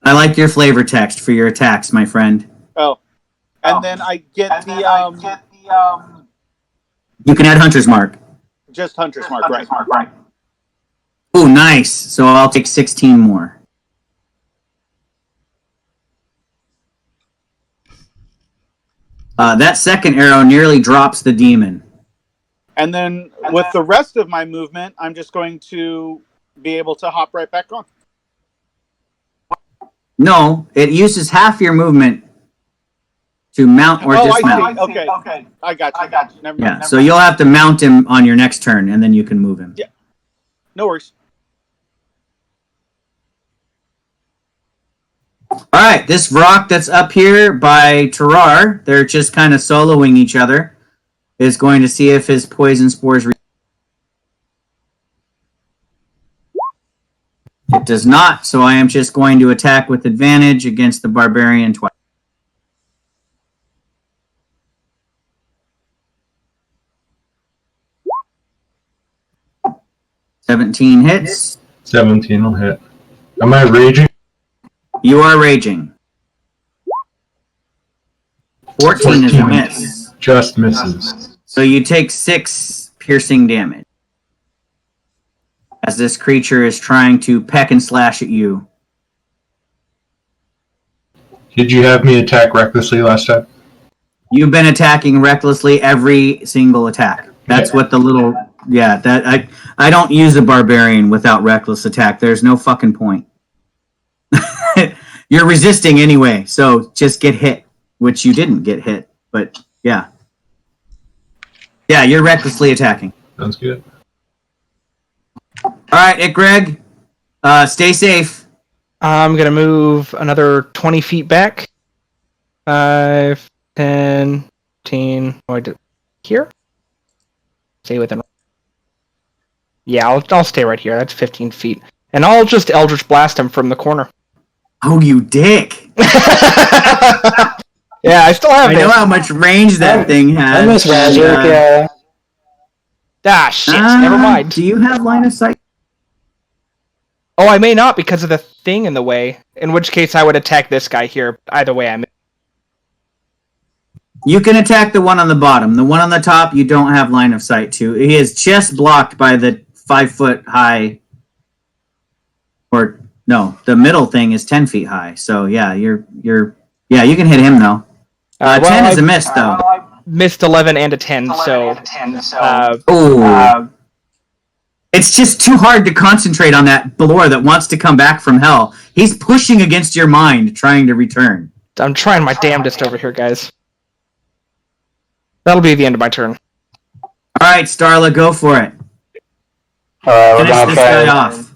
like your flavor text for your attacks, my friend. Oh, and then I get the You can add Hunter's Mark. just Hunter's Mark, right? Oh, nice. So I'll take 16 more. That second arrow nearly drops the demon. And then with the rest of my movement, I'm just going to be able to hop right back on. No, it uses half your movement to mount or dismount. Okay. I got you. Never mind. Yeah, so you'll have to mount him on your next turn, and then you can move him. Yeah. No worries. All right, this rock that's up here by Terrar, they're just kind of soloing each other, is going to see if his poison spores... It does not, so I am just going to attack with advantage against the barbarian twice. $17 hits. 17 will hit. Am I raging? You are raging. 14 is a miss. Just misses. So you take 6 piercing damage as this creature is trying to peck and slash at you. Did you have me attack recklessly last time? You've been attacking recklessly every single attack. That's what the little... Yeah, that I don't use a barbarian without reckless attack. There's no fucking point. You're resisting anyway, so just get hit, which you didn't get hit, but yeah. Yeah, you're recklessly attacking. Sounds good. All right, Greg, stay safe. I'm going to move another 20 feet back. 5, 10, 15... Oh, I did here? Stay within... Yeah, I'll stay right here. That's 15 feet. And I'll just Eldritch Blast him from the corner. Oh, you dick. Yeah, I still have I know how much range that thing has. I miss magic, yeah. Ah, shit, never mind. Do you have line of sight? Oh, I may not because of the thing in the way. In which case I would attack this guy here. Either way, I'm... You can attack the one on the bottom. The one on the top, you don't have line of sight to. He is just blocked by the 5-foot high... Or, no, the middle thing is 10 feet high. So, yeah, you're... Yeah, you can hit him, though. 10 is a miss, though. Missed 11 and a 10, so... It's just too hard to concentrate on that Balor that wants to come back from hell. He's pushing against your mind, trying to return. I'm trying my damnedest over here, guys. That'll be the end of my turn. All right, Starla, go for it. We're Finish gonna this try. guy off.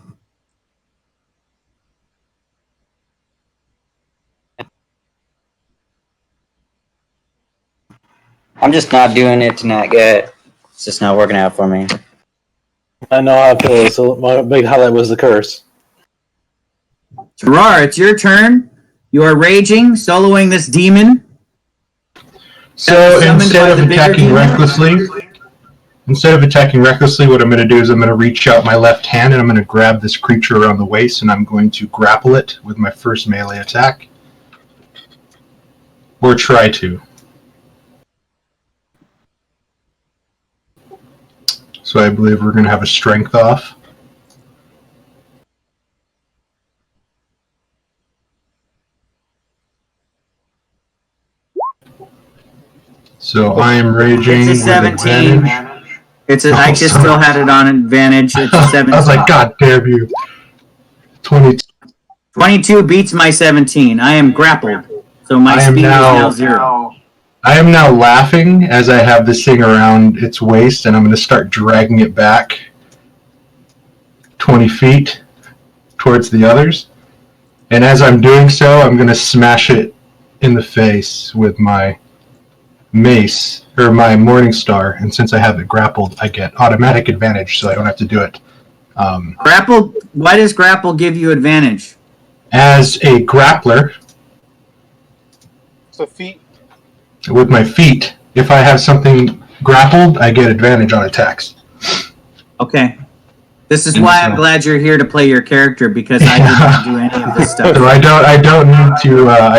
I'm just not doing it to not get. It's just not working out for me. I know how it feels. So my big highlight was the curse. Terrar, it's your turn. You are raging, soloing this demon. So Summoned instead by of the bigger attacking demon? recklessly, what I'm going to do is I'm going to reach out my left hand and I'm going to grab this creature around the waist and I'm going to grapple it with my first melee attack. Or try to. So I believe we're going to have a strength off. So I am raging. It's a 17. I just still had it on advantage. It's a 17. I was like, God damn you. 22. 22 beats my 17. I am grappled. So my speed is now 0. I am now laughing as I have this thing around its waist, and I'm going to start dragging it back 20 feet towards the others. And as I'm doing so, I'm going to smash it in the face with my mace, or my Morning Star. And since I have it grappled, I get automatic advantage, so I don't have to do it. Grapple? Why does grapple give you advantage? As a grappler, So feet. with my feet, if I have something grappled, I get advantage on attacks. Okay. This is why I'm glad you're here to play your character, because I didn't do any of this stuff. So I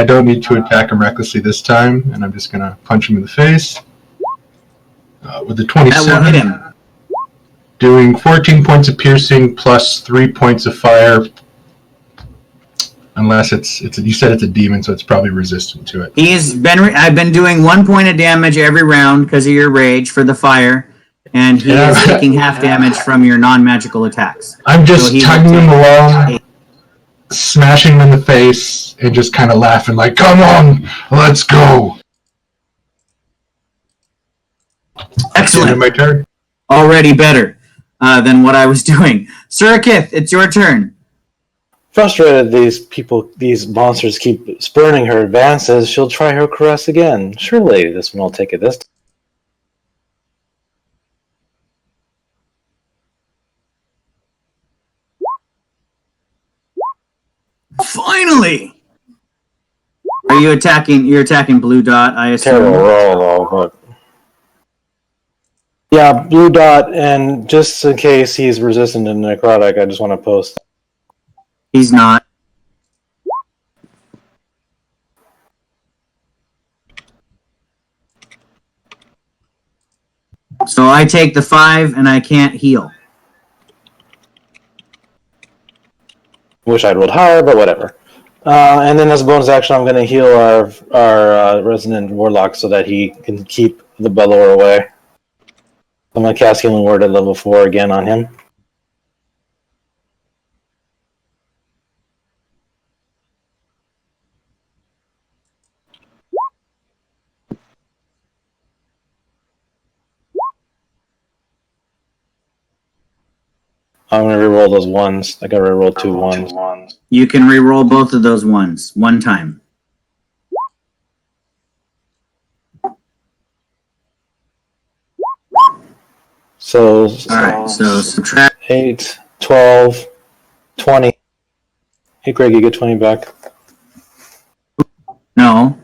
don't need to attack him recklessly this time, and I'm just gonna punch him in the face with the 27. That will hit him. Doing 14 points of piercing plus 3 points of fire. Unless you said it's a demon, so it's probably resistant to it. I've been doing 1 point of damage every round because of your rage for the fire, and he is taking half damage from your non-magical attacks. I'm just tugging him along, smashing him in the face, and just kind of laughing like, "Come on, let's go." Excellent. My turn. Already better than what I was doing. Surakith, it's your turn. Frustrated these monsters keep spurning her advances, she'll try her caress again. Surely this one will take it this time. Finally! Are you attacking? You're attacking Blue Dot, I assume. Terrible roll, though, but... Yeah, Blue Dot, and just in case he's resistant to necrotic, I just want to post... He's not. So I take the 5 and I can't heal. Wish I'd rolled higher, but whatever. And then as a bonus action, I'm going to heal our resident warlock so that he can keep the bellower away. I'm going to cast Healing Word at level 4 again on him. I'm going to reroll those ones. I got to reroll 2 ones. You can reroll both of those ones one time. So Alright, so subtract 8, 12, 20. Hey Greg, you get 20 back. No.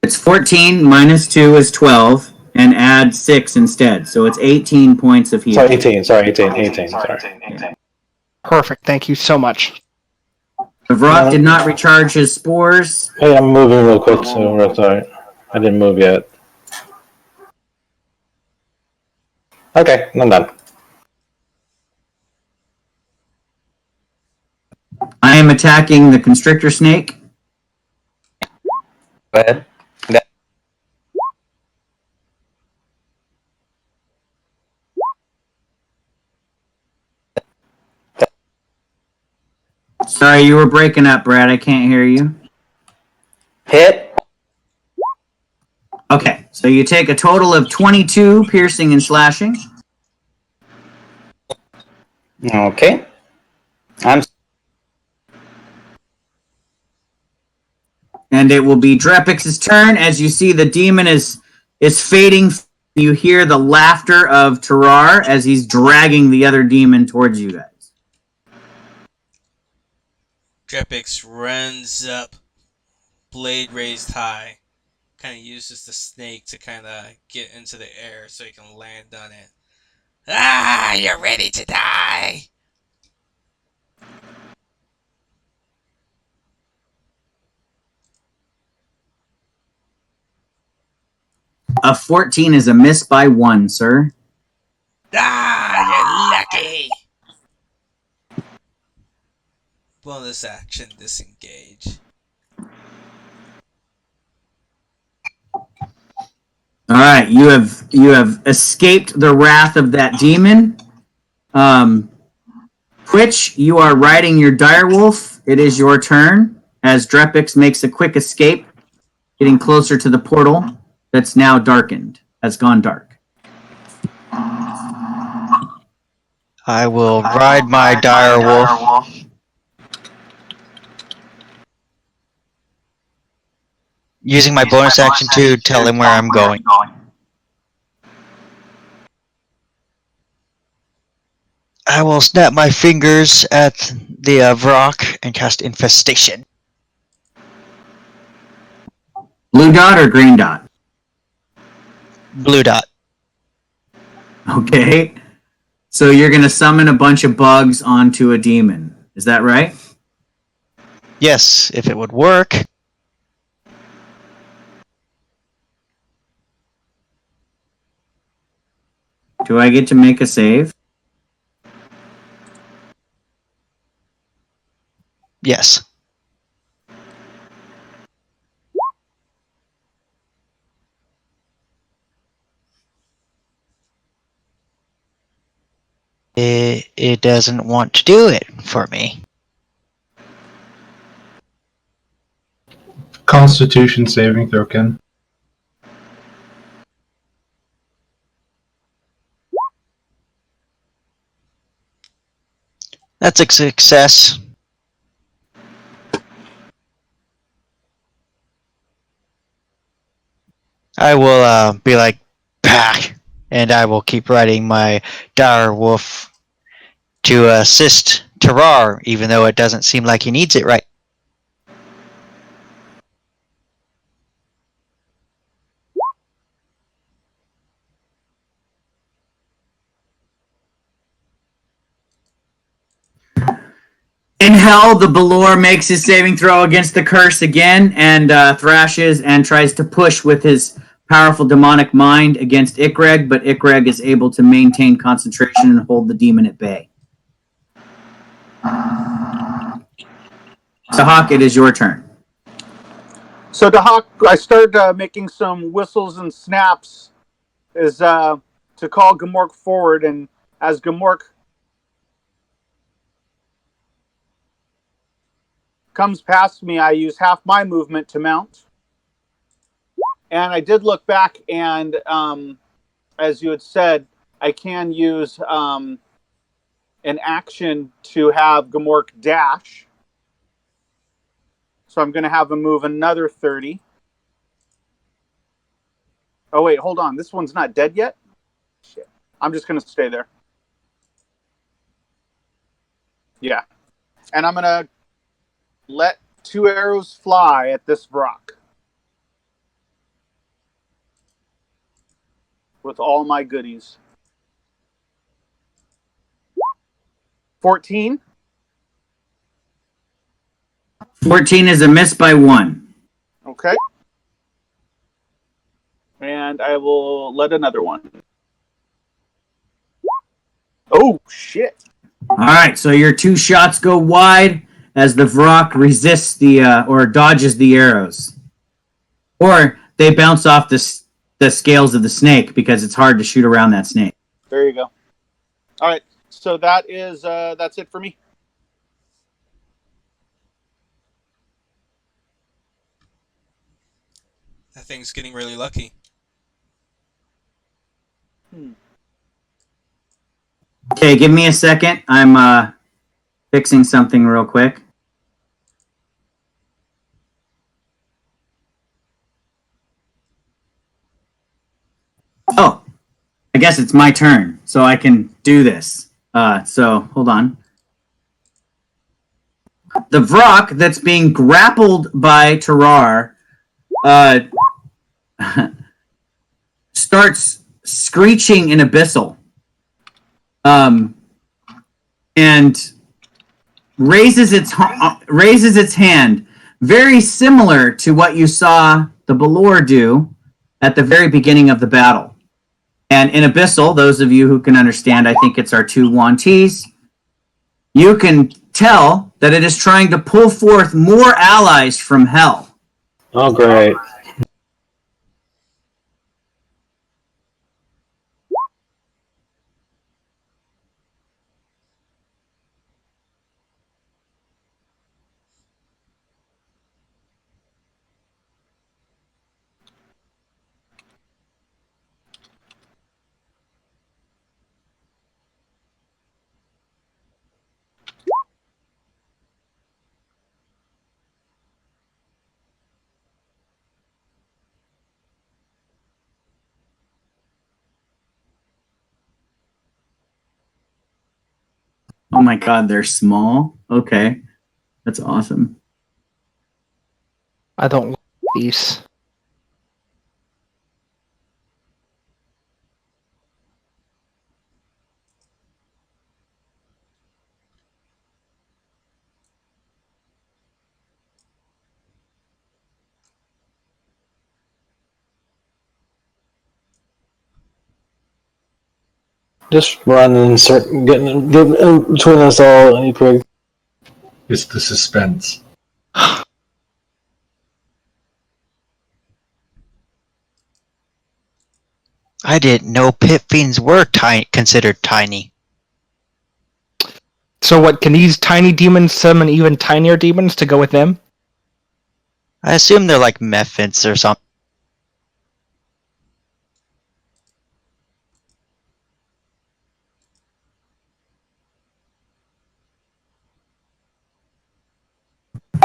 It's 14 minus 2 is 12, and add 6 instead. So it's 18 points of healing. Sorry, 18. Perfect. Thank you so much. Vrok did not recharge his spores. Hey, I'm moving real quick, so sorry. I didn't move yet. Okay, I'm done. I am attacking the constrictor snake. Go ahead. Sorry, you were breaking up, Brad. I can't hear you. Hit. Okay, so you take a total of 22 piercing and slashing. Okay. And it will be Drepix's turn. As you see, the demon is fading. You hear the laughter of Tarar as he's dragging the other demon towards you guys. Drepix runs up, blade raised high. Kind of uses the snake to kind of get into the air so he can land on it. Ah, you're ready to die! A 14 is a miss by 1, sir. Ah, you're lucky! Bonus action, disengage. All right, you have escaped the wrath of that demon. Twitch, you are riding your direwolf. It is your turn as Drepix makes a quick escape, getting closer to the portal that's now darkened, has gone dark. I will ride my dire wolf. Using my bonus action to tell him where I'm going. I will snap my fingers at the Vrok and cast Infestation. Blue dot or green dot? Blue dot. Okay. So you're going to summon a bunch of bugs onto a demon. Is that right? Yes, if it would work. Do I get to make a save? Yes. It doesn't want to do it for me. Constitution saving throw, Ken. That's a success. I will be like, back, and I will keep riding my dire wolf to assist Terrar, even though it doesn't seem like he needs it right. In hell, the Balor makes his saving throw against the curse again and thrashes and tries to push with his powerful demonic mind against Ikreg, but Ikreg is able to maintain concentration and hold the demon at bay. Sahak, it is your turn. So Dahak, I started making some whistles and snaps is to call Gamork forward, and as Gamork comes past me, I use half my movement to mount. And I did look back, and as you had said, I can use an action to have Gamork dash. So I'm going to have him move another 30. Oh, wait, hold on. This one's not dead yet? Shit. I'm just going to stay there. Yeah. And I'm going to let 2 arrows fly at this Vrock. With all my goodies. 14. 14 is a miss by 1. Okay. And I will let another one. Oh, shit. All right, so your 2 shots go wide as the Vrock resists or dodges the arrows. Or they bounce off the scales of the snake because it's hard to shoot around that snake. There you go. All right. So that's it for me. That thing's getting really lucky. Okay, give me a second. I'm fixing something real quick. Oh, I guess it's my turn, so I can do this. So, hold on. The Vrock that's being grappled by Terrar starts screeching in Abyssal. And raises its hand, very similar to what you saw the Balor do at the very beginning of the battle. And in Abyssal, those of you who can understand, I think it's our 2 Wanties, you can tell that it is trying to pull forth more allies from hell. Oh, great. Oh my god, they're small? Okay. That's awesome. I don't like these. Just run and start getting in between us all, any prig. It's the suspense. I didn't know pit fiends were considered tiny. So what, can these tiny demons summon even tinier demons to go with them? I assume they're like mephits or something.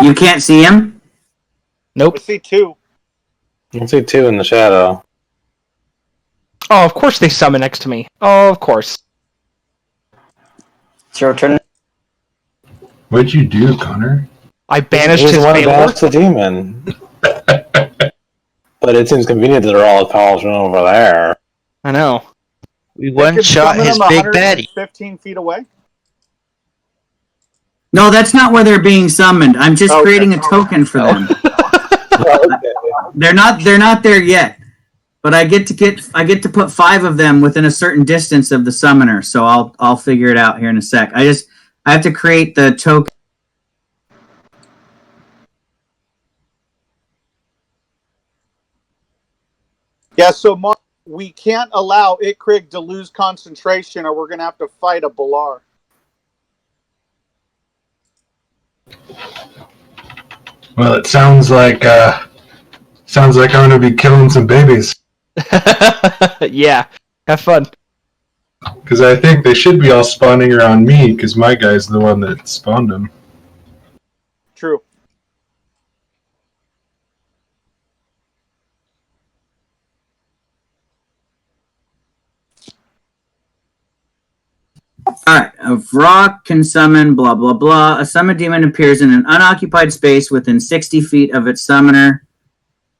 You can't see him? Nope. I see two. I see two in the shadow. Oh, of course they summon next to me. Oh, of course. It's your turn. What'd you do, Connor? I banished He's his the one who Balor. banished the demon. But it seems convenient that they're all college over there. I know. We They one could shot summon his them big baddie. 115 feet away. No, that's not where they're being summoned. I'm just Okay. creating a token for them. They're not there yet. But I get to put 5 of them within a certain distance of the summoner, so I'll figure it out here in a sec. I have to create the token. Yeah, so Mark, we can't allow Ikrig to lose concentration, or we're going to have to fight a Balar. Well, it sounds like I'm gonna be killing some babies. Yeah, have fun. Because I think they should be all spawning around me, because my guy's the one that spawned them. True. Alright, a rock can summon blah blah blah. A summoned demon appears in an unoccupied space within 60 feet of its summoner,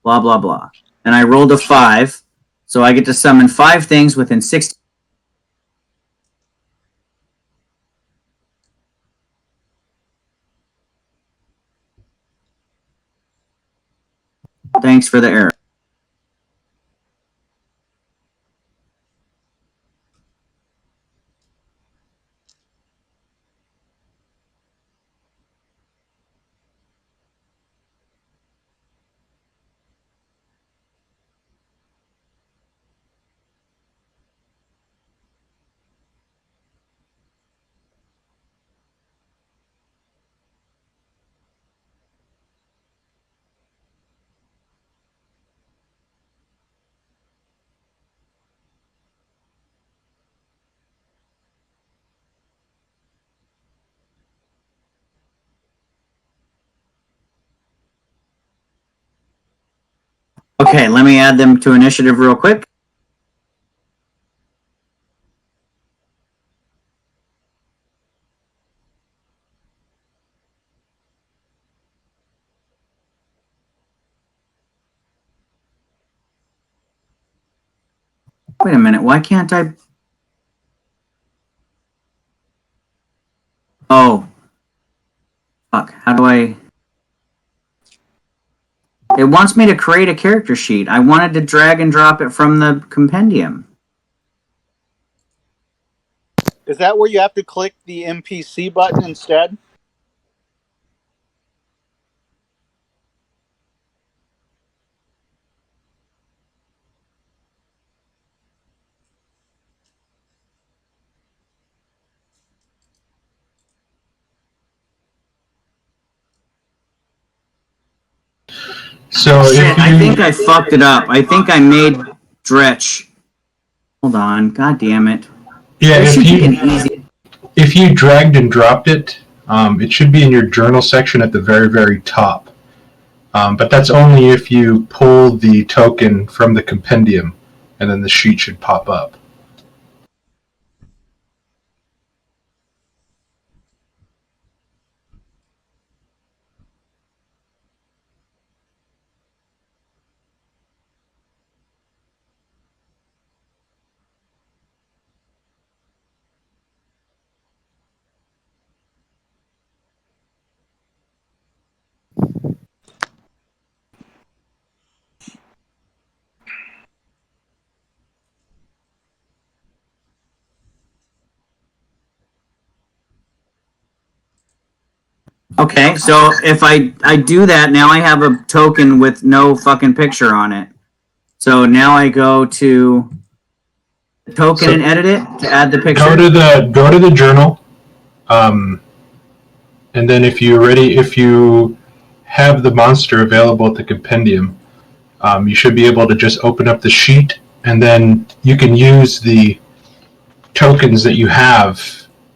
blah blah blah. And I rolled a 5, so I get to summon 5 things within 60. Thanks for the error. Okay, let me add them to initiative real quick. Wait a minute, why can't I? Oh. Fuck, how do I? It wants me to create a character sheet. I wanted to drag and drop it from the compendium. Is that where you have to click the NPC button instead? So Shit, if you, I think I fucked it up. I think I made Dretch. Hold on, god damn it. yeah, There if should be you an easy. if you dragged and dropped it, it should be in your journal section at the very, very top. But that's only if you pull the token from the compendium, and then the sheet should pop up. Okay, so if I do that, now I have a token with no fucking picture on it. So now I go to the token and edit it to add the picture. Go to the journal, and then if you have the monster available at the compendium, you should be able to just open up the sheet, and then you can use the tokens that you have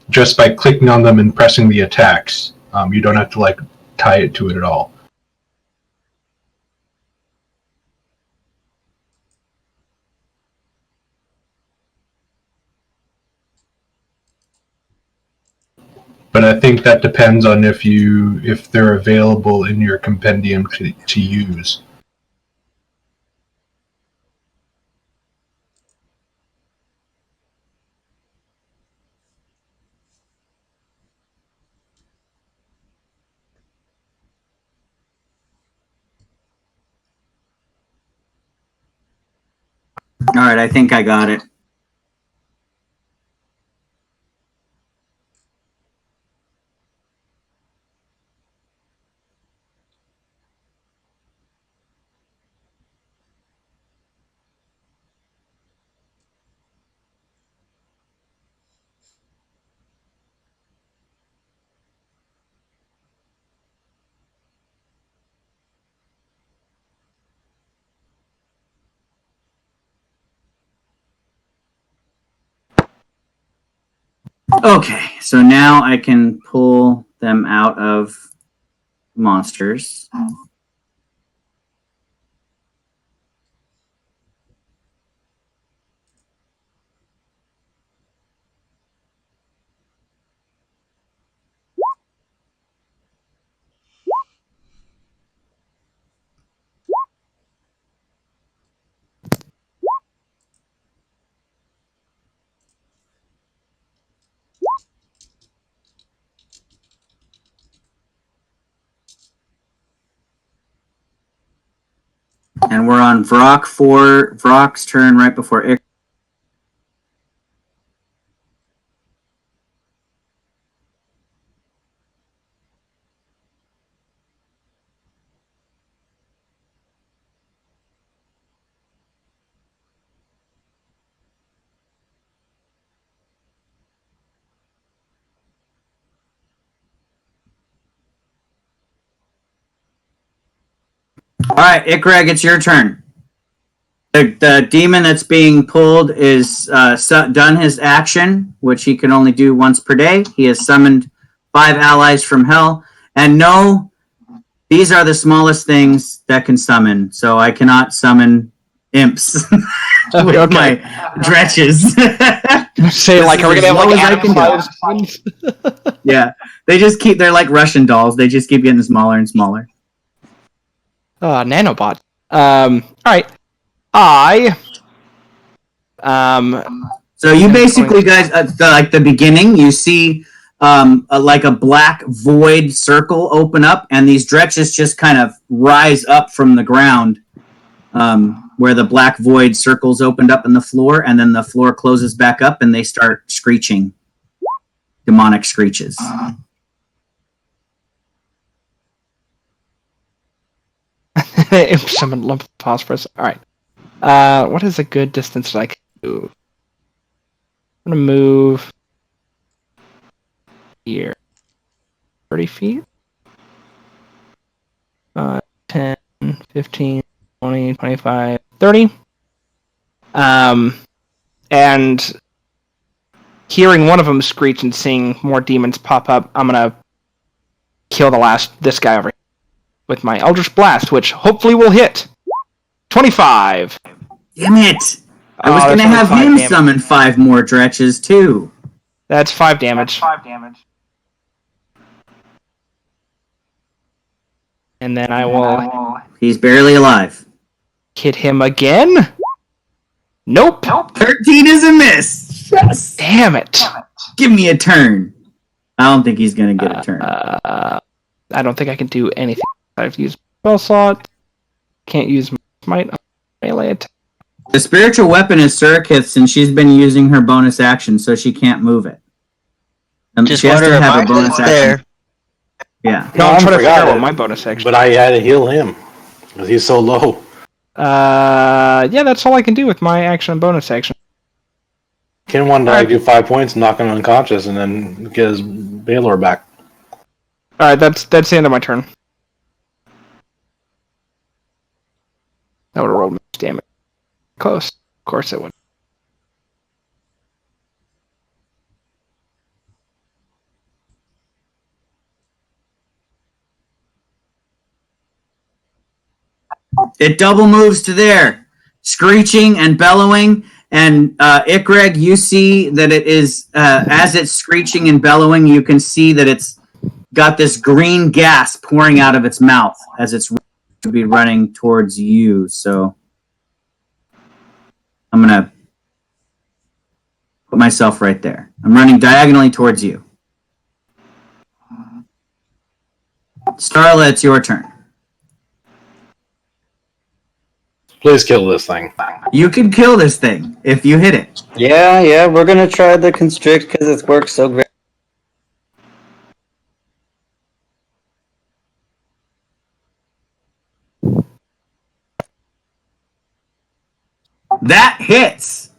just by clicking on them and pressing the attacks. You don't have to tie it to it at all. But I think that depends on if they're available in your compendium to use. All right, I think I got it. Okay, so now I can pull them out of monsters. And we're on Vrock's turn right before Ick. All right, Ikreg, it's your turn. The demon that's being pulled is done his action, which he can only do once per day. He has summoned 5 allies from hell. And no, these are the smallest things that can summon. So I cannot summon imps with my dretches. Say, are we going to have ones? Yeah, they're like Russian dolls. They just keep getting smaller and smaller. Nanobot. Alright. So you basically, guys, the beginning, you see a black void circle open up, and these dretches just kind of rise up from the ground where the black void circles opened up in the floor, and then the floor closes back up, and they start screeching. Demonic screeches. Summon lump of phosphorus. Alright. What is a good distance that I can move? I'm going to move here. 30 feet? 10, 15, 20, 25, 30. And hearing one of them screech and seeing more demons pop up, I'm going to kill this guy over here with my Eldritch Blast, which hopefully will hit. 25. Damn it! I was going to have him summon 5 more dretches, too. That's 5 damage. And then I will... He's barely alive. Hit him again? Nope. 13 is a miss! Yes! Damn it. Give me a turn. I don't think he's going to get a turn. I don't think I can do anything. I've used spell slot. Can't use might melee attack. The spiritual weapon is Surikith's, and she's been using her bonus action, so she can't move it. Just want to remind us there Yeah. No, I'm trying to figure out forgot what it, my bonus action. But I had to heal him because he's so low. Yeah, that's all I can do with my action and bonus action. Ken wanted to do 5 points, knock him unconscious, and then get his Baylor back. Alright, that's the end of my turn. That would have rolled much damage. Close. Of course it would. It double moves to there, screeching and bellowing. And Ikreg, you see that it is, as it's screeching and bellowing, you can see that it's got this green gas pouring out of its mouth as it's to be running towards you. So I'm going to put myself right there. I'm running diagonally towards you. Starla, it's your turn. Please kill this thing. You can kill this thing if you hit it. Yeah, we're gonna try the constrict because it works so great. That hits.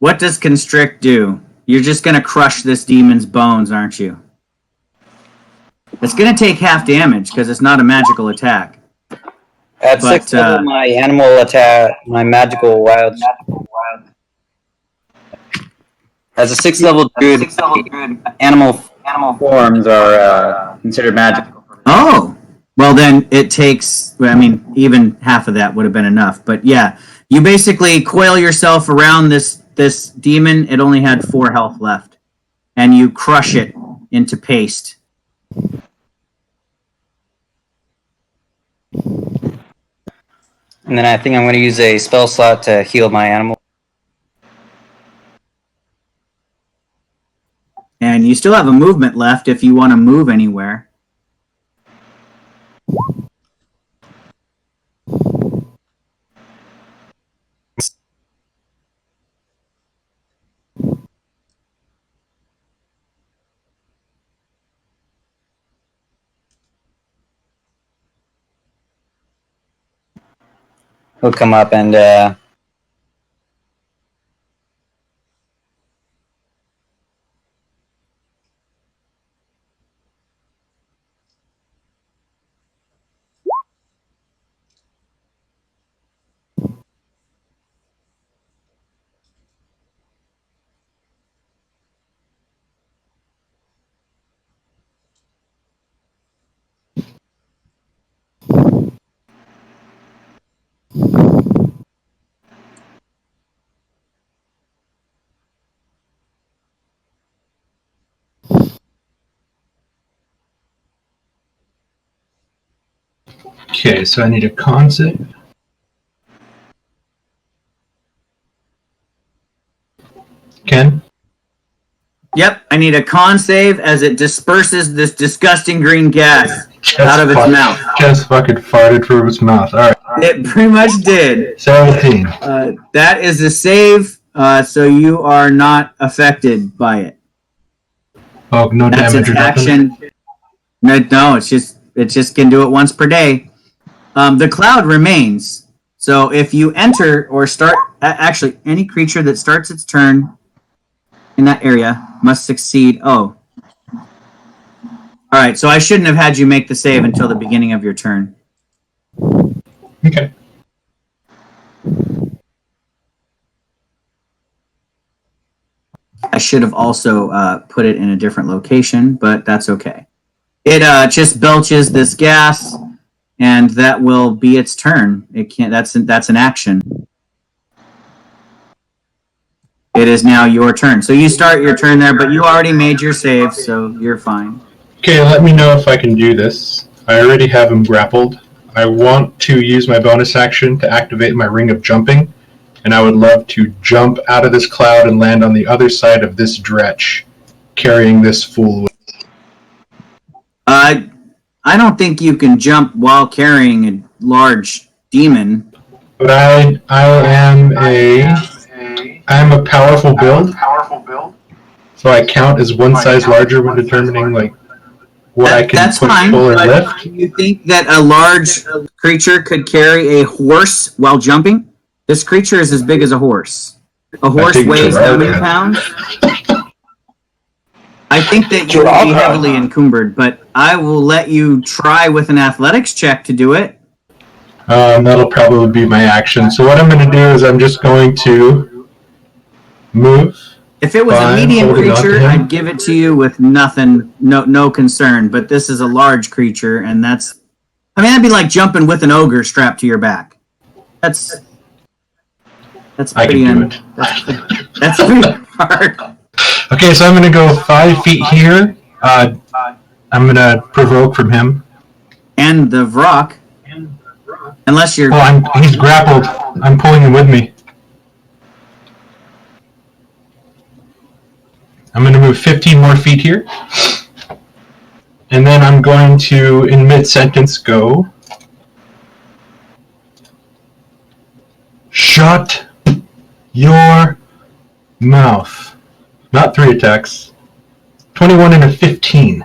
What does constrict do? You're just going to crush this demon's bones, aren't you? It's going to take half damage because it's not a magical attack. At 6th level, my animal attack, my magical wild. As a 6th level druid, animal forms are considered magical. Oh, well then it takes, I mean, even half of that would have been enough. But yeah, you basically coil yourself around this demon. It only had 4 health left. And you crush it into paste. And then I think I'm going to use a spell slot to heal my animal. And you still have a movement left if you want to move anywhere. He'll come up and Okay, so I need a con save. Ken? Yep, I need a con save as it disperses this disgusting green gas out of its mouth. Just fucking farted from its mouth. Alright. It pretty much did. 17. That is a save, so you are not affected by it. Oh, no That's damage its or nothing? action. No, it just can do it once per day. The cloud remains. So if you enter or start, actually, any creature that starts its turn in that area must succeed. Oh. All right, so I shouldn't have had you make the save until the beginning of your turn. Okay. I should have also put it in a different location, but that's okay. It just belches this gas, and that will be its turn. It can't. That's an action. It is now your turn. So you start your turn there, but you already made your save, so you're fine. Okay, let me know if I can do this. I already have him grappled. I want to use my bonus action to activate my ring of jumping, and I would love to jump out of this cloud and land on the other side of this dretch, carrying this fool with me. I don't think you can jump while carrying a large demon. But I am a powerful build. So I count as one size larger when determining like what I can That's push, fine, pull, or but lift. do you think that a large creature could carry a horse while jumping? This creature is as big as a horse. A horse think weighs how many Gerard pounds? I think that you Gerard would be could. heavily encumbered, but I will let you try with an athletics check to do it. That'll probably be my action. So what I'm going to do is I'm just going to move. If it was a Fine, medium holding on to creature, him. I'd give it to you with nothing, no concern. But this is a large creature, and that'd be like jumping with an ogre strapped to your back. That's I pretty can do it. That's pretty hard. Okay, so I'm going to go 5 feet here. I'm going to provoke from him. And the Vrock, unless you're. Oh, he's grappled. I'm pulling him with me. I'm going to move 15 more feet here. And then I'm going to, in mid-sentence, go... Shut your mouth. Not 3 attacks. 21 and a 15.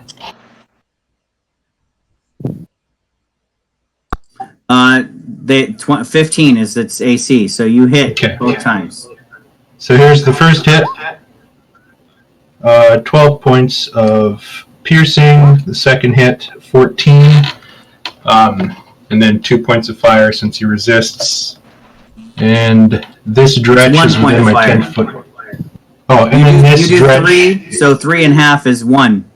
They 15 is its AC, so you hit both times. So here's the first hit. 12 points of piercing. The second hit, 14. And then 2 points of fire since he resists. And this dretch is within my 10-foot. Oh, and then this you do dretch. 3, so 3.5 is 1.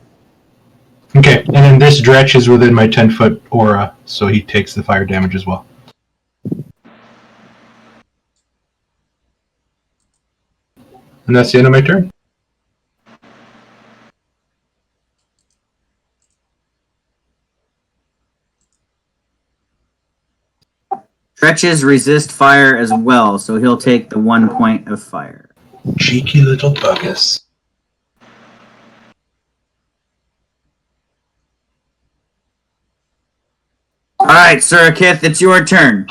Okay, and then this dretch is within my 10-foot aura, so he takes the fire damage as well. And that's the end of my turn. Dretches resist fire as well, so he'll take the 1 point of fire. Cheeky little buggus. Alright, Sir Akith, it's your turn.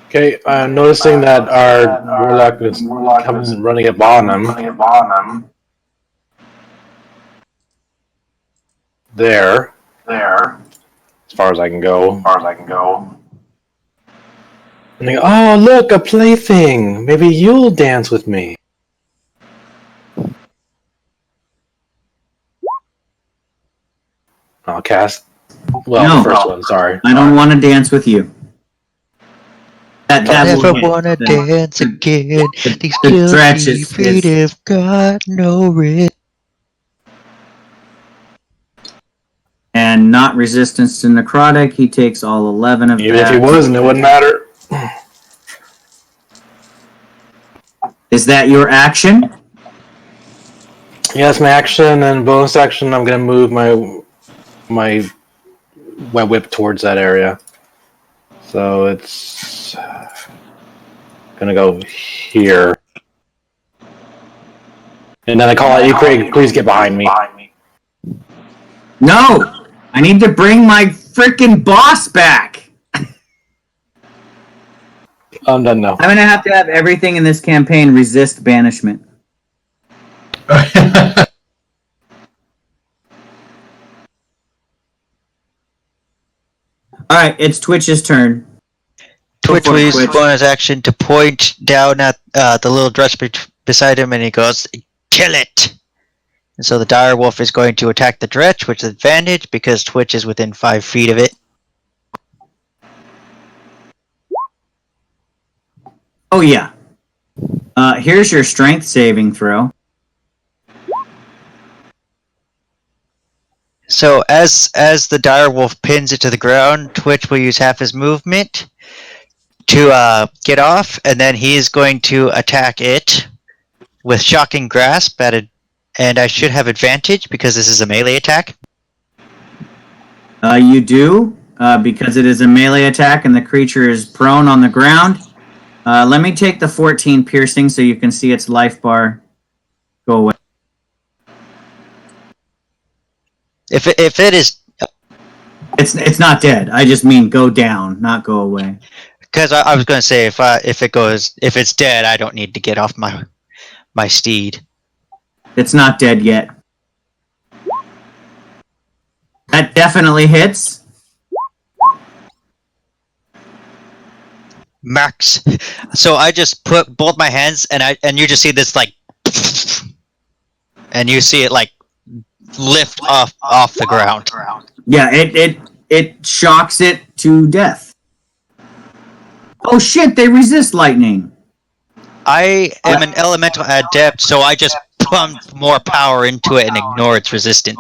Okay, I'm noticing that our warlock is coming running up on him. There. As far as I can go. And they go, oh, look, a plaything. Maybe you'll dance with me. I'll cast. Well, No. the first one, sorry. I don't want to dance with you. That Never will hit. wanna dance again. These the dretch guilty is- feet have got no writ. And not resistance to necrotic, he takes all 11 of Even that. if he wasn't, it wouldn't matter. Is that your action? Yeah, that's my action, and bonus action, I'm gonna move my whip towards that area. So it's gonna go here. And then I call out, you please get behind me. No! I need to bring my freaking boss back! I'm done now. I'm gonna have to have everything in this campaign resist banishment. Alright, it's Twitch's turn. Twitch Go for it, will use his Twitch. bonus action to point down at the little dress beside him, and he goes, "Kill it!" And so the dire wolf is going to attack the dretch, which is advantage because Twitch is within 5 feet of it. Oh yeah. Here's your strength saving throw. So as the dire wolf pins it to the ground, Twitch will use half his movement to get off, and then he is going to attack it with shocking grasp and I should have advantage because this is a melee attack. You do, because it is a melee attack and the creature is prone on the ground. Let me take the 14 piercing so you can see its life bar go away. If it is, It's not dead. I just mean go down, not go away. because I was going to say if it's dead, I don't need to get off my steed. It's not dead yet. That definitely hits. Max. So I just put both my hands, and you just see this like, and you see it like lift off the ground. Yeah, it shocks it to death. Oh shit! They resist lightning. I am an elemental adept, so I just pumped more power into it and ignore its resistance.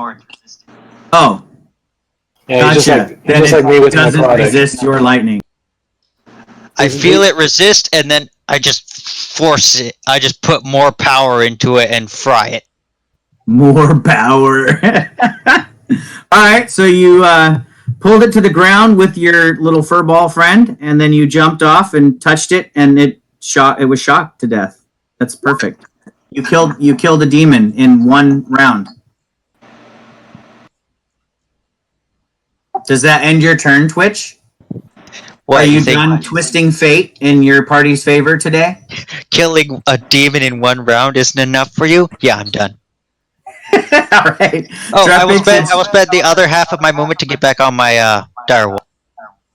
Oh, Yeah, he's gotcha. just like me with doesn't necrotic. resist your lightning. I feel it resist, and then I just force it. I just put more power into it and fry it. More power. All right, so you pulled it to the ground with your little furball friend, and then you jumped off and touched it, and it was shocked to death. That's perfect. You killed a demon in one round. Does that end your turn, Twitch? What, Are you done twisting fate in your party's favor today? Killing a demon in one round isn't enough for you? Yeah, I'm done. All right. Oh, I will spend the other half of my movement to get back on my dire wolf.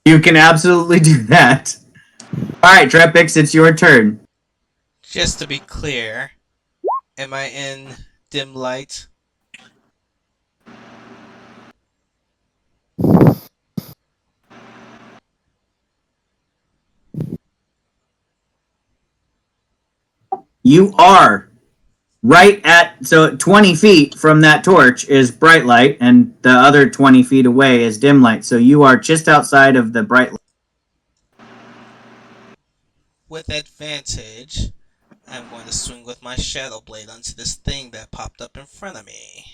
You can absolutely do that. All right, Drepix, it's your turn. Just to be clear, am I in dim light? You are right at, so 20 feet from that torch is bright light, and the other 20 feet away is dim light. So you are just outside of the bright light. With advantage, I'm going to swing with my Shadow Blade onto this thing that popped up in front of me.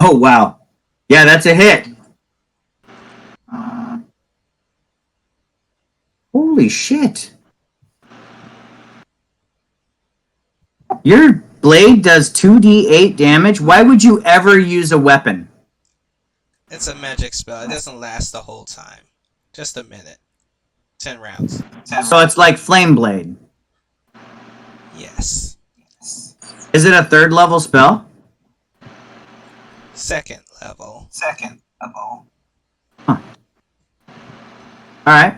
Oh, wow. Yeah, that's a hit. Holy shit. Your blade does 2d8 damage. Why would you ever use a weapon? It's a magic spell. It doesn't last the whole time. Just a minute. 10 rounds. So it's like Flame Blade. Yes. Is it a third level spell? Second level. Huh. Alright.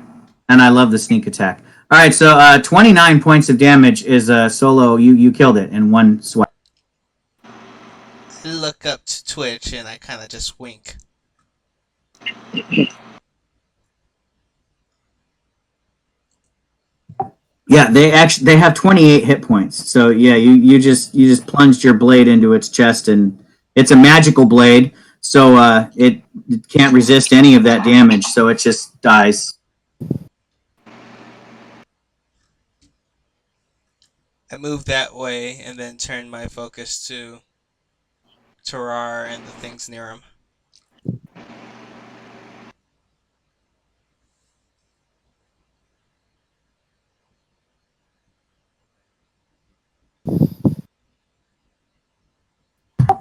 And I love the sneak attack. Alright, so 29 points of damage is a solo. You killed it in one swipe. I look up to Twitch and I kind of just wink. Yeah, they have 28 hit points. So yeah, you just plunged your blade into its chest, and it's a magical blade, so it can't resist any of that damage, so it just dies. I move that way and then turn my focus to Tarar and the things near him.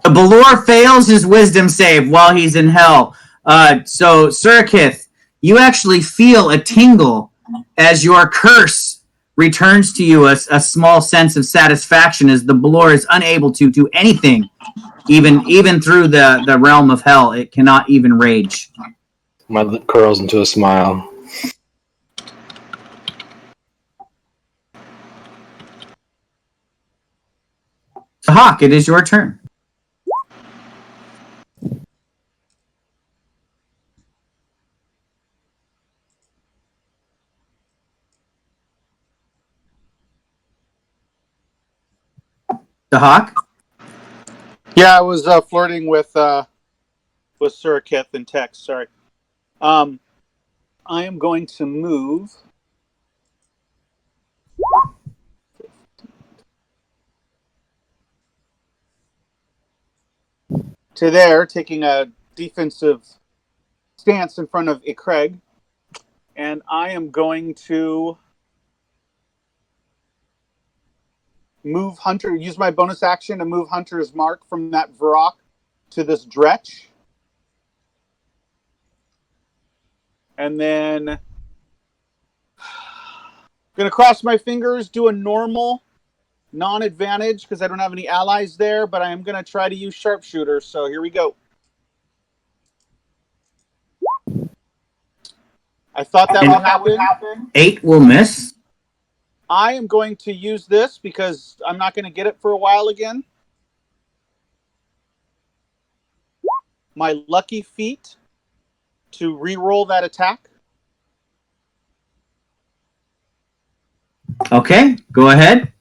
The Balor fails his wisdom save while he's in hell. So Surikith, you actually feel a tingle as your curse returns to you a small sense of satisfaction as the Balor is unable to do anything, even through the realm of hell. It cannot even rage. My lip curls into a smile. So Hawk, it is your turn. The Hawk? Yeah, I was flirting with Surikith in text. Sorry. I am going to move to there, taking a defensive stance in front of Ikreg, and I am going to move Hunter. Use my bonus action to move Hunter's Mark from that Varrock to this Dretch. And then Gonna cross my fingers, do a normal, non-advantage because I don't have any allies there, but I am gonna try to use sharpshooter. So here we go. I thought that would happen. 8 will miss. I am going to use this because I'm not going to get it for a while again. My lucky feat to re-roll that attack. Okay, go ahead.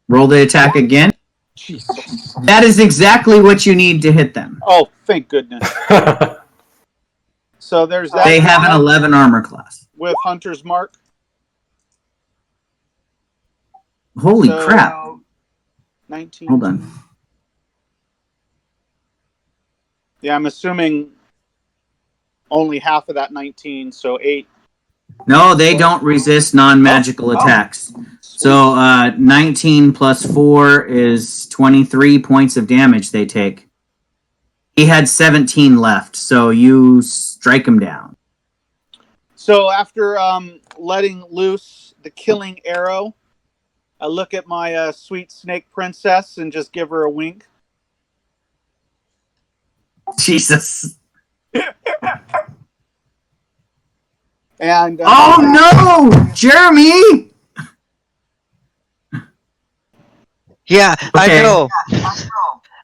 Roll the attack again. Jesus. That is exactly what you need to hit them. Oh, thank goodness. So there's that. They have an 11 armor class. With Hunter's Mark. Holy crap. 19. Hold on. Yeah, I'm assuming only half of that 19, so 8. No, they don't resist non-magical attacks. So 19 plus 4 is 23 points of damage they take. He had 17 left, so you strike him down. So after letting loose the killing arrow, I look at my sweet snake princess and just give her a wink. Jesus. And oh no, Jeremy! Yeah, I Okay. know.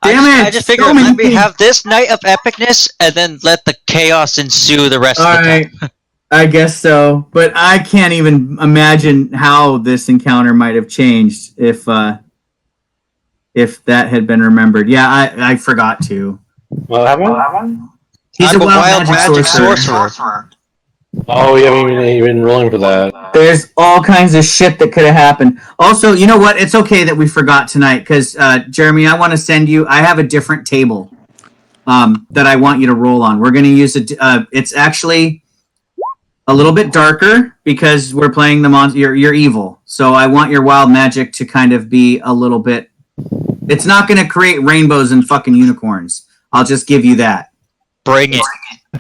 Damn it! I just figured So many let me things. have this night of epicness and then let the chaos ensue the rest All of the right, time. I guess so, but I can't even imagine how this encounter might have changed if that had been remembered. Yeah, I forgot to. What happened? He's I'm a wild magic sorcerer. Oh, you haven't even rolling for that. There's all kinds of shit that could have happened. Also, you know what? It's okay that we forgot tonight because Jeremy, I want to send you. I have a different table that I want you to roll on. We're going to use it. It's actually a little bit darker because we're playing the monster. You're evil, so I want your wild magic to kind of be a little bit. It's not going to create rainbows and fucking unicorns. I'll just give you that. Bring it.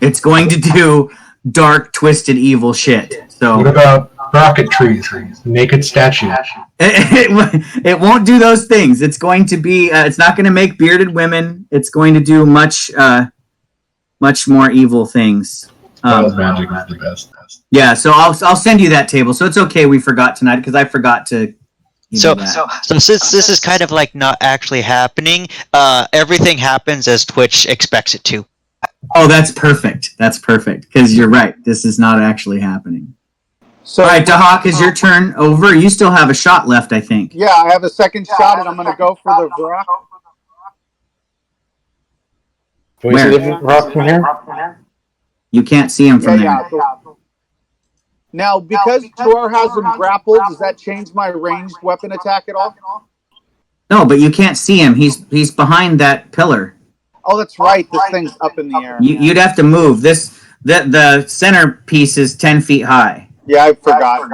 It's going to do dark, twisted, evil shit. So What about rocket trees? Naked statue. it won't do those things. It's going to be. It's not going to make bearded women. It's going to do much more evil things. Wild magic is the best. Yeah, so I'll send you that table. So it's okay we forgot tonight because I forgot to. So since this is kind of like not actually happening, everything happens as Twitch expects it to. Oh, that's perfect. That's perfect because you're right. This is not actually happening. So, all right, Dahak, is your turn over? You still have a shot left, I think. Yeah, I have a second shot, and I'm going to go for the rock. Can we see the rock from here? You can't see him from there. Yeah. Now, because Tor has him grappled, does that change my ranged weapon attack at all? No, but you can't see him. He's behind that pillar. Oh, that's right. This thing's up in the air. You'd have to move. The center piece is 10 feet high. Yeah, I forgot.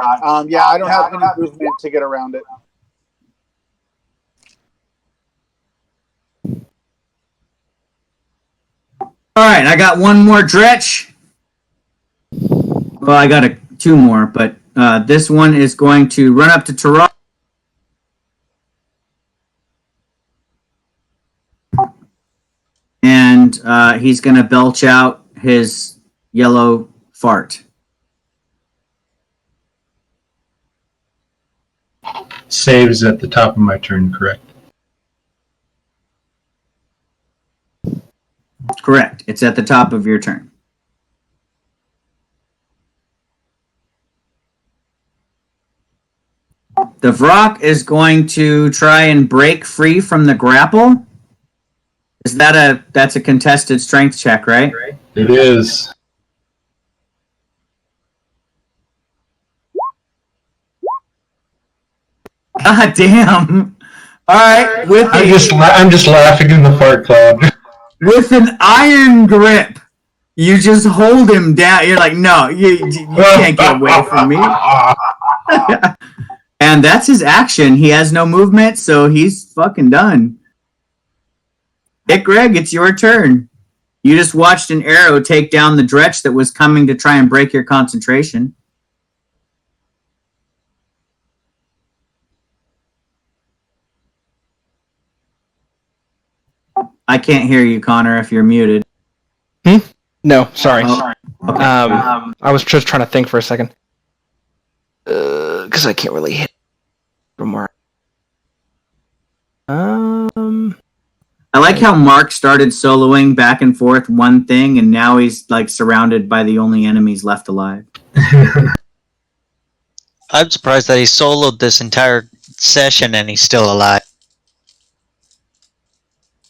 Yeah, I don't have any movement to get around it. All right, I got one more dretch. Well, I got two more, but this one is going to run up to Tarok. And he's going to belch out his yellow fart. Saves at the top of my turn, correct? Correct. It's at the top of your turn. The Vrock is going to try and break free from the grapple. That's a contested strength check, right? It is. God damn. All right. I'm just laughing in the fart cloud. With an iron grip, you just hold him down. You're like, no, you can't get away from me. And that's his action. He has no movement, so he's fucking done. Hey, Greg, it's your turn. You just watched an arrow take down the dretch that was coming to try and break your concentration. I can't hear you, Connor, if you're muted. No, sorry. Oh, okay. I was just trying to think for a second. Because I can't really hit from where. I like how Mark started soloing back and forth one thing, and now he's like surrounded by the only enemies left alive. I'm surprised that he soloed this entire session and he's still alive.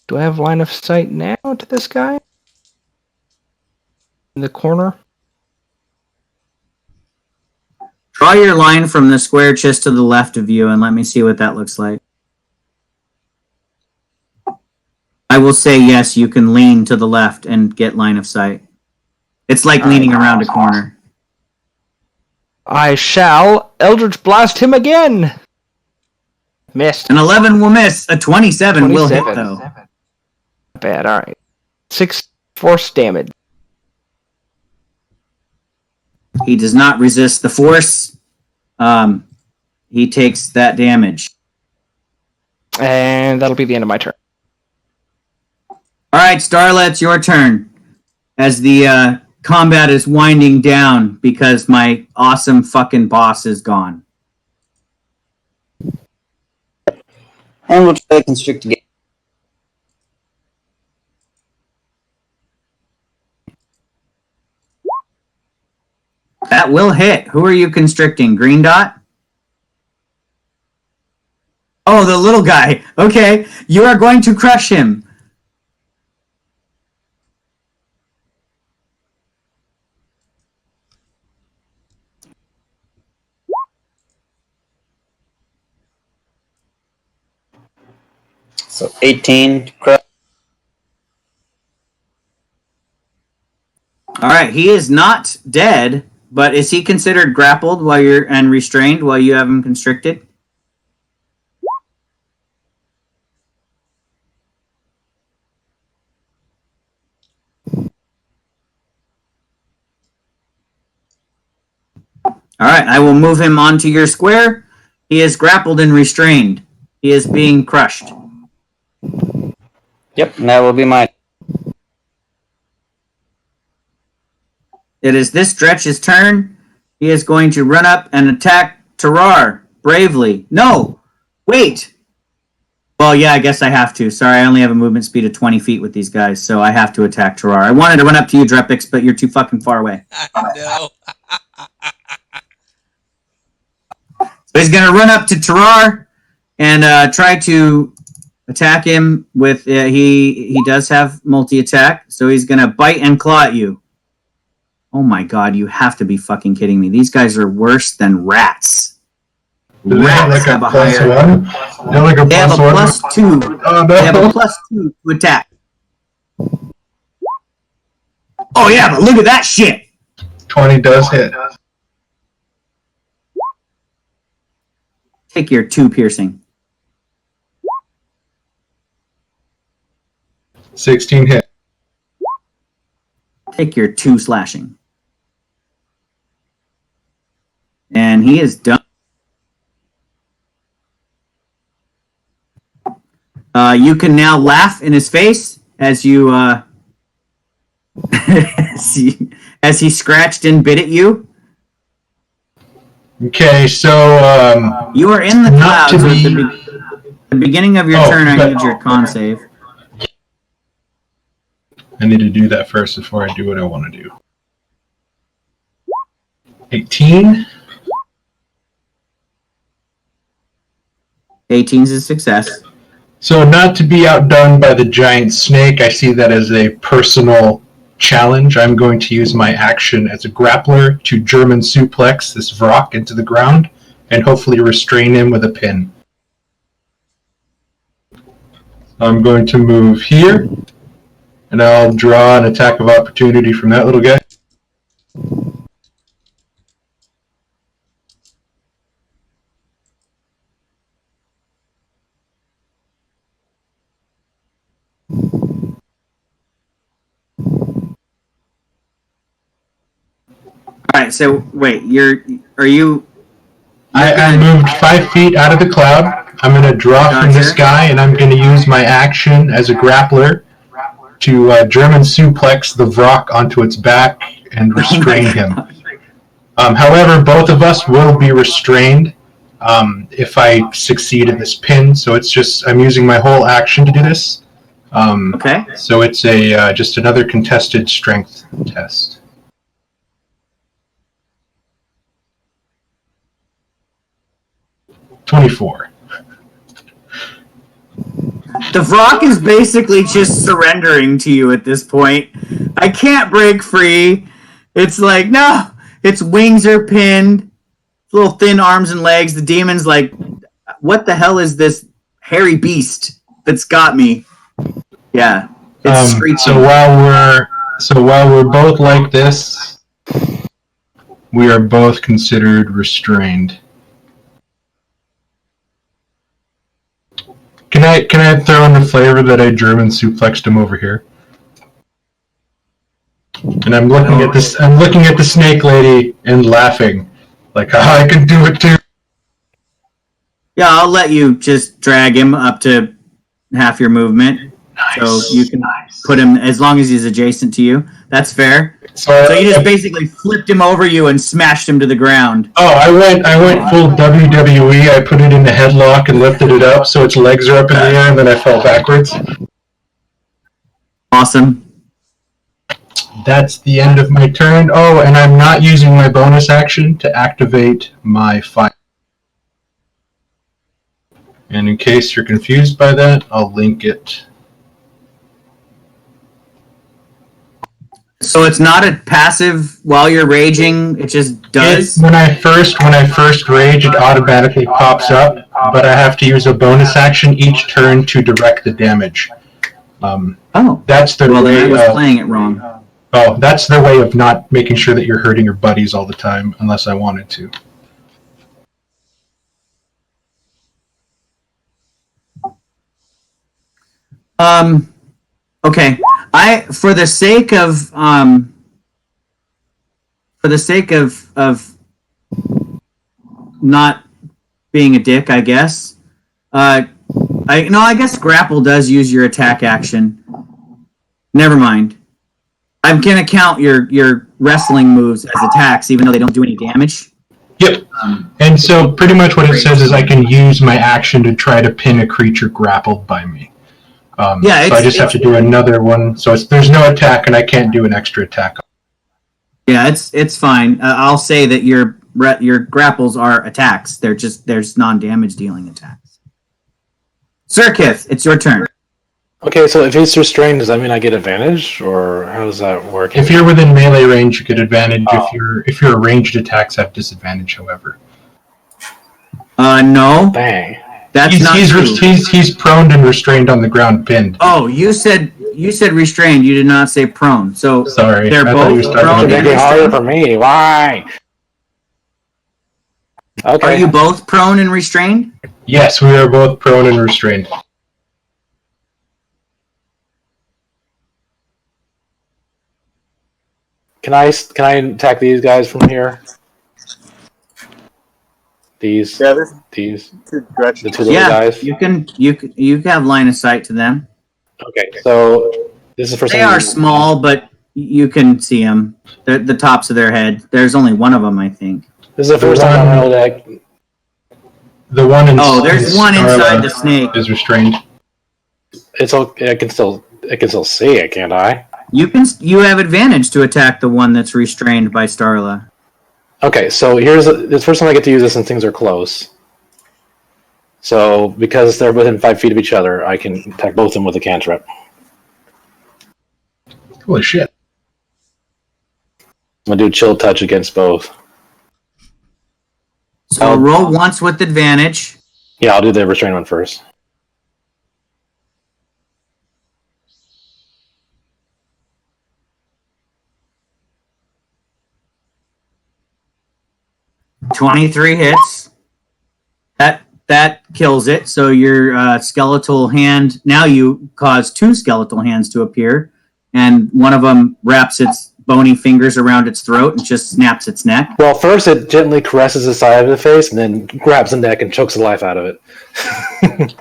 Do I have line of sight now to this guy? In the corner? Draw your line from the square just to the left of you, and let me see what that looks like. I will say yes, you can lean to the left and get line of sight. It's like leaning around a corner. I shall Eldritch Blast him again! Missed. An 11 will miss. A 27 will hit, though. Not bad, alright. 6 force damage. He does not resist the force. He takes that damage. And that'll be the end of my turn. All right, Starla, it's your turn. As the combat is winding down because my awesome fucking boss is gone. And we'll try to constrict again. That will hit. Who are you constricting? Green dot? Oh, the little guy. Okay, you are going to crush him. So 18 to crush. All right, he is not dead, but is he considered grappled while you're and restrained while you have him constricted? All right, I will move him onto your square. He is grappled and restrained. He is being crushed. Yep, and that will be mine. It is this Stretch's turn. He is going to run up and attack Tarar bravely. No! Wait! Well, yeah, I guess I have to. Sorry, I only have a movement speed of 20 feet with these guys, so I have to attack Tarar. I wanted to run up to you, Drepix, but you're too fucking far away. No. So he's going to run up to Tarar and try to attack him with... he does have multi-attack, so he's going to bite and claw at you. Oh my god, you have to be fucking kidding me. These guys are worse than rats. Do they have like a plus one? They have a plus two. Oh, no. They have a plus 2 to attack. Oh yeah, but look at that shit! 20 does hit. Take your 2 piercing. 16 hit. Take your 2 slashing. And he is done. You can now laugh in his face as you as he scratched and bit at you. Okay, so You are in the Not clouds. to At be- the beginning of your Oh, turn, I but- need your con save. I need to do that first before I do what I want to do. 18. 18's a success. So not to be outdone by the giant snake, I see that as a personal challenge. I'm going to use my action as a grappler to German suplex this Vrock into the ground and hopefully restrain him with a pin. I'm going to move here, and I'll draw an attack of opportunity from that little guy. All right. So wait, are you? I moved 5 feet out of the cloud, I'm going to draw from this guy, and I'm going to use my action as a grappler to German suplex the Vrock onto its back and restrain him. However, both of us will be restrained if I succeed in this pin. So it's just I'm using my whole action to do this. Okay. So it's a just another contested strength test. (24). The Vrock is basically just surrendering to you at this point. I can't break free. It's like, no, its wings are pinned, little thin arms and legs. The demon's like, what the hell is this hairy beast that's got me? Yeah. It's screeching. So while we're both like this, we are both considered restrained. Can I throw in the flavor that I German suplexed him over here? And I'm looking at this. I'm looking at the snake lady and laughing, like I can do it too. Yeah, I'll let you just drag him up to half your movement, so you can put him as long as he's adjacent to you. That's fair. So you just basically flipped him over you and smashed him to the ground. Oh, I went full WWE. I put it in the headlock and lifted it up so its legs are up in the air, and then I fell backwards. Awesome. That's the end of my turn. Oh, and I'm not using my bonus action to activate my fire. And in case you're confused by that, I'll link it. So it's not a passive while you're raging, it just does? When I first rage, it automatically pops up, but I have to use a bonus action each turn to direct the damage. That's the way. I was playing it wrong. Oh, that's their way of not making sure that you're hurting your buddies all the time, unless I wanted to. Okay. For the sake of not being a dick, I guess. I guess grapple does use your attack action. Never mind. I'm gonna count your wrestling moves as attacks, even though they don't do any damage. Yep. And so pretty much what it says is I can use my action to try to pin a creature grappled by me. So I just have to do another one. So there's no attack, and I can't do an extra attack. Yeah, it's fine. I'll say that your grapples are attacks. There's non-damage dealing attacks. Sirkith, it's your turn. Okay, so if he's restrained, does that mean I get advantage, or how does that work? If you're within melee range, you get advantage. Oh. If your ranged attacks have disadvantage, however. No. Dang. That's not true. He's prone and restrained on the ground, pinned. Oh, you said restrained. You did not say prone. So sorry, they're both prone. It's making harder for me. Why? Okay. Are you both prone and restrained? Yes, we are both prone and restrained. Can I attack these guys from here? These. The two little guys. You can have line of sight to them. Okay, so this is the first. They are small, but you can see them. They're the tops of their head. There's only one of them, I think. This is the first time I'm able to. The one in there's one inside the snake. Is restrained. It's okay. I can still see it, can't I? You have advantage to attack the one that's restrained by Starla. Okay, so here's the first time I get to use this and things are close. So because they're within 5 feet of each other, I can attack both of them with a cantrip. Holy shit! I'm gonna do chill touch against both. So roll once with advantage. Yeah, I'll do the restrained one first. $23 hits. That kills it. So your skeletal hand, now you cause 2 skeletal hands to appear, and one of them wraps its bony fingers around its throat and just snaps its neck. Well, first it gently caresses the side of the face, and then grabs the neck and chokes the life out of it.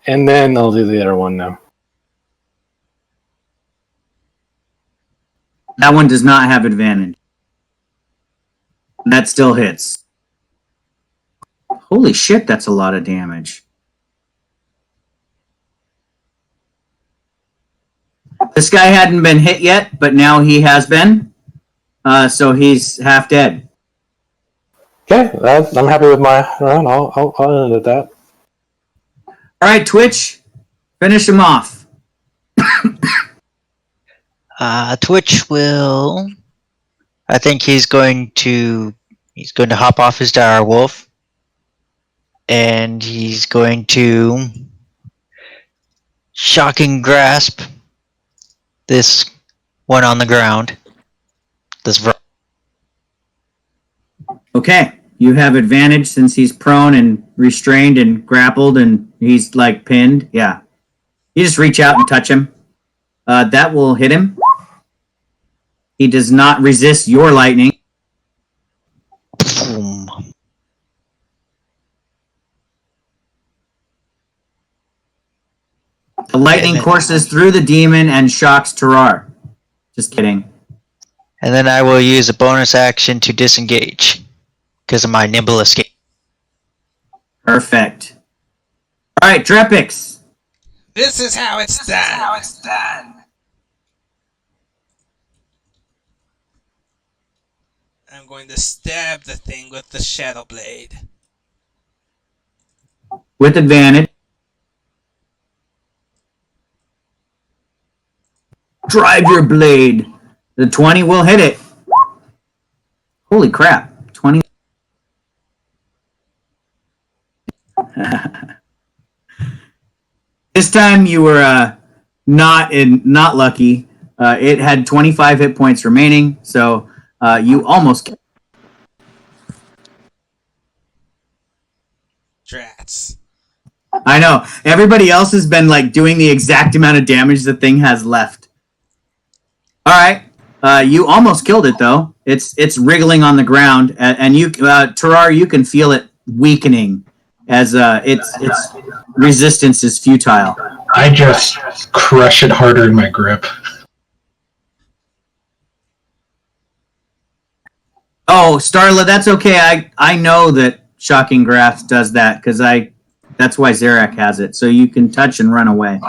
And then I'll do the other one now. That one does not have advantage. That still hits. Holy shit, that's a lot of damage. This guy hadn't been hit yet, but now he has been. So he's half dead. Okay, I'm happy with my round. I'll end it at that. All right, Twitch, finish him off. Twitch will. I think he's going to hop off his dire wolf, and he's going to shocking grasp this one on the ground. Okay, you have advantage since he's prone and restrained and grappled and he's like pinned. Yeah, you just reach out and touch him. That will hit him. He does not resist your lightning. Boom. The lightning courses through the demon and shocks Tarar. Just kidding. And then I will use a bonus action to disengage because of my nimble escape. Perfect. All right, Drepix. This is how it's done. I'm going to stab the thing with the Shadow Blade. With advantage. Drive your blade. The 20 will hit it. Holy crap. 20. This time you were not lucky. It had 25 hit points remaining, so you almost. Drats. I know. Everybody else has been like doing the exact amount of damage the thing has left. All right. You almost killed it though. It's wriggling on the ground, and you, Tarar, you can feel it weakening as its resistance is futile. I just crush it harder in my grip. Oh, Starla, that's okay. I know that Shocking Grasp does that because that's why Zarak has it. So you can touch and run away.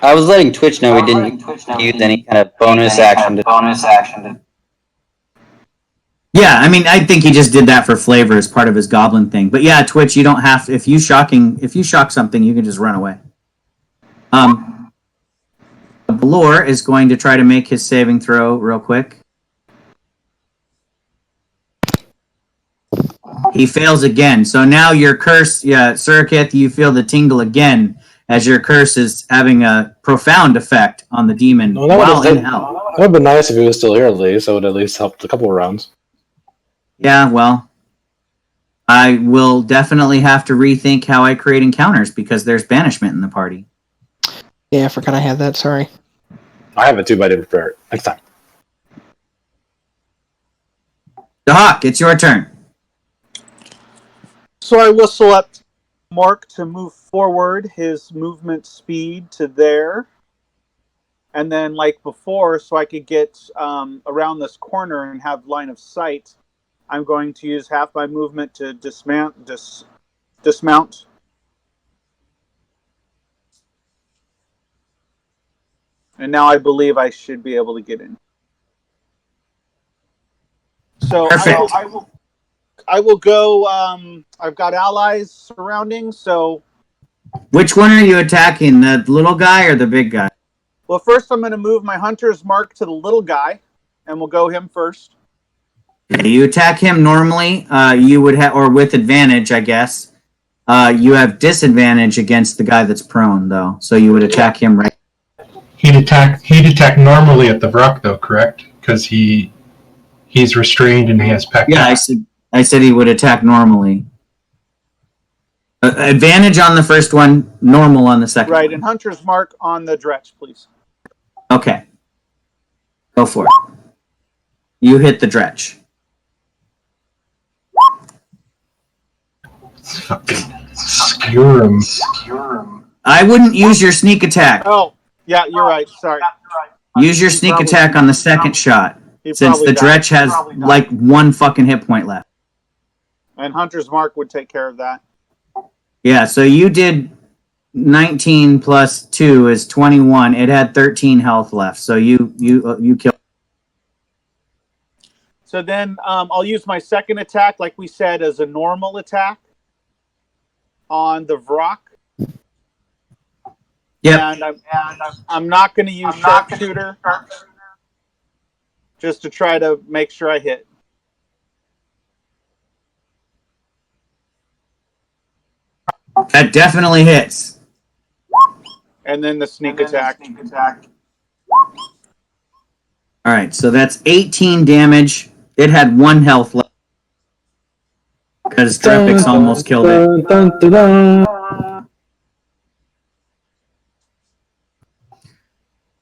I was letting Twitch know we didn't use any kind of bonus action. Yeah, I mean, I think he just did that for flavor as part of his goblin thing. But yeah, Twitch, you don't have to, if you shock something, you can just run away. Balor is going to try to make his saving throw real quick. He fails again. So now your curse, Surikith, you feel the tingle again as your curse is having a profound effect on the demon while in hell. That would have been nice if he was still here at least. That would at least helped a couple of rounds. Yeah, well, I will definitely have to rethink how I create encounters because there's banishment in the party. Yeah, I forgot I had that. Sorry. I have it too, but I didn't prepare it. Next time. The Hawk, it's your turn. So I will select Mark to move forward his movement speed to there. And then like before, so I could get around this corner and have line of sight, I'm going to use half my movement to dismount. And now I believe I should be able to get in. So I will go. I've got allies surrounding, so. Which one are you attacking, the little guy or the big guy? Well, first I'm going to move my hunter's mark to the little guy, and we'll go him first. Okay, you attack him normally. You would have, or with advantage, I guess. You have disadvantage against the guy that's prone, though. So you would attack him right. He'd attack normally at the Vrock, though, correct? Because he's restrained and he has pack. Yeah, I said he would attack normally. Advantage on the first one, normal on the second. Right, one. and hunter's mark on the Dretch, please. Okay. Go for it. You hit the dretch. Fucking skewer him. I wouldn't use your sneak attack. Oh, yeah, you're right. Sorry. Use your sneak attack on the second shot, since the dretch has like 1 fucking hit point left. And Hunter's Mark would take care of that. Yeah, so you did 19 plus 2 is 21. It had 13 health left, so you killed. So then I'll use my second attack, like we said, as a normal attack on the Vrock. Yeah. And I'm not going to use sharpshooter, just to try to make sure I hit. That definitely hits. And then the sneak attack. All right, so that's 18 damage. It had 1 health left because Drepix almost killed it.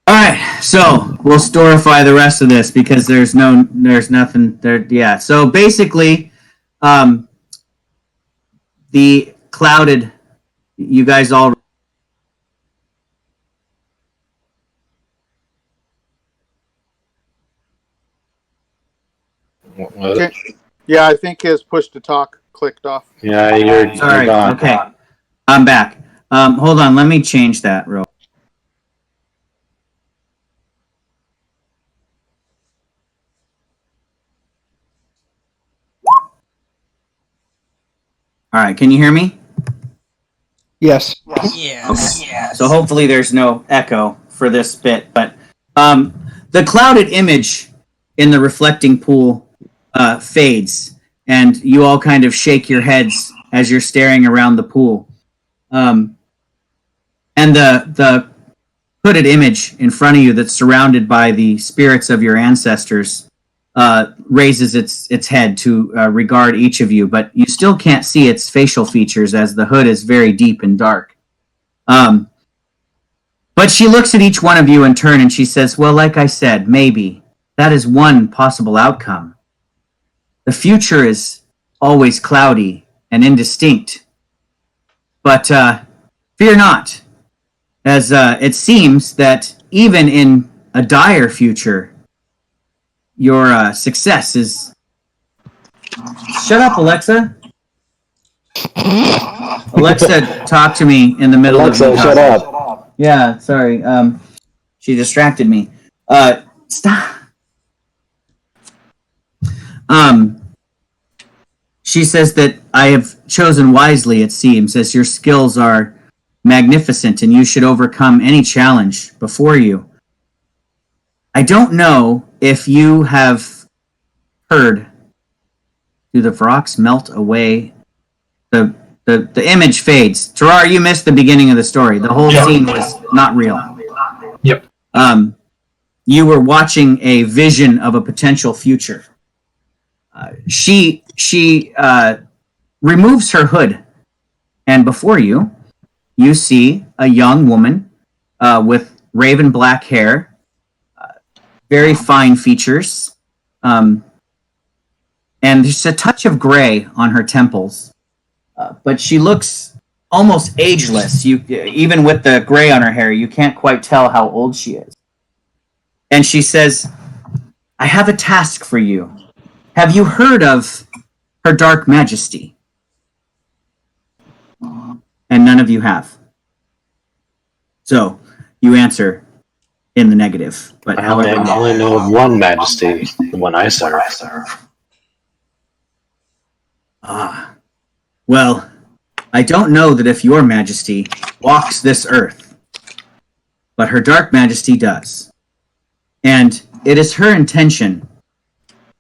All right, so we'll storify the rest of this because there's nothing there. Yeah, so basically, the clouded, you guys all. Okay. Yeah, I think his push to talk clicked off. Yeah, you're Sorry. gone. Okay, I'm back. Hold on, let me change that real. All right, can you hear me? Yes. Yes. Okay. So hopefully there's no echo for this bit, but the clouded image in the reflecting pool fades, and you all kind of shake your heads as you're staring around the pool. And the hooded image in front of you that's surrounded by the spirits of your ancestors raises its head to regard each of you, but you still can't see its facial features as the hood is very deep and dark. But she looks at each one of you in turn and she says, well, like I said, maybe. That is one possible outcome. The future is always cloudy and indistinct. But fear not, as it seems that even in a dire future, your success is... Shut up, Alexa. Alexa, talk to me in the middle of Alexa, me shut talking. up. Yeah, sorry. She distracted me. Stop. She says that I have chosen wisely, it seems, as your skills are magnificent and you should overcome any challenge before you. I don't know if you have heard, do the Vrocks melt away? The image fades. Tarar, you missed the beginning of the story. The whole scene was not real. Yep. You were watching a vision of a potential future. She removes her hood, and before you, you see a young woman with raven black hair, very fine features, and there's a touch of gray on her temples, but she looks almost ageless. Even with the gray on her hair, you can't quite tell how old she is. And she says, I have a task for you. Have you heard of Her Dark Majesty? And none of you have. So, you answer in the negative. But I only know of one Majesty, the one I serve. Ah. Well, I don't know that if your Majesty walks this earth, but Her Dark Majesty does. And it is her intention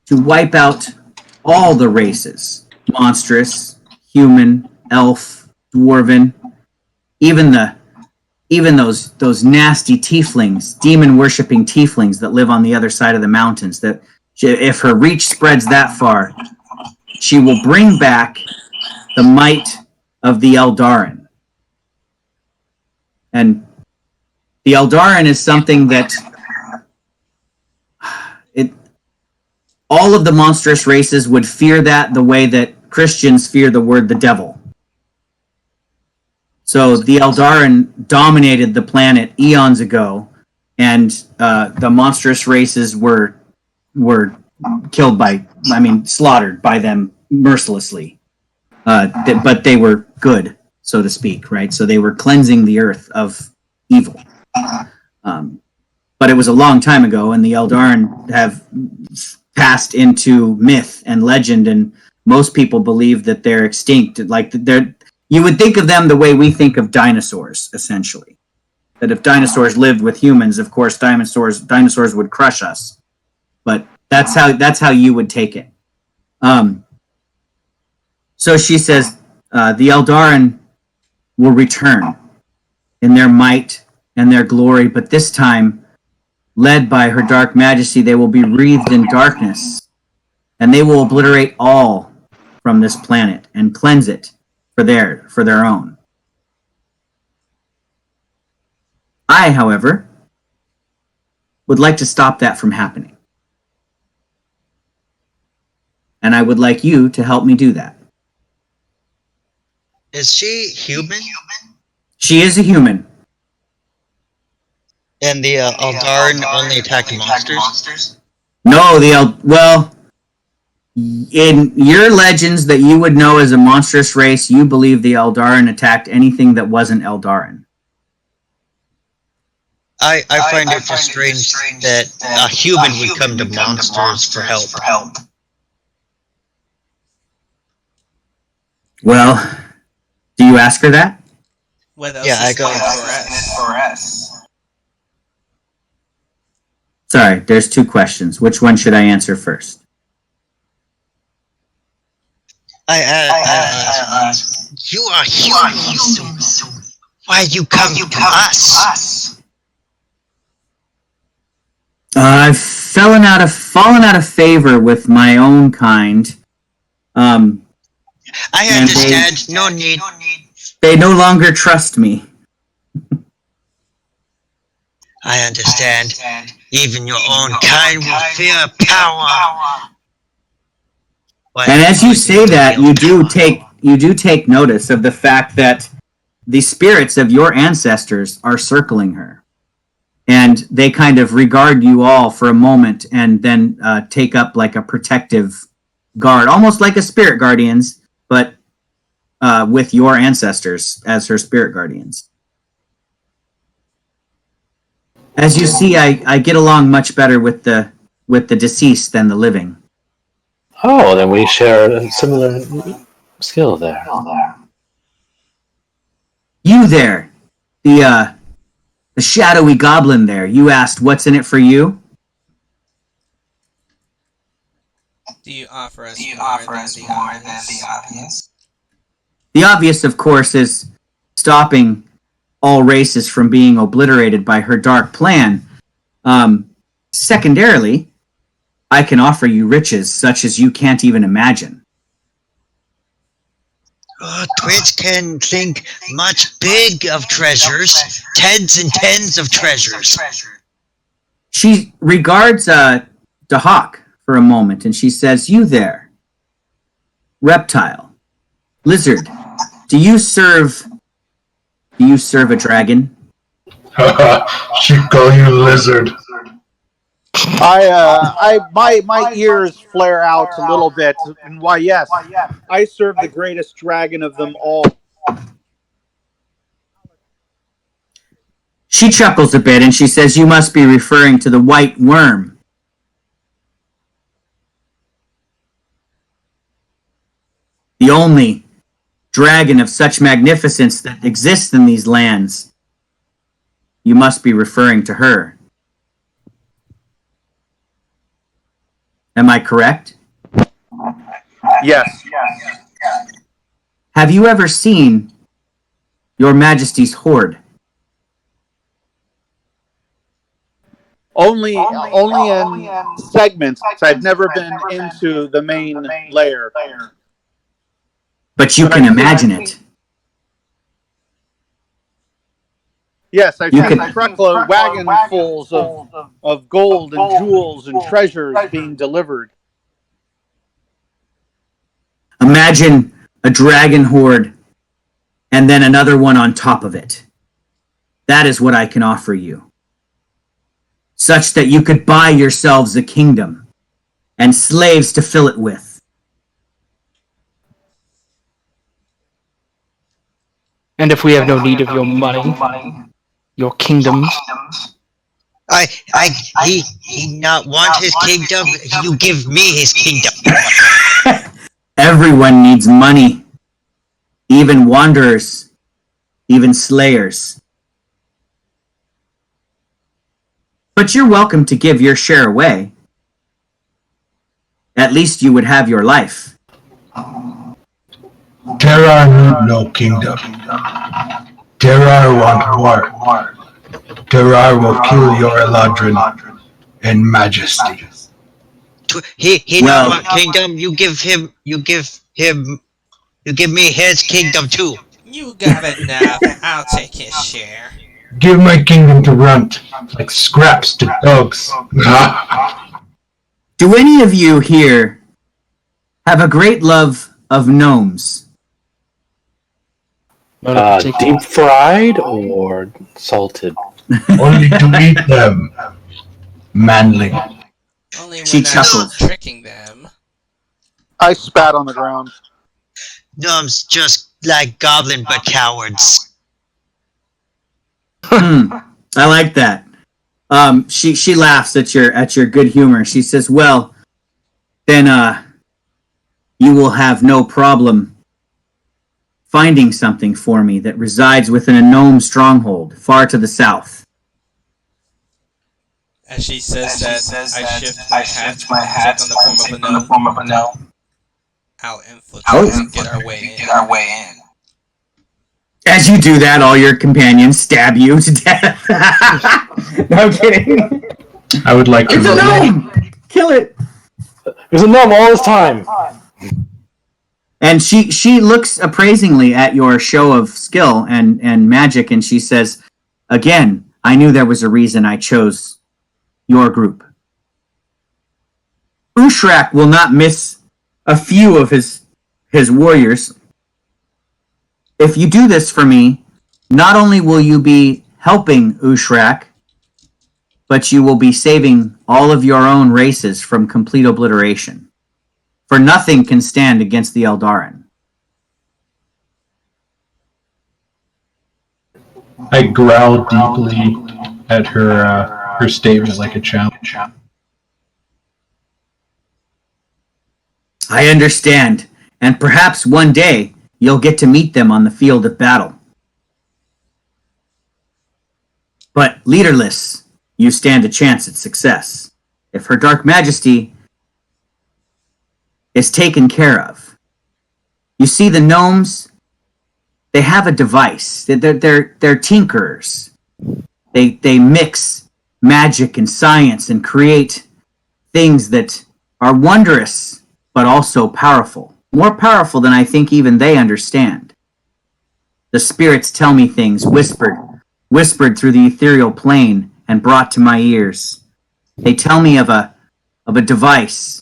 to wipe out all the races, monstrous, human, elf, dwarven, even those nasty tieflings, demon-worshipping tieflings that live on the other side of the mountains, that if her reach spreads that far, she will bring back the might of the Eldarin. And the Eldarin is something that all of the monstrous races would fear that the way that Christians fear the word the devil. So the Eldarin dominated the planet eons ago, and the monstrous races were killed slaughtered by them mercilessly. But they were good, so to speak, right? So they were cleansing the earth of evil. But it was a long time ago, and the Eldarin have passed into myth and legend, and most people believe that they're extinct. Like you would think of them the way we think of dinosaurs, essentially. That if dinosaurs lived with humans, of course, dinosaurs would crush us. But that's how you would take it. So she says, the Eldarin will return in their might and their glory, but this time, led by her dark majesty, they will be wreathed in darkness, and they will obliterate all from this planet and cleanse it for their own. I, however, would like to stop that from happening. And I would like you to help me do that. Is she human? She is a human. And the Eldarin only attacked monsters? No, in your legends that you would know as a monstrous race, you believe the Eldarin attacked anything that wasn't Eldarin. I find it just strange that a human would come to monsters for help. Well, do you ask her that? What else Yeah, I is go in it for us? Sorry, there's two questions. Which one should I answer first? I ask, you are human, so why you come to us? I've fallen out of favor with my own kind. I understand. No need. They no longer trust me. I understand. Even your own kind will fear power. And as you say that, you do take notice of the fact that the spirits of your ancestors are circling her. And they kind of regard you all for a moment and then take up like a protective guard, almost like a spirit guardians, but with your ancestors as her spirit guardians. As you see, I get along much better with the deceased than the living. Oh, then we share a similar skill there. You there, the shadowy goblin there. You asked what's in it for you? Do you offer us more than the obvious? The obvious, of course, is stopping all races from being obliterated by her dark plan. Secondarily, I can offer you riches such as you can't even imagine. Twitch can think much big of treasures, tens and tens of treasures. She regards Dahak for a moment, and she says, "You there, reptile, lizard, do you serve a dragon?" She call you lizard. My ears flare out a little bit, and why, yes, I serve the greatest dragon of them all. She chuckles a bit and she says, "You must be referring to the white worm." The only dragon of such magnificence that exists in these lands. You must be referring to her. Am I correct? Yes. Have you ever seen Your Majesty's hoard? Only in segments. I've never been into the main layer. But you can imagine it. Yes, I've seen wagonfuls of gold and jewels and treasures being delivered. Imagine a dragon horde and then another one on top of it. That is what I can offer you. Such that you could buy yourselves a kingdom and slaves to fill it with. And if we have no need of your money, your kingdoms, He not want his kingdom. You give me his kingdom. Everyone needs money. Even wanderers, even slayers. But you're welcome to give your share away. At least you would have your life. Terrar need no kingdom. Terrar want war. Terrar will kill your Eladrin and majesty. He Well- not want kingdom. You give me his kingdom too. You got enough. I'll take his share. Give my kingdom to Runt, like scraps to dogs. Do any of you here have a great love of gnomes? Deep fried or salted? Only to eat them. Manly. Only when She I'm chuckles. tricking them. I spat on the ground. Gnomes just like goblin but cowards. I like that. She laughs at your good humor. She says, "Well, then you will have no problem finding something for me that resides within a gnome stronghold far to the south." As she says I shift my hat on the form of a gnome. I'll infiltrate and get our way in. As you do that, all your companions stab you to death. No, I'm kidding. I would like to It's a know. gnome! Kill it! There's a gnome all this time. And she looks appraisingly at your show of skill and magic, and she says, "Again, I knew there was a reason I chose your group. Ushrak will not miss a few of his warriors. If you do this for me, not only will you be helping Ushrak, but you will be saving all of your own races from complete obliteration. For nothing can stand against the Eldarin." I growl deeply at her statement like a challenge. I understand, and perhaps one day you'll get to meet them on the field of battle. But leaderless, you stand a chance at success. If Her Dark Majesty is taken care of. You see, the gnomes, they have a device. They're tinkerers. They mix magic and science and create things that are wondrous, but also powerful. More powerful than I think even they understand. The spirits tell me things, whispered through the ethereal plane and brought to my ears. They tell me of a device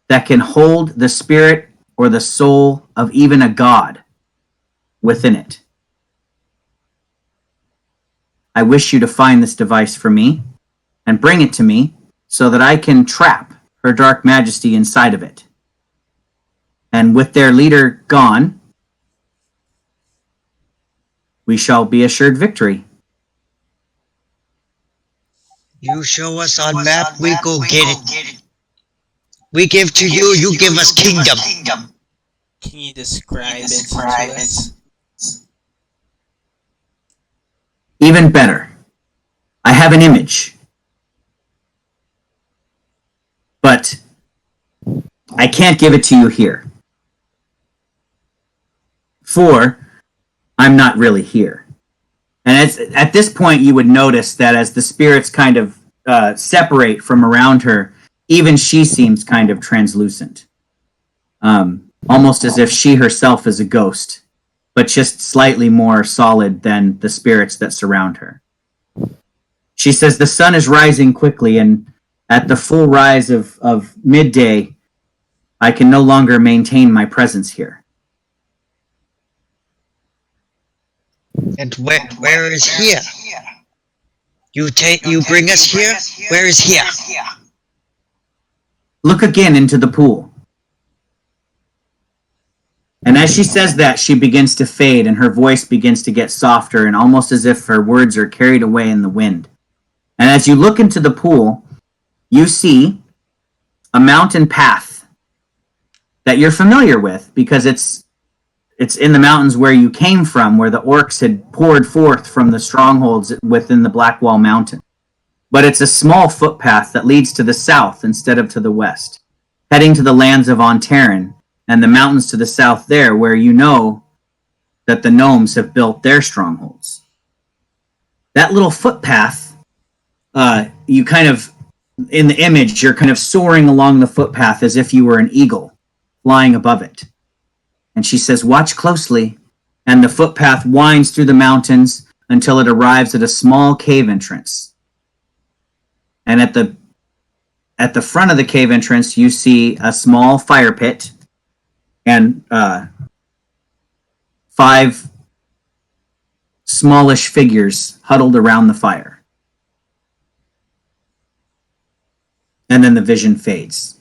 that can hold the spirit or the soul of even a god within it. I wish you to find this device for me and bring it to me so that I can trap Her Dark Majesty inside of it. And with their leader gone, we shall be assured victory. You show us on map, we go get it. We give to you, you give us kingdom. Can you describe it to us? Even better, I have an image. But I can't give it to you here. For I'm not really here. And at this point, you would notice that as the spirits kind of separate from around her, even she seems kind of translucent. Almost as if she herself is a ghost, but just slightly more solid than the spirits that surround her. She says, the sun is rising quickly, and at the full rise of midday, I can no longer maintain my presence here. And where is here? You bring us here? Where is here? Look again into the pool. And as she says that, she begins to fade and her voice begins to get softer and almost as if her words are carried away in the wind. And as you look into the pool, you see a mountain path that you're familiar with because it's in the mountains where you came from, where the orcs had poured forth from the strongholds within the Blackwall Mountain. But it's a small footpath that leads to the south instead of to the west, heading to the lands of Ontaran and the mountains to the south there, where you know that the gnomes have built their strongholds. That little footpath, you kind of, in the image, you're kind of soaring along the footpath as if you were an eagle flying above it. And she says, watch closely. And the footpath winds through the mountains until it arrives at a small cave entrance. And at the front of the cave entrance, you see a small fire pit and 5 smallish figures huddled around the fire. And then the vision fades.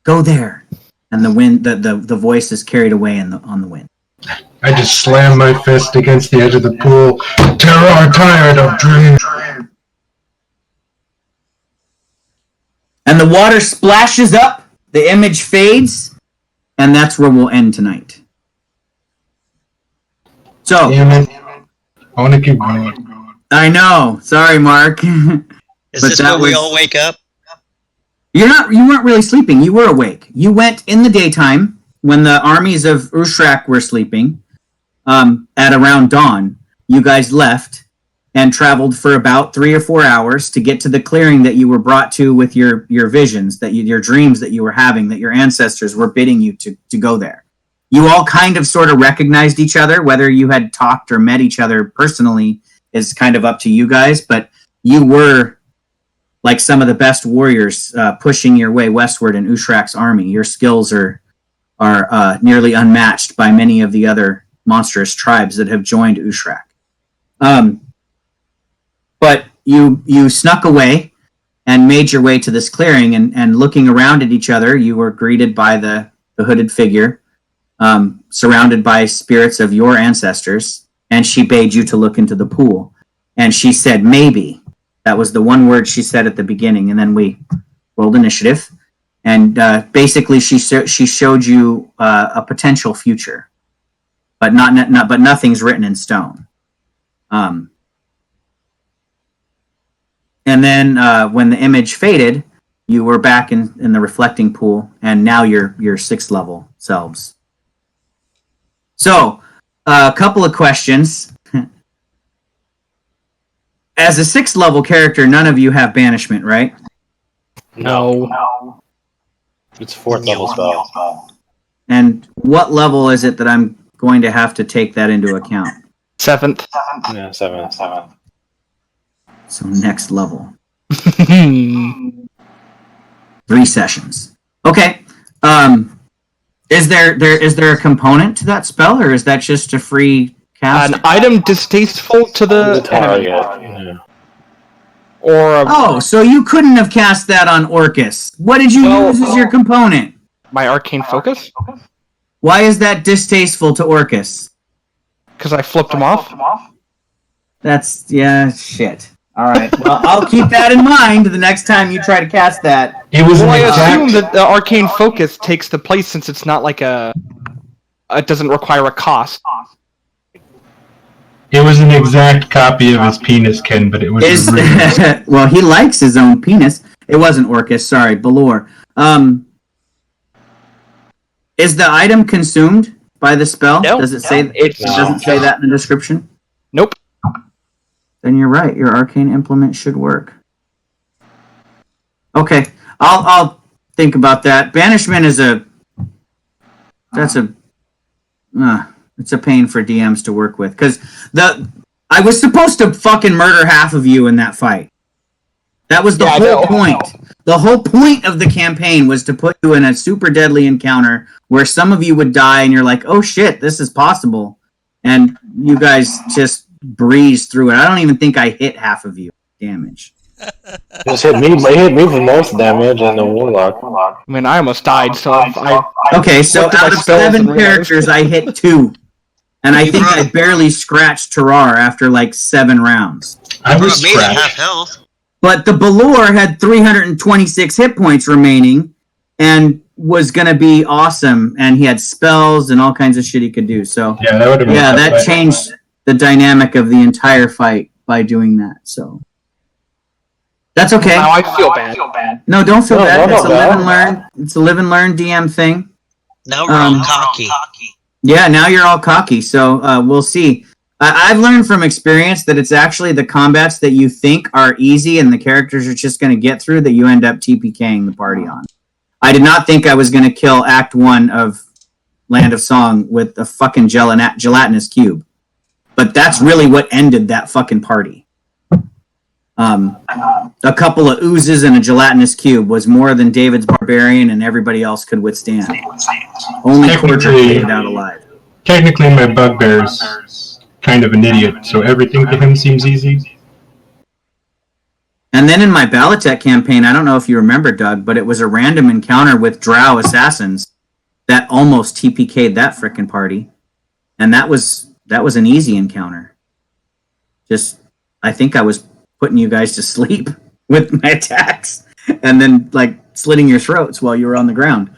Go there. And the wind, the voice is carried away on the wind. I just slam my fist against the edge of the pool. Terror are tired of dreams. And the water splashes up, the image fades, and that's where we'll end tonight. So, Damn it. I want to keep going. I know. Sorry, Mark. Is this where we all wake up? You weren't really sleeping. You were awake. You went in the daytime when the armies of Ushrak were sleeping. At around dawn, you guys left and traveled for about 3 or 4 hours to get to the clearing that you were brought to with your visions, your dreams that you were having, that your ancestors were bidding you to go there. You all kind of sort of recognized each other. Whether you had talked or met each other personally is kind of up to you guys, but you were like some of the best warriors pushing your way westward in Ushrak's army. Your skills are nearly unmatched by many of the other monstrous tribes that have joined Ushrak. But you snuck away and made your way to this clearing, and looking around at each other, you were greeted by the hooded figure, surrounded by spirits of your ancestors, and she bade you to look into the pool. And she said, maybe. That was the one word she said at the beginning, and then we rolled initiative. And basically, she showed you a potential future, but but nothing's written in stone. And then when the image faded, you were back in the reflecting pool, and now you're 6th level selves. So, a couple of questions. As a 6th level character, none of you have banishment, right? No. It's 4th level spell. And what level is it that I'm going to have to take that into account? 7th. Yeah, 7th. So next level. 3 sessions. Okay. Is there a component to that spell, or is that just a free cast? An item distasteful to the enemy. Yeah. Or so you couldn't have cast that on Orcus. What did you use as your component? My arcane focus? Why is that distasteful to Orcus? Because I flipped him off. That's, shit. All right. Well, I'll keep that in mind the next time you try to cast that. It was I assume that the arcane focus takes the place since it's not like it doesn't require a cost. It was an exact copy of his penis, Ken, but it was well, he likes his own penis. It wasn't Orcus, sorry, Balor. Is the item consumed by the spell? No. Does it say it doesn't say that in the description? Nope. Then you're right. Your arcane implement should work. Okay, I'll think about that. Banishment is it's a pain for DMs to work with, because I was supposed to fucking murder half of you in that fight. That was the whole point. The whole point of the campaign was to put you in a super deadly encounter where some of you would die and you're like, oh shit, this is possible. And you guys just breezed through it. I don't even think I hit half of you damage. Just hit me. They hit me for most damage and the warlock. I mean, I almost died, so Okay, so looked at my out of spells 7 and realized- characters, I hit 2. And I think I barely scratched Terrar after like 7 rounds. I was Made it half scratched. health. But the Balor had 326 hit points remaining and was going to be awesome. And he had spells and all kinds of shit he could do. So, Yeah, that would have been yeah, a tough that fight. changed the dynamic of the entire fight by doing that. So, that's okay. Now I feel bad. No, don't feel No, bad. no, It's a no, live and no. learn. It's a live and learn DM thing. Now we're all cocky. Yeah, now you're all cocky. So we'll see. I've learned from experience that it's actually the combats that you think are easy and the characters are just going to get through that you end up TPKing the party on. I did not think I was going to kill Act 1 of Land of Song with a fucking gelatinous cube. But that's really what ended that fucking party. A couple of oozes and a gelatinous cube was more than David's Barbarian and everybody else could withstand. Only Cordial made it out alive. Technically, my bugbear's kind of an idiot, so everything to him seems easy. And then in my Balatech campaign, I don't know if you remember, Doug, but it was a random encounter with Drow assassins that almost TPK'd that frickin' party. And that was an easy encounter. Just, I think I was putting you guys to sleep with my attacks and then, like, slitting your throats while you were on the ground.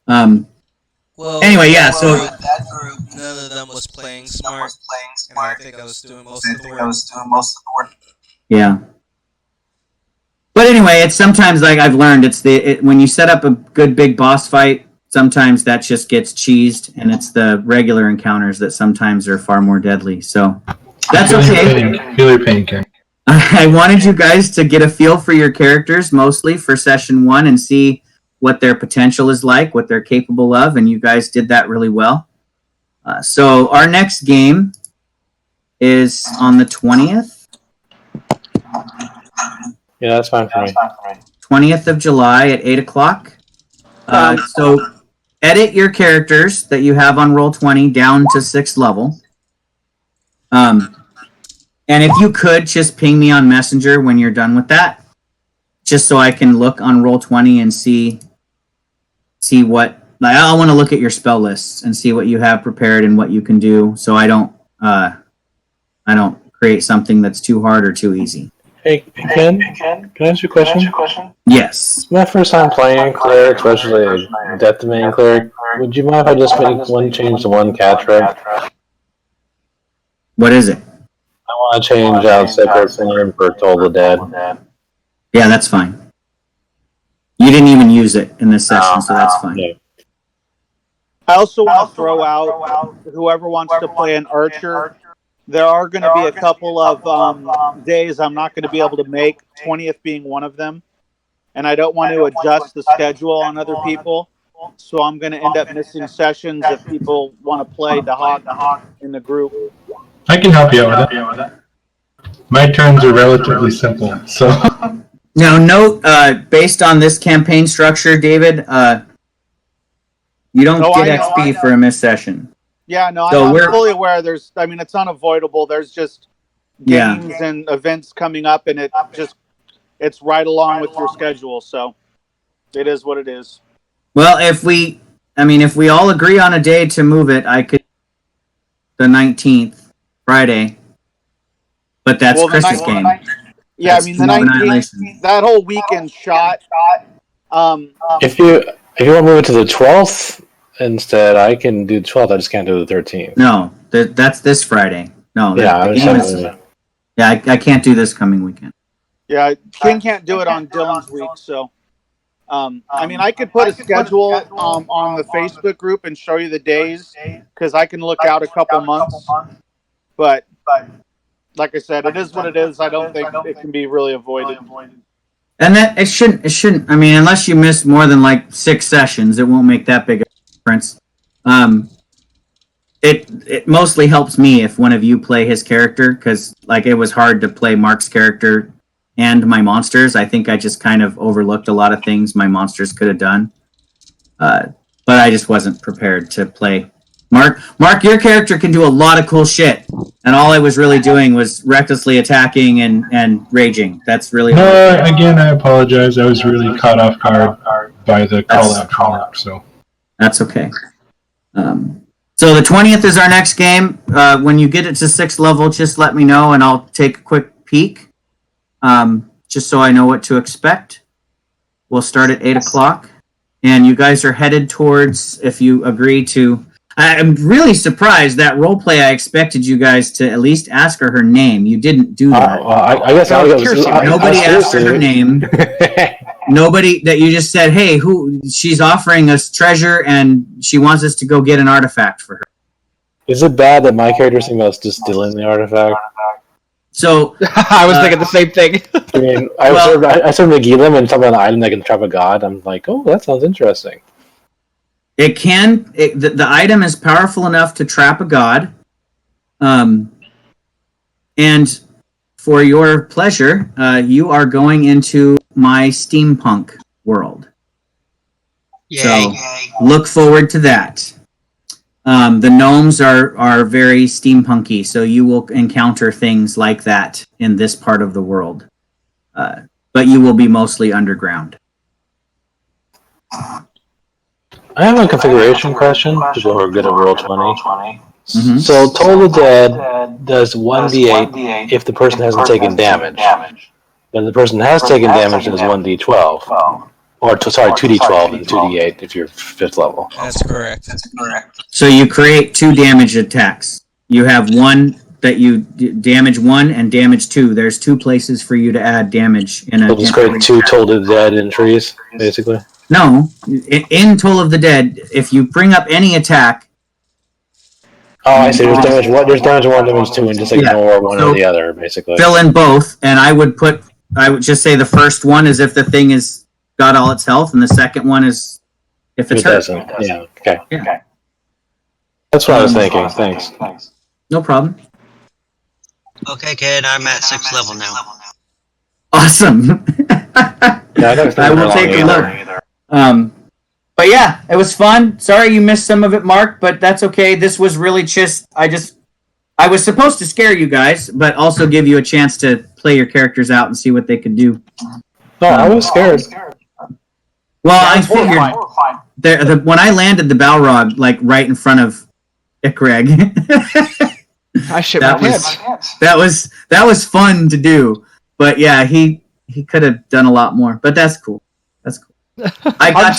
Well, Anyway, yeah, so... that group, none of them was playing smart, and I think I was doing most of the work. Yeah. But anyway, it's sometimes, like I've learned, when you set up a good big boss fight, sometimes that just gets cheesed, and it's the regular encounters that sometimes are far more deadly. So that's okay. Feel your pain, Ken. I wanted you guys to get a feel for your characters, mostly for session 1, and see what their potential is like, what they're capable of, and you guys did that really well. So our next game is on the 20th. Yeah, that's fine for me. 20th of July at 8 o'clock. So edit your characters that you have on Roll20 down to 6th level. And if you could, just ping me on Messenger when you're done with that, just so I can look on Roll20 and see what... Like, I want to look at your spell lists and see what you have prepared and what you can do, so I don't create something that's too hard or too easy. Hey, Ken, can I ask you a question? Yes. It's my first time playing cleric, especially a death domain cleric. Would you mind if I just make one change to one catch What is it? I want to change out Separate Singer for Toll the Dead. Yeah, that's fine. You didn't even use it in this session, so that's fine. Yeah. I also want to throw out whoever wants to play an archer. There are going to be a couple of days I'm not going to be able to make, 20th being one of them. And I don't want to adjust the schedule on other people. So I'm going to end up missing sessions if people want to play Dahak in the group. I can help you out with it. My turns are relatively simple, so... Now, note, based on this campaign structure, David, you don't get XP for a missed session. Yeah, no, So I'm we're- fully aware. It's unavoidable. There's just games and events coming up, and it's right along with your schedule. So it is what it is. Well, if we all agree on a day to move it, I could the 19th, Friday. But that's Well, the Chris's game. Yeah, That's I mean the Mob 19th, Annihilation. that whole weekend shot. If you want to move it to the 12th instead, I can do the 12th. I just can't do the 13th. No, that's this Friday. No, Yeah, the game is, I can't do this coming weekend. Yeah, King can't do it on Dylan's week, so. I mean, I could put a schedule on the Facebook group and show you the days because I can look out a couple months. But like I said, it is what it is. I don't think it can be really avoided. And that it shouldn't. I mean, unless you miss more than like 6 sessions, it won't make that big a difference. It mostly helps me if one of you play his character because like it was hard to play Mark's character and my monsters. I think I just kind of overlooked a lot of things my monsters could have done. But I just wasn't prepared to play. Mark, your character can do a lot of cool shit. And all I was really doing was recklessly attacking and raging. That's really all. Again, I apologize. I was really caught off guard by the call-out. So that's okay. So the 20th is our next game. When you get it to 6th level, just let me know, and I'll take a quick peek, just so I know what to expect. We'll start at 8 o'clock, and you guys are headed towards, if you agree to... I'm really surprised that roleplay. I expected you guys to at least ask her name. You didn't do that. I guess nobody asked her name. Nobody that you just said, hey, she's offering us treasure and she wants us to go get an artifact for her. Is it bad that my character's thinking about distilling the artifact? So I was thinking the same thing. I mean, I served Nagilim and talking about an item that can trap a god. I'm like, oh, that sounds interesting. It can. The item is powerful enough to trap a god. And for your pleasure, you are going into my steampunk world. Yay. So look forward to that. The gnomes are very steampunky, so you will encounter things like that in this part of the world. But you will be mostly underground. I have a configuration question. People who are good at Roll20. Mm-hmm. So, Toll the Dead does 1d8 if the person hasn't taken damage. But if the person has taken damage, does 1d12. Or, 2d12 and 2d8 if you're 5th level. That's correct. So you create 2 damage attacks. You have one that you damage 1 and damage 2. There's 2 places for you to add damage. So just create 2 Toll the Dead entries, basically? No. In Toll of the Dead, if you bring up any attack... Oh, I see. There's damage 1, damage 2, and just ignore one or the other, basically. Fill in both, and I would just say the first one is if the thing is got all its health, and the second one is if it's hurt. Doesn't. Yeah, okay. Yeah. That's what I was thinking. Thanks. No problem. Okay, kid, I'm at 6th level now. Awesome. I will take a look. But yeah, it was fun. Sorry you missed some of it, Mark, but that's okay. This was really just I was supposed to scare you guys, but also give you a chance to play your characters out and see what they could do. No, I was scared. Well, I figured when I landed the Balrog, like right in front of Ikreg, I shit my pants. That was fun to do. But yeah, he could have done a lot more. But that's cool. I got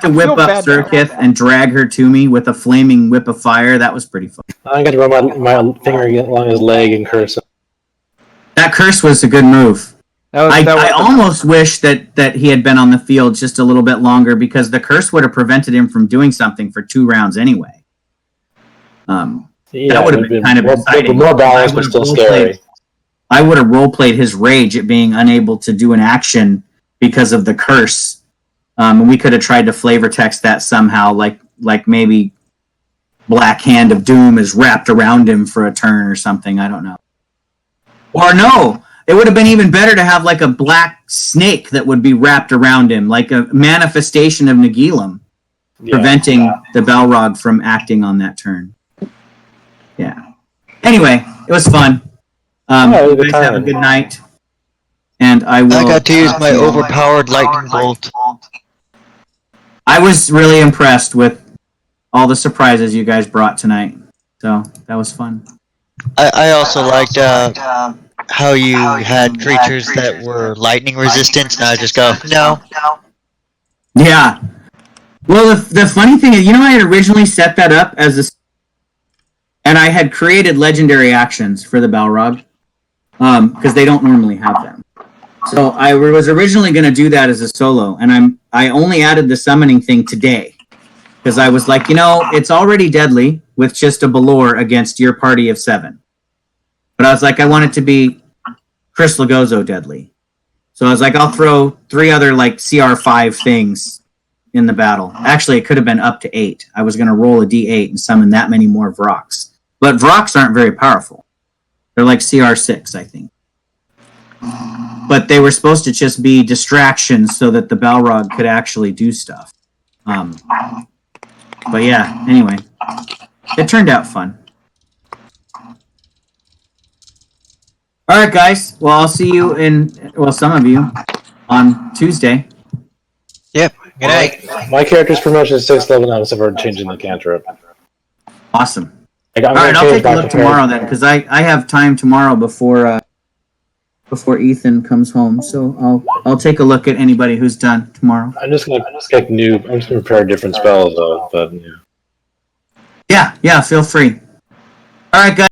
to whip up Zerkith and drag her to me with a flaming whip of fire. That was pretty fun. I got to run my finger along his leg and curse him. That curse was a good move. I almost wish that he had been on the field just a little bit longer because the curse would have prevented him from doing something for 2 rounds anyway. That would have been kind of exciting. More balanced, but still scary. I would have role-played his rage at being unable to do an action because of the curse. And we could have tried to flavor text that somehow, like maybe Black Hand of Doom is wrapped around him for a turn or something. I don't know. Or no, it would have been even better to have like a black snake that would be wrapped around him, like a manifestation of Nagilim, preventing the Balrog from acting on that turn. Yeah. Anyway, it was fun. You guys have a good night. And I got to use my overpowered lightning bolt. I was really impressed with all the surprises you guys brought tonight. So that was fun. I also liked how you had creatures that were lightning resistant, and I just go, no. Yeah. Well, the funny thing is, I had originally set that up as and I had created legendary actions for the Balrog, because they don't normally have them. So I was originally going to do that as a solo, and I only added the summoning thing today, because I was like, it's already deadly with just a Balor against your party of 7. But I was like, I want it to be Chris Lagozo deadly. So I was like, I'll throw 3 other CR5 things in the battle. Actually, it could have been up to 8. I was going to roll a D8 and summon that many more Vroks. But Vroks aren't very powerful. They're like CR6, I think. but they were supposed to just be distractions so that the Balrog could actually do stuff. But yeah, anyway, it turned out fun. All right, guys. Well, I'll see you some of you on Tuesday. Yep. Good night. My character's promotion is 6th level now, except for changing the cantrip. Awesome. All right, I'll take a look tomorrow then, because I have time tomorrow before Ethan comes home. So I'll take a look at anybody who's done tomorrow. I'm just gonna prepare different spells though. But yeah, feel free. All right, guys.